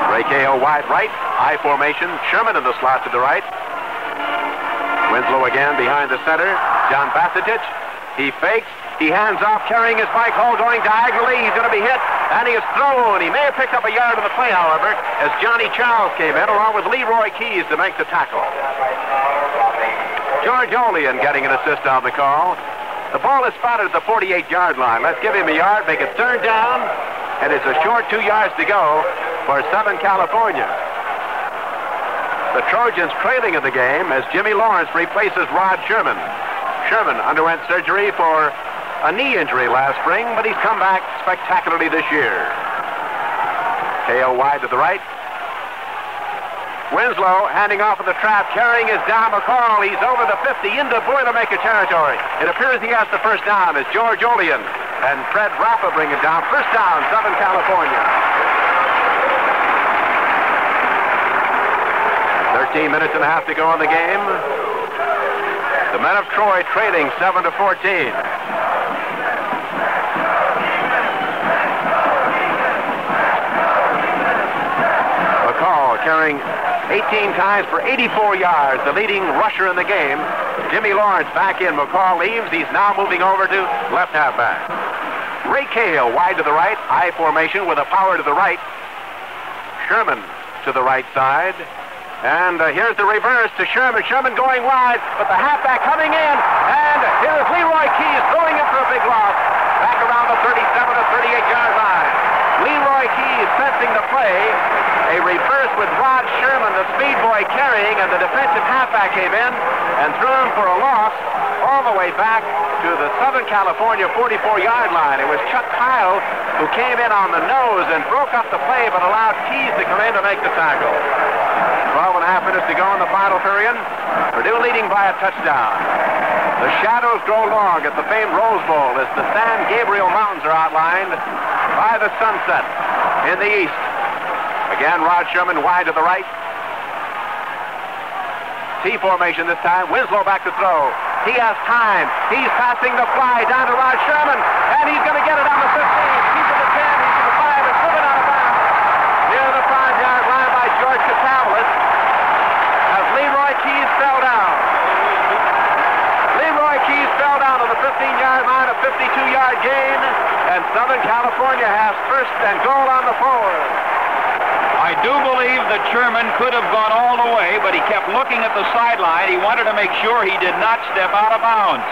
Ray Cahill wide right, I formation. Sherman in the slot to the right. Winslow again behind the center. John Bassitich. He fakes. He hands off, carrying his Mike Hull going diagonally. He's going to be hit, and he is thrown. He may have picked up a yard on the play, however, as Johnny Charles came in along with Leroy Keys to make the tackle. George Olean getting an assist on the call. The ball is spotted at the 48-yard line. Let's give him a yard, make it third down, and it's a short 2 yards to go for Southern California. The Trojans trailing in the game as Jimmy Lawrence replaces Rod Sherman. Sherman underwent surgery for a knee injury last spring, but he's come back spectacularly this year. Cahill wide to the right. Winslow handing off of the trap, carrying his Don McCall. He's over the 50 into Boilermaker territory. It appears he has the first down as George Olean and Fred Rappa bring it down. First down, Southern California. 13 minutes and a half to go in the game. The men of Troy trailing 7-14. McCall carrying 18 times for 84 yards, the leading rusher in the game. Jimmy Lawrence back in. McCall leaves. He's now moving over to left halfback. Ray Cahill wide to the right, I formation with a power to the right. Sherman to the right side. And here's the reverse to Sherman. Sherman going wide, but the halfback coming in. And here's Leroy Keys throwing him for a big loss. Back around the 37 to 38-yard line. Leroy Keys sensing the play A reverse with Rod Sherman, the speed boy, carrying, and the defensive halfback came in and threw him for a loss all the way back to the Southern California 44-yard line. It was Chuck Kyle who came in on the nose and broke up the play but allowed Keys to come in to make the tackle. 12 and a half minutes to go in the final period. Purdue leading by a touchdown. The shadows grow long at the famed Rose Bowl as the San Gabriel Mountains are outlined by the sunset in the east. Again, Rod Sherman wide to the right. T formation this time. Winslow back to throw. He has time. He's passing the fly down to Rod Sherman, and he's going to get it on the 15. He's to the 10. He's to the 5. It's driven out of bounds. Near the 5-yard line by George Catavalis as Leroy Keys fell down. Leroy Keys fell down to the 15-yard line, a 52-yard gain, and Southern California has first and goal on the forward. I do believe that Sherman could have gone all the way, but he kept looking at the sideline. He wanted to make sure he did not step out of bounds.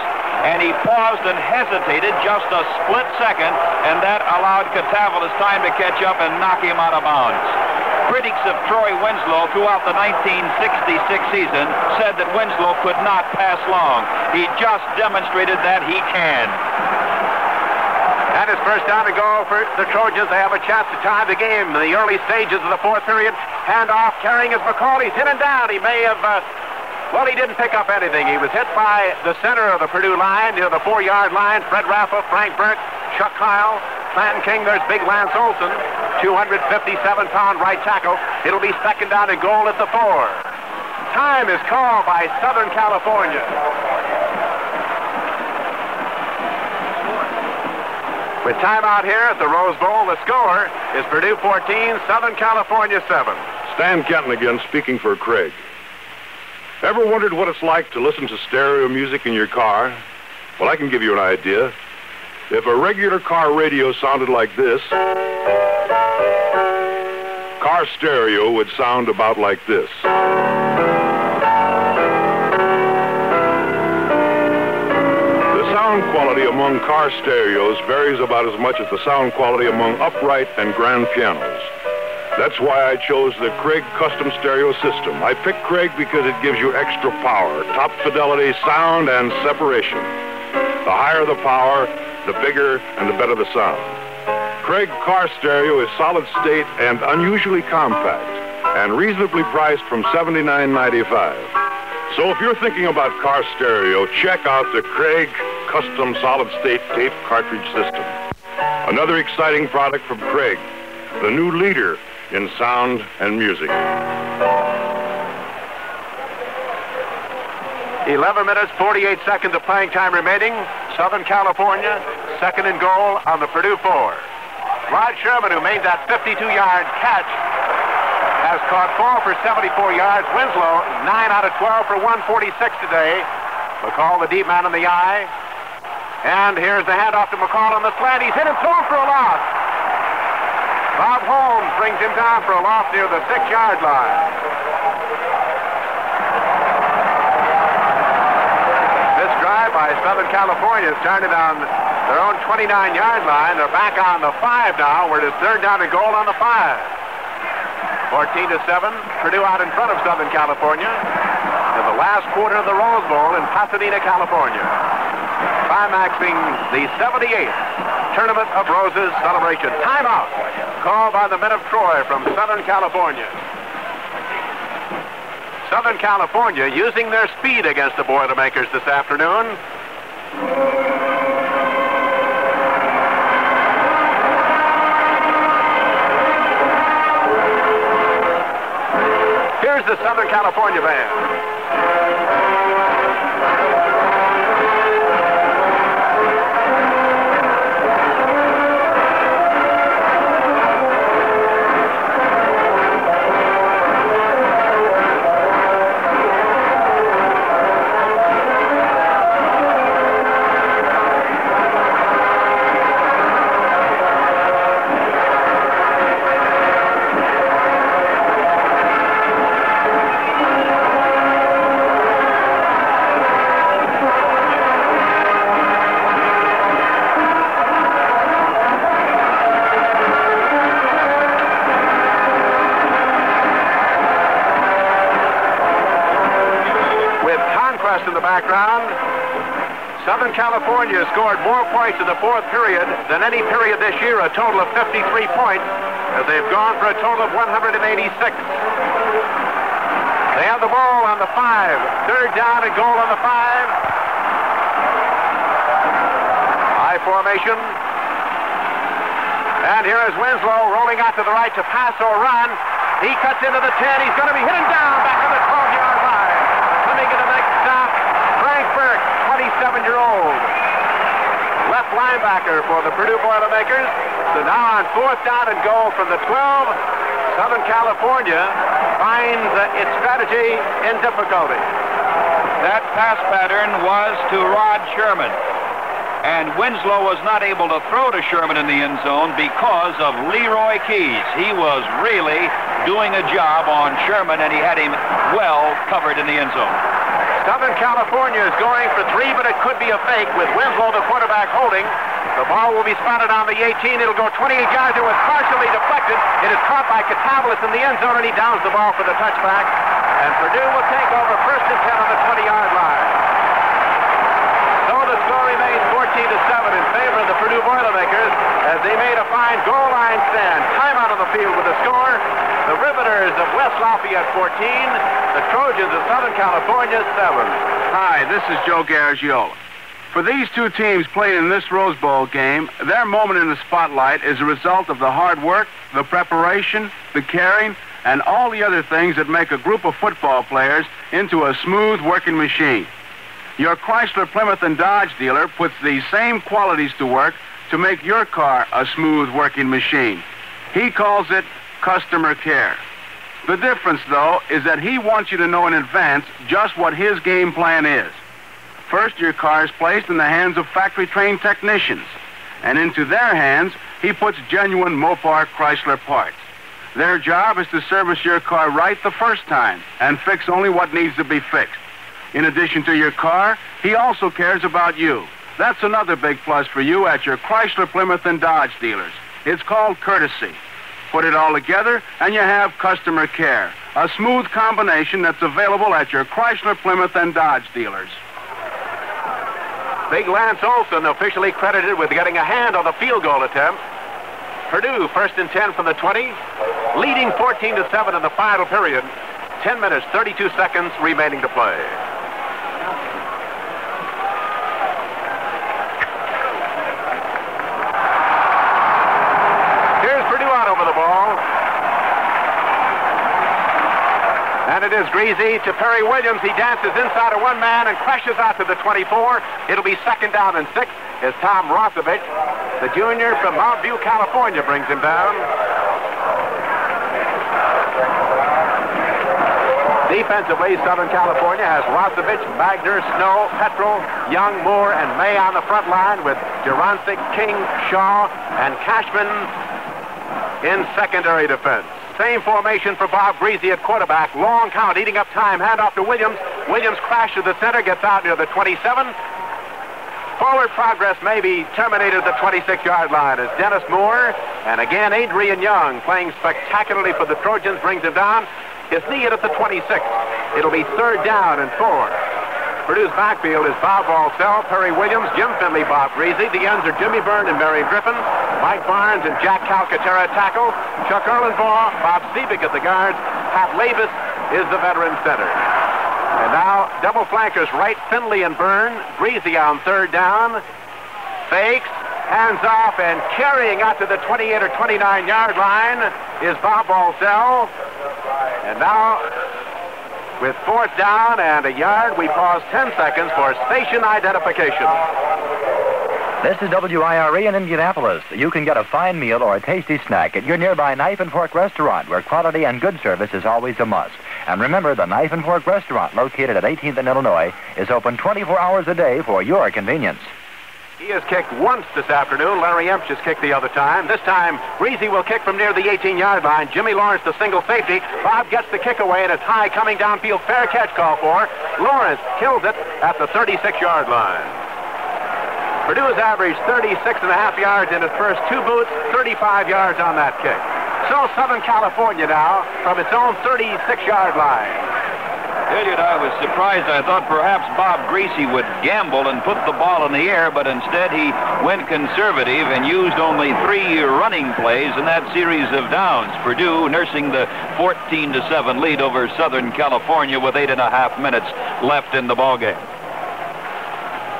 And he paused and hesitated just a split second, and that allowed Catavalis time to catch up and knock him out of bounds. Critics of Troy Winslow throughout the 1966 season said that Winslow could not pass long. He just demonstrated that he can. And it's first down to go for the Trojans. They have a chance to tie the game in the early stages of the fourth period. Handoff, carrying is McCall. He's hit and down. He may have, well, he didn't pick up anything. He was hit by the center of the Purdue line near the 4-yard line. Fred Raffa, Frank Burke, Chuck Kyle, Clanton King. There's Big Lance Olson, 257-pound right tackle. It'll be second down and goal at the 4. Time is called by Southern California. With timeout here at the Rose Bowl, the score is Purdue 14, Southern California 7. Stan Kenton again, speaking for Craig. Ever wondered what it's like to listen to stereo music in your car? Well, I can give you an idea. If a regular car radio sounded like this, car stereo would sound about like this. Sound quality among car stereos varies about as much as the sound quality among upright and grand pianos. That's why I chose the Craig Custom Stereo System. I picked Craig because it gives you extra power, top fidelity, sound, and separation. The higher the power, the bigger and the better the sound. Craig Car Stereo is solid state and unusually compact, and reasonably priced from $79.95. So if you're thinking about car stereo, check out the Craig Custom Solid State Tape Cartridge System. Another exciting product from Craig, the new leader in sound and music. 11 minutes, 48 seconds of playing time remaining. Southern California, second and goal on the Purdue 4. Rod Sherman, who made that 52-yard catch, has caught 4 for 74 yards. Winslow, 9 out of 12 for 146 today. McCall, the deep man in the eye. And here's the handoff to McCall on the slant. He's hit and thrown for a loss. Bob Holmes brings him down for a loss near the 6-yard line. This drive by Southern California started on their own 29-yard line. They're back on the 5 now, where it is third down and goal on the 5. 14-7, Purdue out in front of Southern California in the last quarter of the Rose Bowl in Pasadena, California. Climaxing the 78th Tournament of Roses celebration. Timeout called by the men of Troy from Southern California. Southern California using their speed against the Boilermakers this afternoon. Here's the Southern California band. Northwest in the background. Southern California scored more points in the fourth period than any period this year, a total of 53 points, as they've gone for a total of 186. They have the ball on the 5. Third down and goal on the 5. High formation. And here is Winslow rolling out to the right to pass or run. He cuts into the 10. He's going to be hit down back on the 12-yard line. Coming in the next stop, Frank Burke, 27-year-old. Left linebacker for the Purdue Boilermakers. So now on fourth down and goal from the 12, Southern California finds its strategy in difficulty. That pass pattern was to Rod Sherman. And Winslow was not able to throw to Sherman in the end zone because of Leroy Keys. He was really doing a job on Sherman, and he had him well covered in the end zone. Southern California is going for 3, but it could be a fake with Winslow, the quarterback, holding. The ball will be spotted on the 18. It'll go 28 yards. It was partially deflected. It is caught by Catavalis in the end zone, and he downs the ball for the touchback. And Purdue will take over first and 10 on the 20-yard line. So the score remains 14-7 in favor of the Purdue Boilermakers as they made a fine goal line stand. Timeout on the field with the score. The Riveters of West Lafayette 14. The Trojans of Southern California 7. Hi, this is Joe Garagiola. For these two teams playing in this Rose Bowl game, their moment in the spotlight is a result of the hard work, the preparation, the caring, and all the other things that make a group of football players into a smooth working machine. Your Chrysler, Plymouth, and Dodge dealer puts these same qualities to work to make your car a smooth working machine. He calls it customer care. The difference, though, is that he wants you to know in advance just what his game plan is. First, your car is placed in the hands of factory-trained technicians, and into their hands, he puts genuine Mopar Chrysler parts. Their job is to service your car right the first time and fix only what needs to be fixed. In addition to your car, he also cares about you. That's another big plus for you at your Chrysler, Plymouth, and Dodge dealers. It's called courtesy. Put it all together, and you have customer care, a smooth combination that's available at your Chrysler, Plymouth, and Dodge dealers. Big Lance Olson officially credited with getting a hand on the field goal attempt. Purdue first and 10 from the 20, leading 14-7 in the final period. 10 minutes, 32 seconds remaining to play. Here's Purdue out over the ball. And it is Greasy to Perry Williams. He dances inside of one man and crashes out to the 24. It'll be second down and 6 as Tom Rosovich, the junior from Mount View, California, brings him down. Defensively, Southern California has Rosovich, Wagner, Snow, Petrel, Young, Moore, and May on the front line with Jurancic, King, Shaw, and Cashman in secondary defense. Same formation for Bob Greasy at quarterback. Long count, eating up time. Hand off to Williams. Williams crashes to the center, gets out near the 27. Forward progress may be terminated at the 26-yard line as Dennis Moore and again Adrian Young, playing spectacularly for the Trojans, brings him down. His knee hit at the 26. It'll be third down and 4. Purdue's backfield is Bob Balsell, Perry Williams, Jim Finley, Bob Greasy. The ends are Jimmy Byrne and Mary Griffin, Mike Barnes and Jack Calcaterra at tackle, Chuck Erlenbaugh, Bob Siebeck at the guards, Pat Lavis is the veteran center. And now double flankers right, Finley and Byrne. Greasy on third down, fakes, hands off, and carrying out to the 28 or 29-yard line is Bob Balsell. And now, with fourth down and a yard, we pause 10 seconds for station identification. This is WIRE in Indianapolis. You can get a fine meal or a tasty snack at your nearby Knife and Fork restaurant, where quality and good service is always a must. And remember, the Knife and Fork restaurant, located at 18th and Illinois, is open 24 hours a day for your convenience. He has kicked once this afternoon. Larry Empsch has kicked the other time. This time, Greasy will kick from near the 18-yard line. Jimmy Lawrence, the single safety. Bob gets the kick away, and it's high coming downfield. Fair catch call for. Lawrence kills it at the 36-yard line. Purdue has averaged 36.5 yards in its first two boots, 35 yards on that kick. So Southern California now from its own 36-yard line. Well, you know, was surprised. I thought perhaps Bob Greasy would gamble and put the ball in the air, but instead he went conservative and used only 3 running plays in that series of downs. Purdue nursing the 14-7 lead over Southern California with 8.5 minutes left in the ballgame.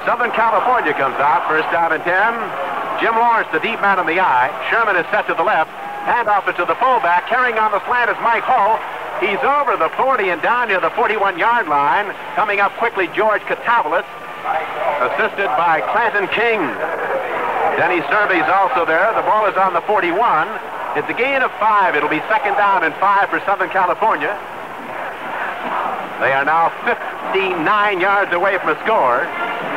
Southern California comes out, first down and 10. Jim Lawrence, the deep man in the eye. Sherman is set to the left. Handoff it to the fullback. Carrying on the slant is Mike Hull. He's over the 40 and down near the 41-yard line. Coming up quickly, George Katavalis, assisted by Clanton King. Denny Survey's also there. The ball is on the 41. It's a gain of 5. It'll be second down and 5 for Southern California. They are now 59 yards away from a score.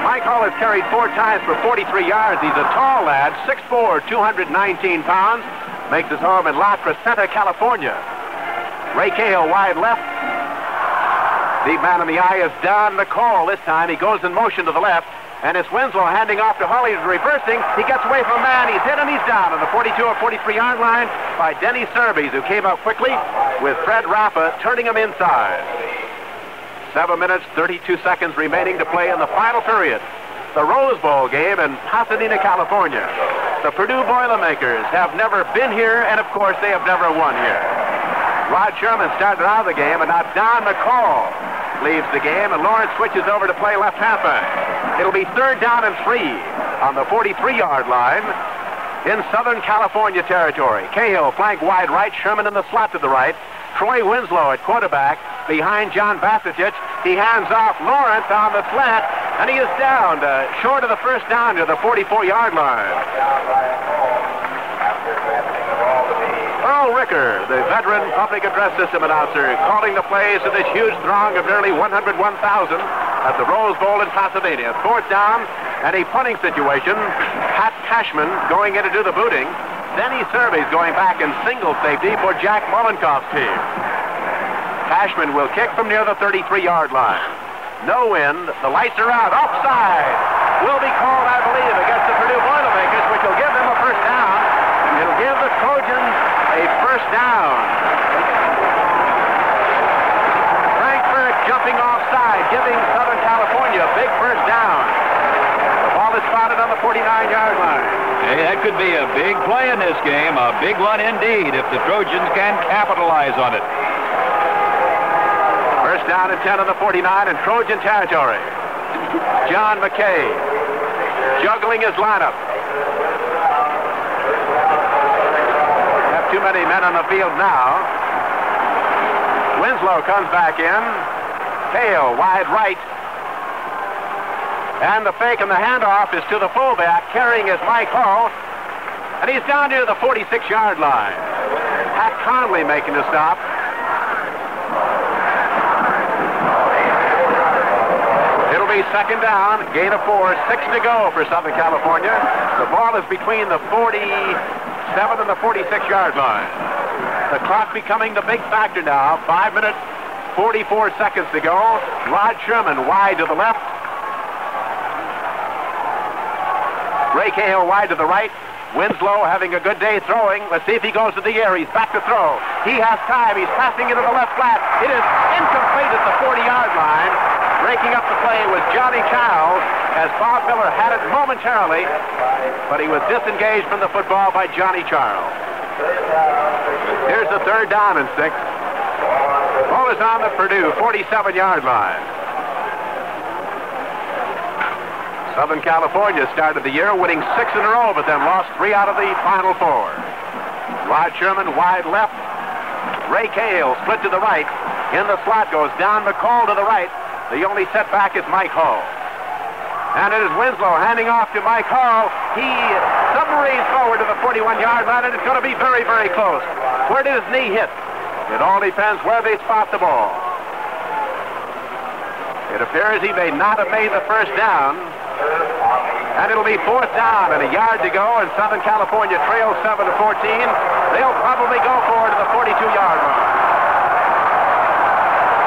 Mike Hull has carried 4 times for 43 yards. He's a tall lad, 6'4", 219 pounds. Makes his home in La Crescenta, California. Ray Cahill wide left. Deep man in the eye is Don McCall this time. He goes in motion to the left. And it's Winslow handing off to Hull. He's reversing. He gets away from a man. He's hit and he's down on the 42 or 43-yard line by Denny Surbees, who came up quickly with Fred Rappa turning him inside. 7 minutes, 32 seconds remaining to play in the final period. The Rose Bowl game in Pasadena, California. The Purdue Boilermakers have never been here, and of course they have never won here. Rod Sherman started out of the game, and now Don McCall leaves the game, and Lawrence switches over to play left halfback. It'll be third down and 3 on the 43-yard line in Southern California territory. Cahill flank wide right, Sherman in the slot to the right. Troy Winslow at quarterback behind John Bassitich. He hands off Lawrence on the slant, and he is down short of the first down to the 44-yard line. Earl Ricker, the veteran public address system announcer, calling the plays to this huge throng of nearly 101,000 at the Rose Bowl in Pasadena. Fourth down and a punting situation. Pat Cashman going in to do the booting. Denny Surveys going back in single safety for Jack Mollenkoff's team. Cashman will kick from near the 33-yard line. No wind. The lights are out. Offside will be called, I believe, against the Purdue Boilermakers, which will give them a first down. It'll give the Trojans a first down. Frank Burke jumping offside, giving Southern California a big first down. The ball is spotted on the 49-yard line. Hey, that could be a big play in this game, a big one indeed, if the Trojans can capitalize on it. First down and 10 on the 49 in Trojan territory. John Mckay juggling his lineup. Have too many men on the field now. Winslow comes back in. Cahill wide right. And the fake and the handoff is to the fullback. Carrying is Mike Hull. And he's down near the 46-yard line. Pat Conley making the stop. It'll be second down, gain of 4, 6 to go for Southern California. The ball is between the 47 and the 46-yard line. The clock becoming the big factor now. 5 minutes, 44 seconds to go. Rod Sherman wide to the left. Ray Cahill wide to the right. Winslow having a good day throwing. Let's see if he goes to the air. He's back to throw. He has time. He's passing into the left flat. It is incomplete at the 40-yard line. Breaking up the play was Johnny Childs as Bob Miller had it momentarily, but he was disengaged from the football by Johnny Charles. Here's the third down and 6. Ball is on the Purdue 47-yard line. Southern California started the year winning 6 in a row, but then lost 3 out of the final 4. Rod Sherman wide left. Ray Cahill split to the right. In the slot goes Don McCall to the right. The only setback is Mike Hull. And it is Winslow handing off to Mike Hull. He submarines forward to the 41-yard line, and it's going to be very, very close. Where did his knee hit? It all depends where they spot the ball. It appears he may not have made the first down. And it'll be fourth down and a yard to go, and Southern California trails 7-14. They'll probably go forward to the 42-yard line.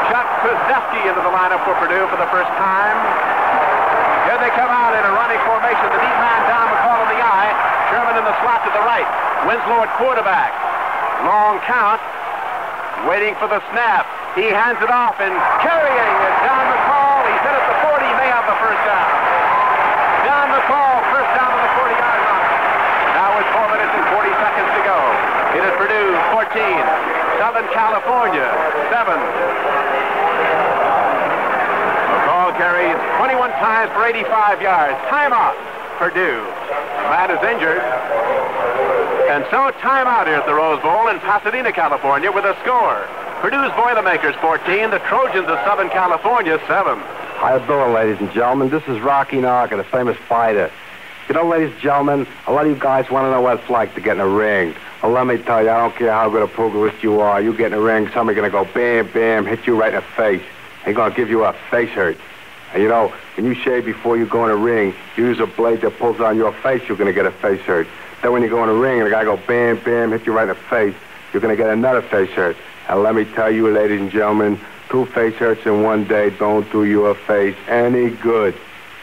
Chuck Krzyzewski into the lineup for Purdue for the first time. Here they come out in a running formation. The deep man Don McCall in the eye. Sherman in the slot to the right. Winslow at quarterback. Long count. Waiting for the snap. He hands it off, and carrying is Southern California, 7. McCall carries 21 times for 85 yards. Timeout, Purdue. The man is injured. And so timeout here at the Rose Bowl in Pasadena, California, with a score. Purdue's Boilermakers 14, the Trojans of Southern California 7. How you doing, ladies and gentlemen? This is Rocky Knocker, the famous fighter. You know, ladies and gentlemen, a lot of you guys want to know what it's like to get in a ring. Well, let me tell you, I don't care how good a pugilist you are. You get in a ring, somebody's going to go bam, bam, hit you right in the face. They're going to give you a face hurt. And you know, when you shave before you go in a ring, you use a blade that pulls on your face, you're going to get a face hurt. Then when you go in a ring and the guy go bam, bam, hit you right in the face, you're going to get another face hurt. And let me tell you, ladies and gentlemen, 2 face hurts in one day don't do your face any good.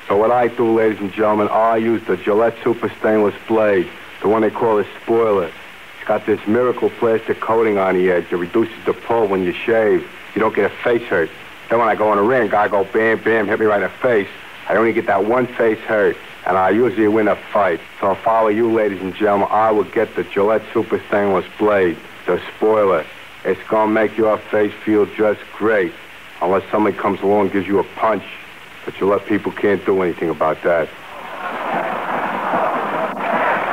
So what I do, ladies and gentlemen, I use the Gillette Super Stainless blade, the one they call a spoiler. It's got this miracle plastic coating on the edge that reduces the pull when you shave. You don't get a face hurt. Then when I go in the ring, guy go bam, bam, hit me right in the face. I only get that one face hurt, and I usually win a fight. So if I were you, ladies and gentlemen, I would get the Gillette Super Stainless blade, the spoiler. It's going to make your face feel just great, unless somebody comes along and gives you a punch. But Gillette people can't do anything about that.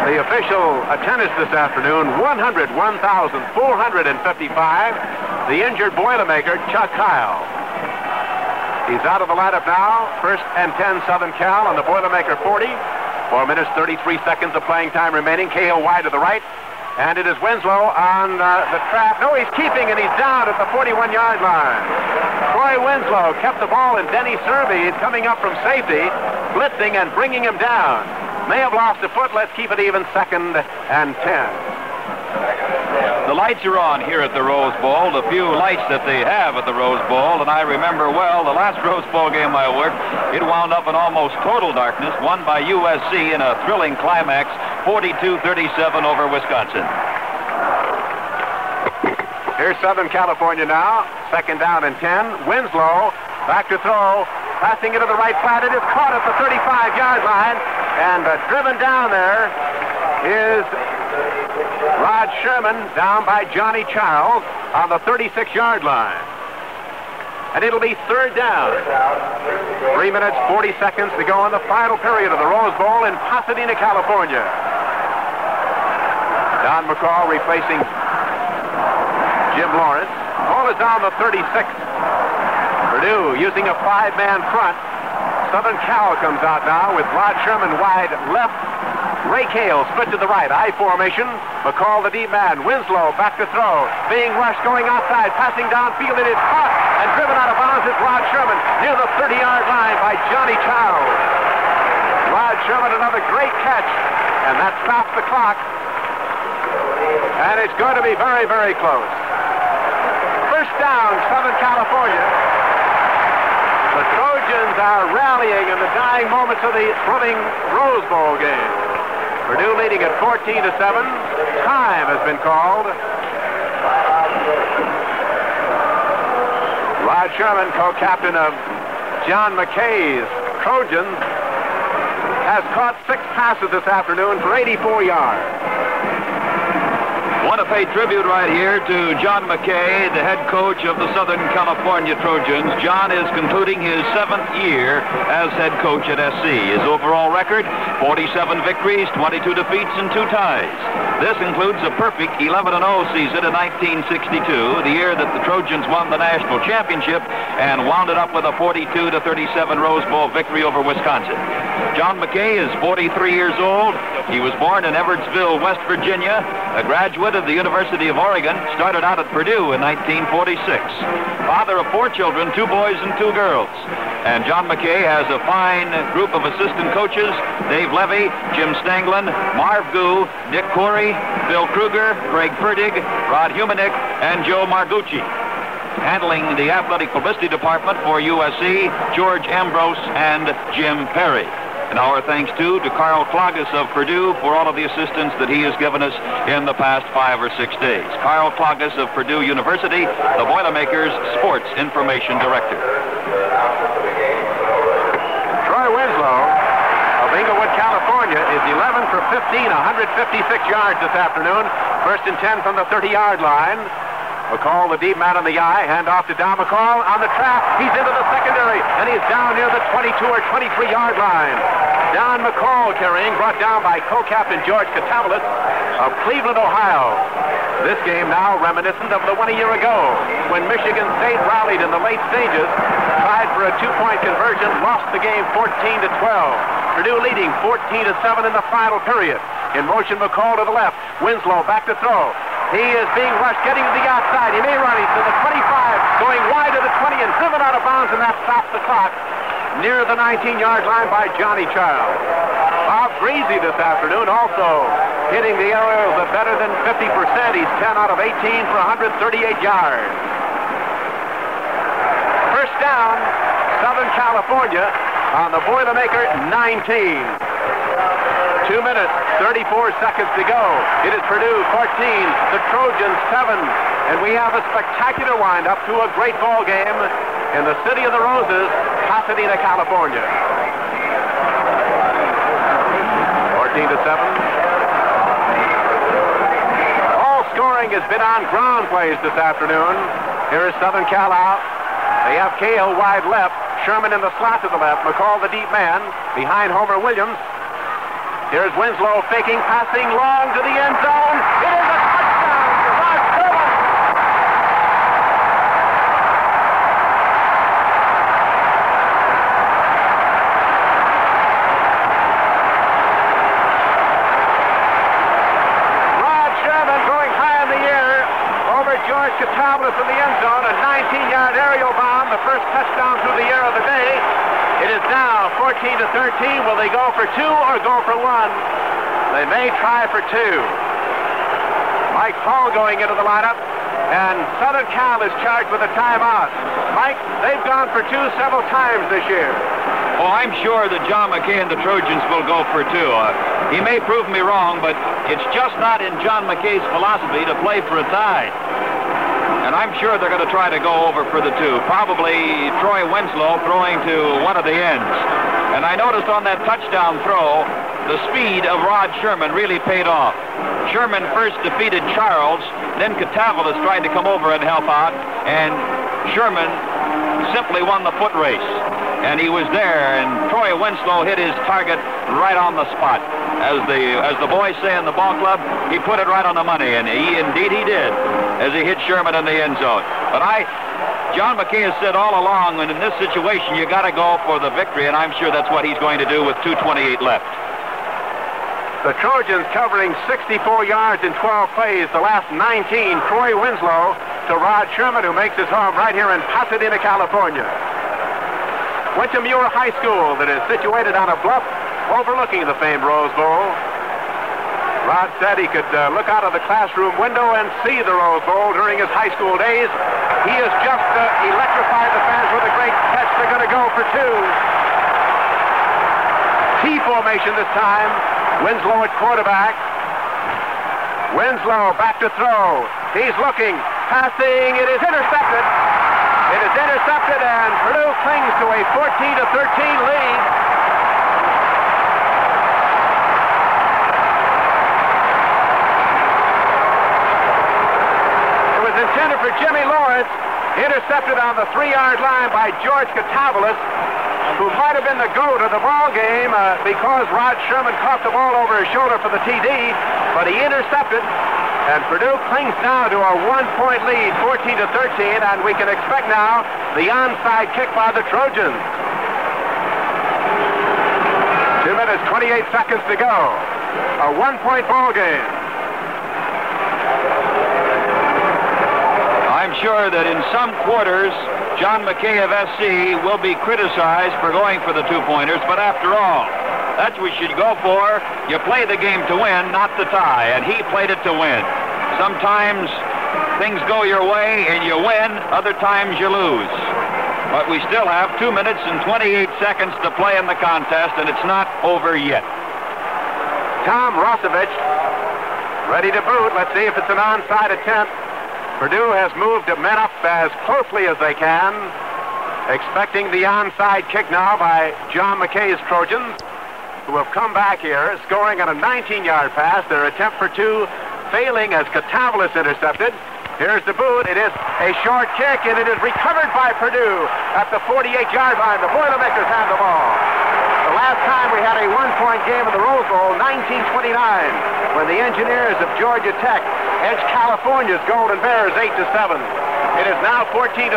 The official attendance this afternoon, 101,455. The injured Boilermaker, Chuck Kyle. He's out of the lineup now. 1st and 10 Southern Cal on the Boilermaker 40. 4 minutes, 33 seconds of playing time remaining. Cahill wide to the right. And it is Winslow on the trap. No, he's keeping, and he's down at the 41-yard line. Troy Winslow kept the ball, and Denny Serby coming up from safety, blitzing and bringing him down. May have lost a foot. Let's keep it even, 2nd and 10. The lights are on here at the Rose Bowl, the few lights that they have at the Rose Bowl, and I remember well the last Rose Bowl game I worked, it wound up in almost total darkness, won by USC in a thrilling climax, 42-37 over Wisconsin. Here's Southern California now, 2nd down and 10. Winslow back to throw, passing it to the right flat. It is caught at the 35-yard line, and driven down there is Rod Sherman, down by Johnny Charles on the 36-yard line. And it'll be 3rd down. 3 minutes, 40 seconds to go in the final period of the Rose Bowl in Pasadena, California. Don McCall replacing Jim Lawrence. Ball is on the 36. Purdue using a 5-man front. Southern Cal comes out now with Rod Sherman wide left. Ray Cahill split to the right. I formation. McCall the deep man. Winslow back to throw. Being rushed going outside. Passing downfield. It is caught and driven out of bounds is Rod Sherman near the 30-yard line by Johnny Charles. Rod Sherman, another great catch. And that stops the clock. And it's going to be very, very close. 1st down, Southern California. The Trojans are rallying in the dying moments of the thrilling Rose Bowl game. Purdue leading at 14-7. Time has been called. Rod Sherman, co-captain of John Mckay's Trojans, has caught 6 passes this afternoon for 84 yards. Want to pay tribute right here to John Mckay, the head coach of the Southern California Trojans. John is concluding his 7th year as head coach at SC. His overall record, 47 victories, 22 defeats, and 2 ties. This includes a perfect 11-0 season in 1962, the year that the Trojans won the national championship and wound it up with a 42-37 Rose Bowl victory over Wisconsin. John Mckay is 43 years old. He was born in Everettsville, West Virginia, a graduate of the University of Oregon, started out at Purdue in 1946. Father of 4 children, 2 boys and 2 girls. And John Mckay has a fine group of assistant coaches: Dave Levy, Jim Stanglin, Marv Goo, Dick Corey, Bill Kruger, Craig Ferdig, Rod Humanick, and Joe Margucci. Handling the athletic publicity department for USC, George Ambrose and Jim Perry. And our thanks, too, to Carl Klages of Purdue for all of the assistance that he has given us in the past 5 or 6 days. Carl Klages of Purdue University, the Boilermakers Sports Information Director. Troy Winslow of Inglewood, California, is 11 for 15, 156 yards this afternoon. 1st and 10 from the 30-yard line. McCall, the deep man in the eye, hand off to Don McCall on the trap. He's into the secondary, and he's down near the 22 or 23-yard line. Don McCall carrying, brought down by co-captain George Katavalis of Cleveland, Ohio. This game now reminiscent of the one a year ago when Michigan State rallied in the late stages, tried for a two-point conversion, lost the game 14-12. Purdue leading 14-7 in the final period. In motion, McCall to the left. Winslow back to throw. He is being rushed, getting to the outside. He may run. He's to the 25, going wide to the 20, and driven out of bounds, and that stops the clock near the 19-yard line by Johnny Child. Bob Greasy this afternoon also hitting the aerials at better than 50%. He's 10 out of 18 for 138 yards. First down, Southern California on the Boilermaker 19. 2 minutes, 34 seconds to go. It is Purdue 14, the Trojans 7, and we have a spectacular wind-up to a great ball game in the city of the Roses, Pasadena, California. 14-7. All scoring has been on ground plays this afternoon. Here is Southern Cal out. They have Cahill wide left, Sherman in the slot to the left, McCall the deep man, behind Homer Williams. Here's Winslow faking, passing long to the end zone. It is a touchdown for Rod Sherman. Rod Sherman going high in the air over George Katavalis in the end zone. A 19-yard aerial bomb, the first touchdown through the air of the day. It is now 14-13. Will they go for two or go for one? They may try for two. Mike Hall going into the lineup, and Southern Cal is charged with a timeout. Mike, they've gone for two several times this year. Oh, I'm sure that John Mckay and the Trojans will go for two. He may prove me wrong, but it's just not in John McKay's philosophy to play for a tie. And I'm sure they're going to try to go over for the two. Probably Troy Winslow throwing to one of the ends. And I noticed on that touchdown throw, the speed of Rod Sherman really paid off. Sherman first defeated Charles, then Katavalis tried to come over and help out, and Sherman simply won the foot race. And he was there, and Troy Winslow hit his target right on the spot. As the boys say in the ball club, he put it right on the money, and indeed he did, as he hit Sherman in the end zone. But John Mckay has said all along, and in this situation, you got to go for the victory, and I'm sure that's what he's going to do with 2:28 left. The Trojans covering 64 yards in 12 plays, the last 19. Troy Winslow to Rod Sherman, who makes his home right here in Pasadena, California. Went to Muir High School that is situated on a bluff overlooking the famed Rose Bowl. Rod said he could look out of the classroom window and see the Rose Bowl during his high school days. He has just electrified the fans with a great catch. They're going to go for two. T formation this time. Winslow at quarterback. Winslow back to throw. He's looking, passing. It is intercepted. It is intercepted, and Purdue clings to a 14-13 lead. It was intended for Jimmy Lawrence, intercepted on the 3-yard line by George Katavalis, who might have been the GOAT of the ball game because Rod Sherman caught the ball over his shoulder for the TD, but he intercepted. And Purdue clings now to a 1-point lead, 14-13, and we can expect now the onside kick by the Trojans. 2 minutes, 28 seconds to go. A 1-point ball game. I'm sure that in some quarters, John Mckay of SC will be criticized for going for the two-pointers, but after all, that's what you should go for. You play the game to win, not to tie, and he played it to win. Sometimes things go your way and you win, other times you lose. But we still have 2 minutes and 28 seconds to play in the contest, and it's not over yet. Tom Rosevich ready to boot. Let's see if it's an onside attempt. Purdue has moved the men up as closely as they can, expecting the onside kick now by John McKay's Trojans, who have come back here, scoring on a 19-yard pass. Their attempt for two failing as Katavalis intercepted. Here's the boot. It is a short kick, and it is recovered by Purdue at the 48-yard line. The Boilermakers have the ball. The last time we had a one-point game in the Rose Bowl, 1929, when the Engineers of Georgia Tech edged California's Golden Bears 8-7. It is now 14-13.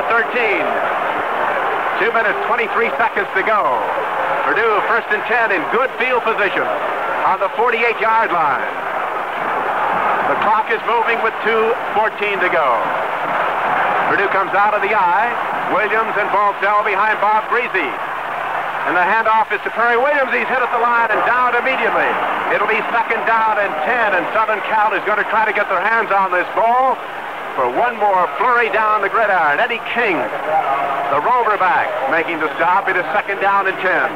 2 minutes, 23 seconds to go. Purdue first and 10 in good field position on the 48-yard line. The clock is moving with 2:14 to go. Purdue comes out of the eye. Williams and Balsell behind Bob Greasy. And the handoff is to Perry Williams. He's hit at the line and down immediately. It'll be second down and 10, and Southern Cal is going to try to get their hands on this ball for one more flurry down the gridiron. Eddie King, the rover back, making the stop. It is second down and 10.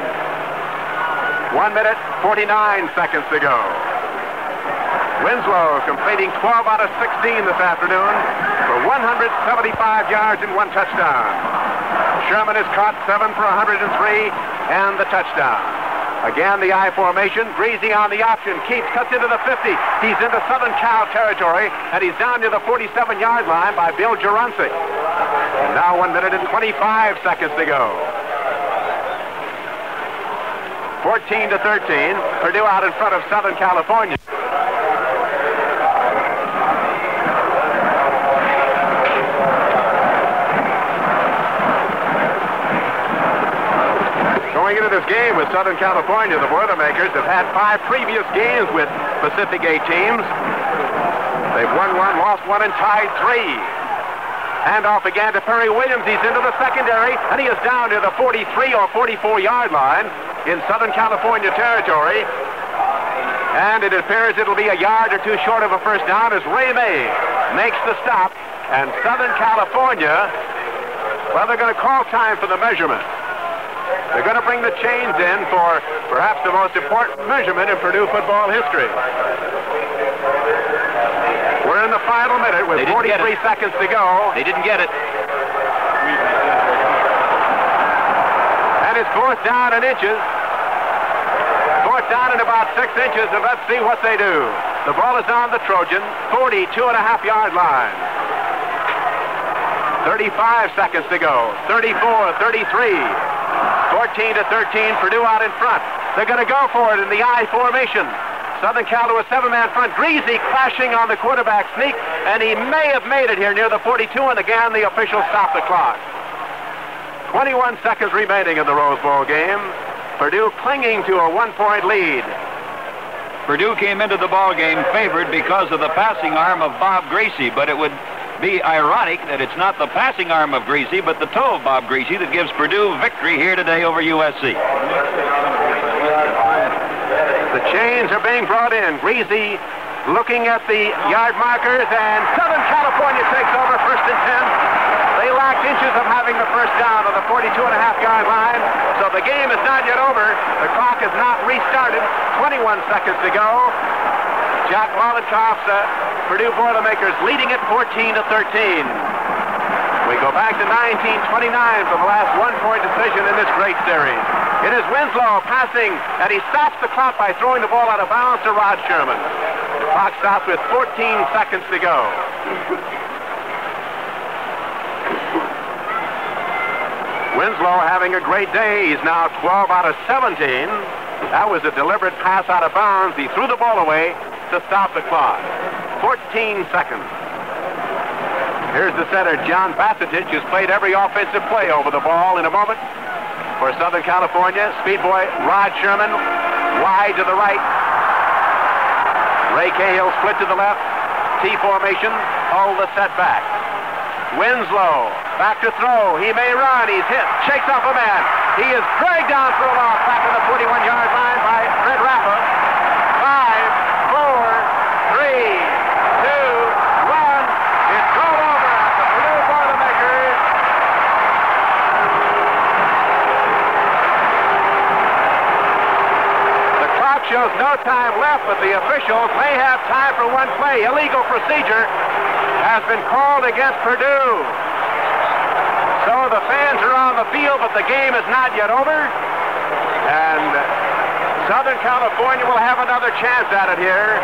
1 minute, 49 seconds to go. Winslow completing 12 out of 16 this afternoon for 175 yards and 1 touchdown. Sherman has caught 7 for 103 and the touchdown. Again, the I formation. Greasy on the option. Keats cuts into the 50. He's into Southern Cal territory, and he's down near the 47-yard line by Bill Geronci. And now 1 minute and 25 seconds to go. 14-13. Purdue out in front of Southern California. Going into this game with Southern California, the Boilermakers have had 5 previous games with Pacific 8 teams. They've won 1, lost 1, and tied 3. Handoff again to Perry Williams. He's into the secondary, and he is down near the 43 or 44-yard line in Southern California territory. And it appears it'll be a yard or 2 short of a first down as Ray May makes the stop. And Southern California, well, they're going to call time for the measurement. They're going to bring the chains in for perhaps the most important measurement in Purdue football history. We're in the final minute with 43 seconds to go. They didn't get it. And it's fourth down in inches. Fourth down in about 6 inches, and let's see what they do. The ball is on the Trojan, 42.5-yard line. 35 seconds to go. 34, 33. 14-13, Purdue out in front. They're going to go for it in the I formation. Southern Cal to a 7-man front. Greasy crashing on the quarterback sneak, and he may have made it here near the 42, and again the officials stop the clock. 21 seconds remaining in the Rose Bowl game. Purdue clinging to a 1-point lead. Purdue came into the ball game favored because of the passing arm of Bob Greasy, but it would be ironic that it's not the passing arm of Greasy, but the toe of Bob Greasy that gives Purdue victory here today over USC. The chains are being brought in. Greasy looking at the yard markers, and Southern California takes over first and 10. They lacked inches of having the first down on the 42.5-yard line, so the game is not yet over. The clock is not restarted. 21 seconds to go. Jack Molotkoff's Purdue Boilermakers leading at 14-13. We go back to 1929 for the last 1-point decision in this great series. It is Winslow passing, and he stops the clock by throwing the ball out of bounds to Rod Sherman. The clock stops with 14 seconds to go. Winslow having a great day. He's now 12 out of 17. That was a deliberate pass out of bounds. He threw the ball away to stop the clock. 14 seconds. Here's the center, John Bassitich, who's played every offensive play over the ball. In a moment for Southern California, speed boy Rod Sherman, wide to the right. Ray Cahill split to the left. T formation, hold the setback. Winslow, back to throw. He may run. He's hit. Shakes off a man. He is dragged down for a loss back in the 41-yard line by Fred Rappa. 5, 4, 3, 2, 1. It's all over at the Purdue Boilermakers. The clock shows no time left, but the officials may have time for one play. Illegal procedure has been called against Purdue. So the fans are on the field, but the game is not yet over. And Southern California will have another chance at it here.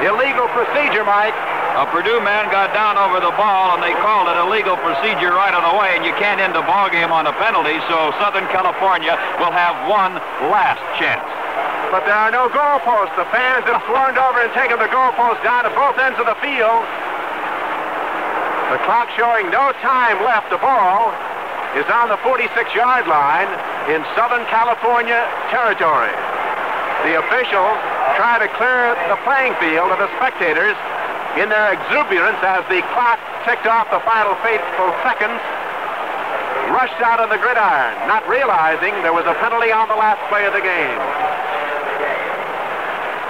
Illegal procedure, Mike, A Purdue man got down over the ball, and they called it illegal procedure right on the way, and you can't end the ball game on a penalty, so Southern California will have one last chance. But there are no goalposts. The fans have swarmed over and taken the goalposts down at both ends of the field. The clock showing no time left. The ball is on the 46-yard line in Southern California territory. The officials try to clear the playing field of the spectators in their exuberance as the clock ticked off the final fateful seconds, rushed out on the gridiron, not realizing there was a penalty on the last play of the game.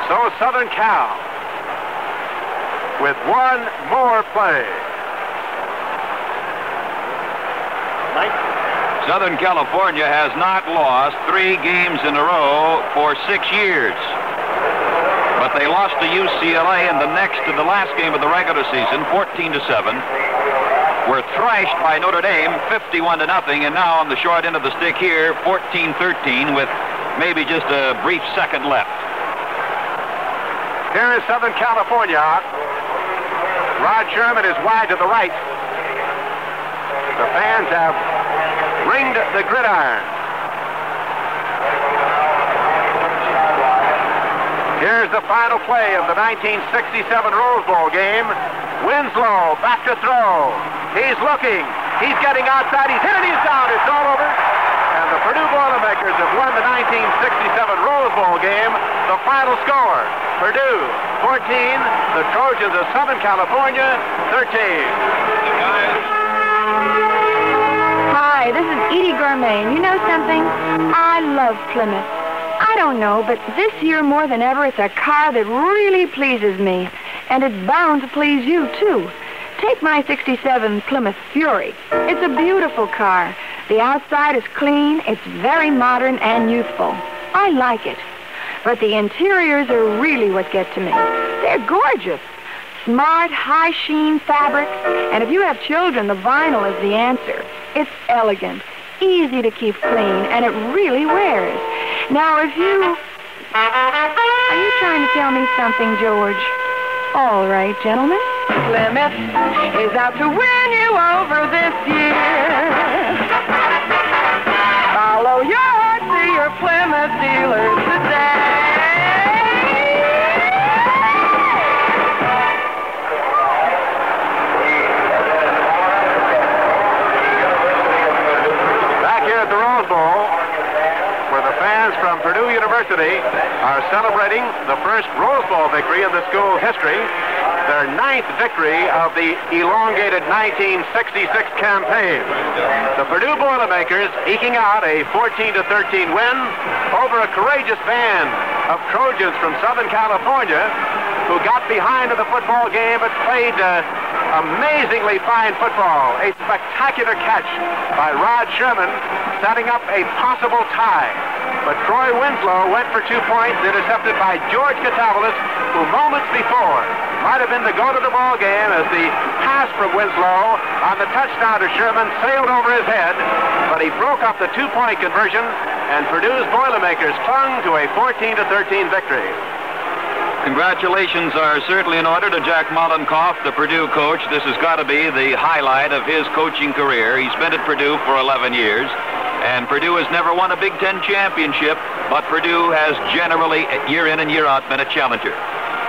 So Southern Cal with one more play. Southern California has not lost 3 games in a row for 6 years. But they lost to UCLA in the last game of the regular season, 14-7. Were thrashed by Notre Dame, 51-0, and now on the short end of the stick here, 14-13, with maybe just a brief second left. Here is Southern California. Rod Sherman is wide to the right. The fans have ringed the gridiron. Here's the final play of the 1967 Rose Bowl game. Winslow back to throw. He's looking. He's getting outside. He's hit it. He's down. It's all over. And the Purdue Boilermakers have won the 1967 Rose Bowl game. The final score, Purdue 14, the Trojans of Southern California 13. Hi, this is Edie Gourmet, and you know something? I love Plymouth. I don't know, but this year more than ever, it's a car that really pleases me. And it's bound to please you, too. Take my 67 Plymouth Fury. It's a beautiful car. The outside is clean, it's very modern and youthful. I like it. But the interiors are really what get to me. They're gorgeous. Smart, high-sheen fabrics. And if you have children, the vinyl is the answer. It's elegant, easy to keep clean, and it really wears. Now, if you... Are you trying to tell me something, George? All right, gentlemen. Plymouth is out to win you over this year. Follow your heart to your Plymouth dealer today. Back here at the Rose Bowl, where the fans from Purdue University are celebrating the first Rose Bowl victory in the school's history, their 9th victory of the elongated 1966 campaign. The Purdue Boilermakers eking out a 14-13 win over a courageous band of Trojans from Southern California who got behind in the football game but played amazingly fine football. A spectacular catch by Rod Sherman setting up a possible tie. But Troy Winslow went for 2 points, intercepted by George Catavalis, who moments before might have been the go to the ball game as the pass from Winslow on the touchdown to Sherman sailed over his head, but he broke up the 2-point conversion, and Purdue's Boilermakers clung to a 14-13 victory. Congratulations are certainly in order to Jack Mollenkoff, the Purdue coach. This has got to be the highlight of his coaching career. He's been at Purdue for 11 years, and Purdue has never won a Big Ten championship, but Purdue has generally, year in and year out, been a challenger.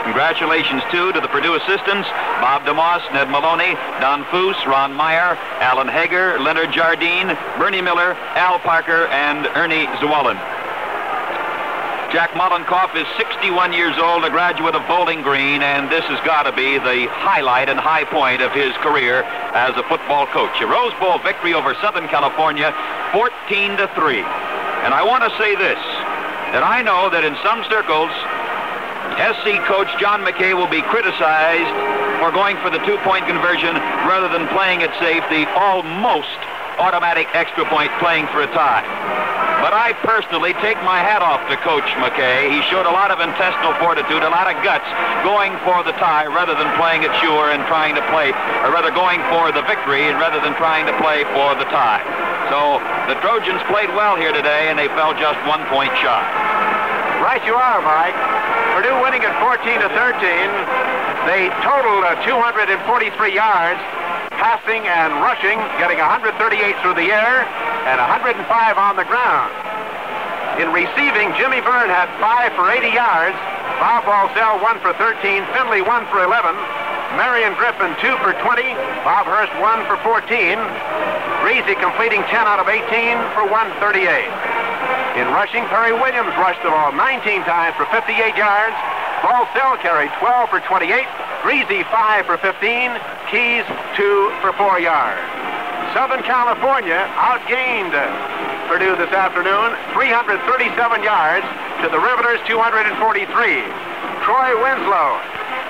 Congratulations, too, to the Purdue assistants, Bob DeMoss, Ned Maloney, Don Foose, Ron Meyer, Alan Hager, Leonard Jardine, Bernie Miller, Al Parker, and Ernie Zwollen. Jack Mollenkoff is 61 years old, a graduate of Bowling Green, and this has got to be the highlight and high point of his career as a football coach. A Rose Bowl victory over Southern California, 14-3. And I want to say this, that I know that in some circles, SC coach John Mckay will be criticized for going for the 2-point conversion rather than playing it safe, the almost automatic extra point, playing for a tie. But I personally take my hat off to Coach Mckay. He showed a lot of intestinal fortitude, a lot of guts, going for the tie rather than playing it sure and trying to play, or rather going for the victory rather than trying to play for the tie. So the Trojans played well here today, and they fell just 1 point shy. Right you are, Mike. Purdue winning at 14-13. They totaled 243 yards, passing and rushing, getting 138 through the air and 105 on the ground. In receiving, Jimmy Byrne had 5 for 80 yards. Bob Walsall 1 for 13. Finley 1 for 11. Marion Griffin 2 for 20. Bob Hurst 1 for 14. Greasy completing 10 out of 18 for 138. In rushing, Perry Williams rushed the ball 19 times for 58 yards. Walsall carried 12 for 28. Greasy 5 for 15. Keys 2 for 4 yards. Southern California outgained Purdue this afternoon, 337 yards to the Riveters' 243. Troy Winslow,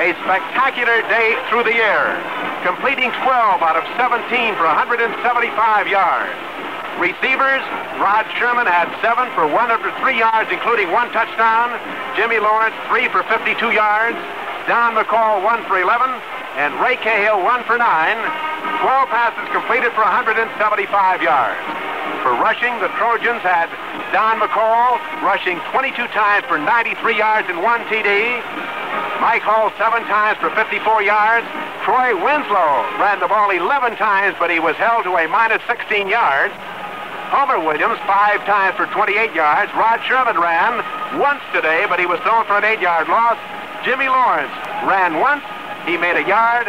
a spectacular day through the air, completing 12 out of 17 for 175 yards. Receivers, Rod Sherman had 7 for 103 yards, including 1 touchdown. Jimmy Lawrence, 3 for 52 yards. Don McCall, 1 for 11. And Ray Cahill, 1 for 9. 12 passes completed for 175 yards. For rushing, the Trojans had Don McCall rushing 22 times for 93 yards and 1 TD. Mike Hall 7 times for 54 yards. Troy Winslow ran the ball 11 times, but he was held to a minus 16 yards. Homer Williams 5 times for 28 yards. Rod Sherman ran once today, but he was thrown for an 8-yard loss. Jimmy Lawrence ran once. He made a yard.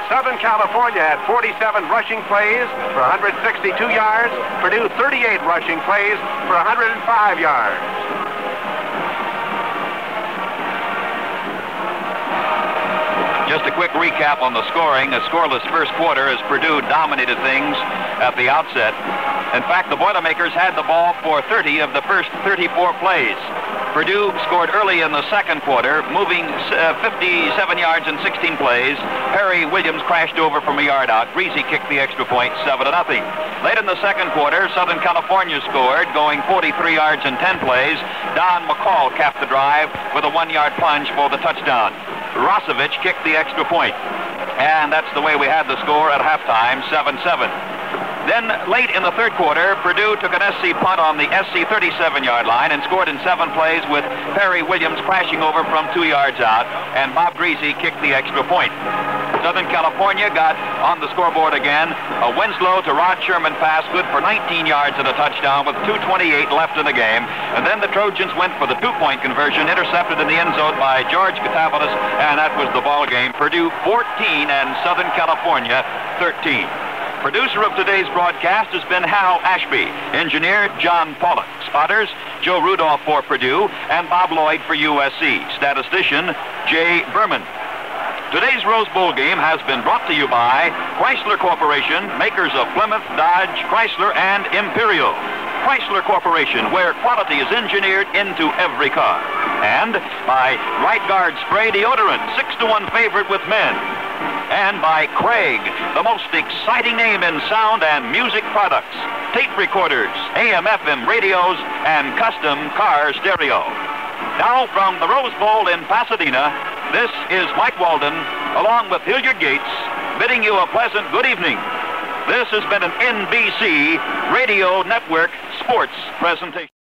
Southern California had 47 rushing plays for 162 yards. Purdue 38 rushing plays for 105 yards. Just a quick recap on the scoring. A scoreless first quarter as Purdue dominated things at the outset. In fact, the Boilermakers had the ball for 30 of the first 34 plays. Purdue scored early in the second quarter, moving 57 yards in 16 plays. Perry Williams crashed over from a yard out. Greasy kicked the extra point, 7-0. Late in the second quarter, Southern California scored, going 43 yards in 10 plays. Don McCall capped the drive with a 1-yard plunge for the touchdown. Rosevich kicked the extra point. And that's the way we had the score at halftime, 7-7. Then, late in the third quarter, Purdue took an SC punt on the SC 37-yard line and scored in 7 plays with Perry Williams crashing over from 2 yards out, and Bob Greasy kicked the extra point. Southern California got on the scoreboard again. A Winslow to Rod Sherman pass, good for 19 yards and a touchdown with 2:28 left in the game. And then the Trojans went for the 2-point conversion, intercepted in the end zone by George Katavalis, and that was the ball game. Purdue 14 and Southern California 13. Producer of today's broadcast has been Hal Ashby. Engineer, John Pollock. Spotters, Joe Rudolph for Purdue and Bob Lloyd for USC. Statistician, Jay Berman. Today's Rose Bowl game has been brought to you by Chrysler Corporation, makers of Plymouth, Dodge, Chrysler, and Imperial. Chrysler Corporation, where quality is engineered into every car. And by Right Guard Spray Deodorant, 6-1 favorite with men. And by Craig, the most exciting name in sound and music products. Tape recorders, AM/FM radios, and custom car stereo. Now from the Rose Bowl in Pasadena, this is Mike Walden, along with Hilliard Gates, bidding you a pleasant good evening. This has been an NBC Radio Network sports presentation.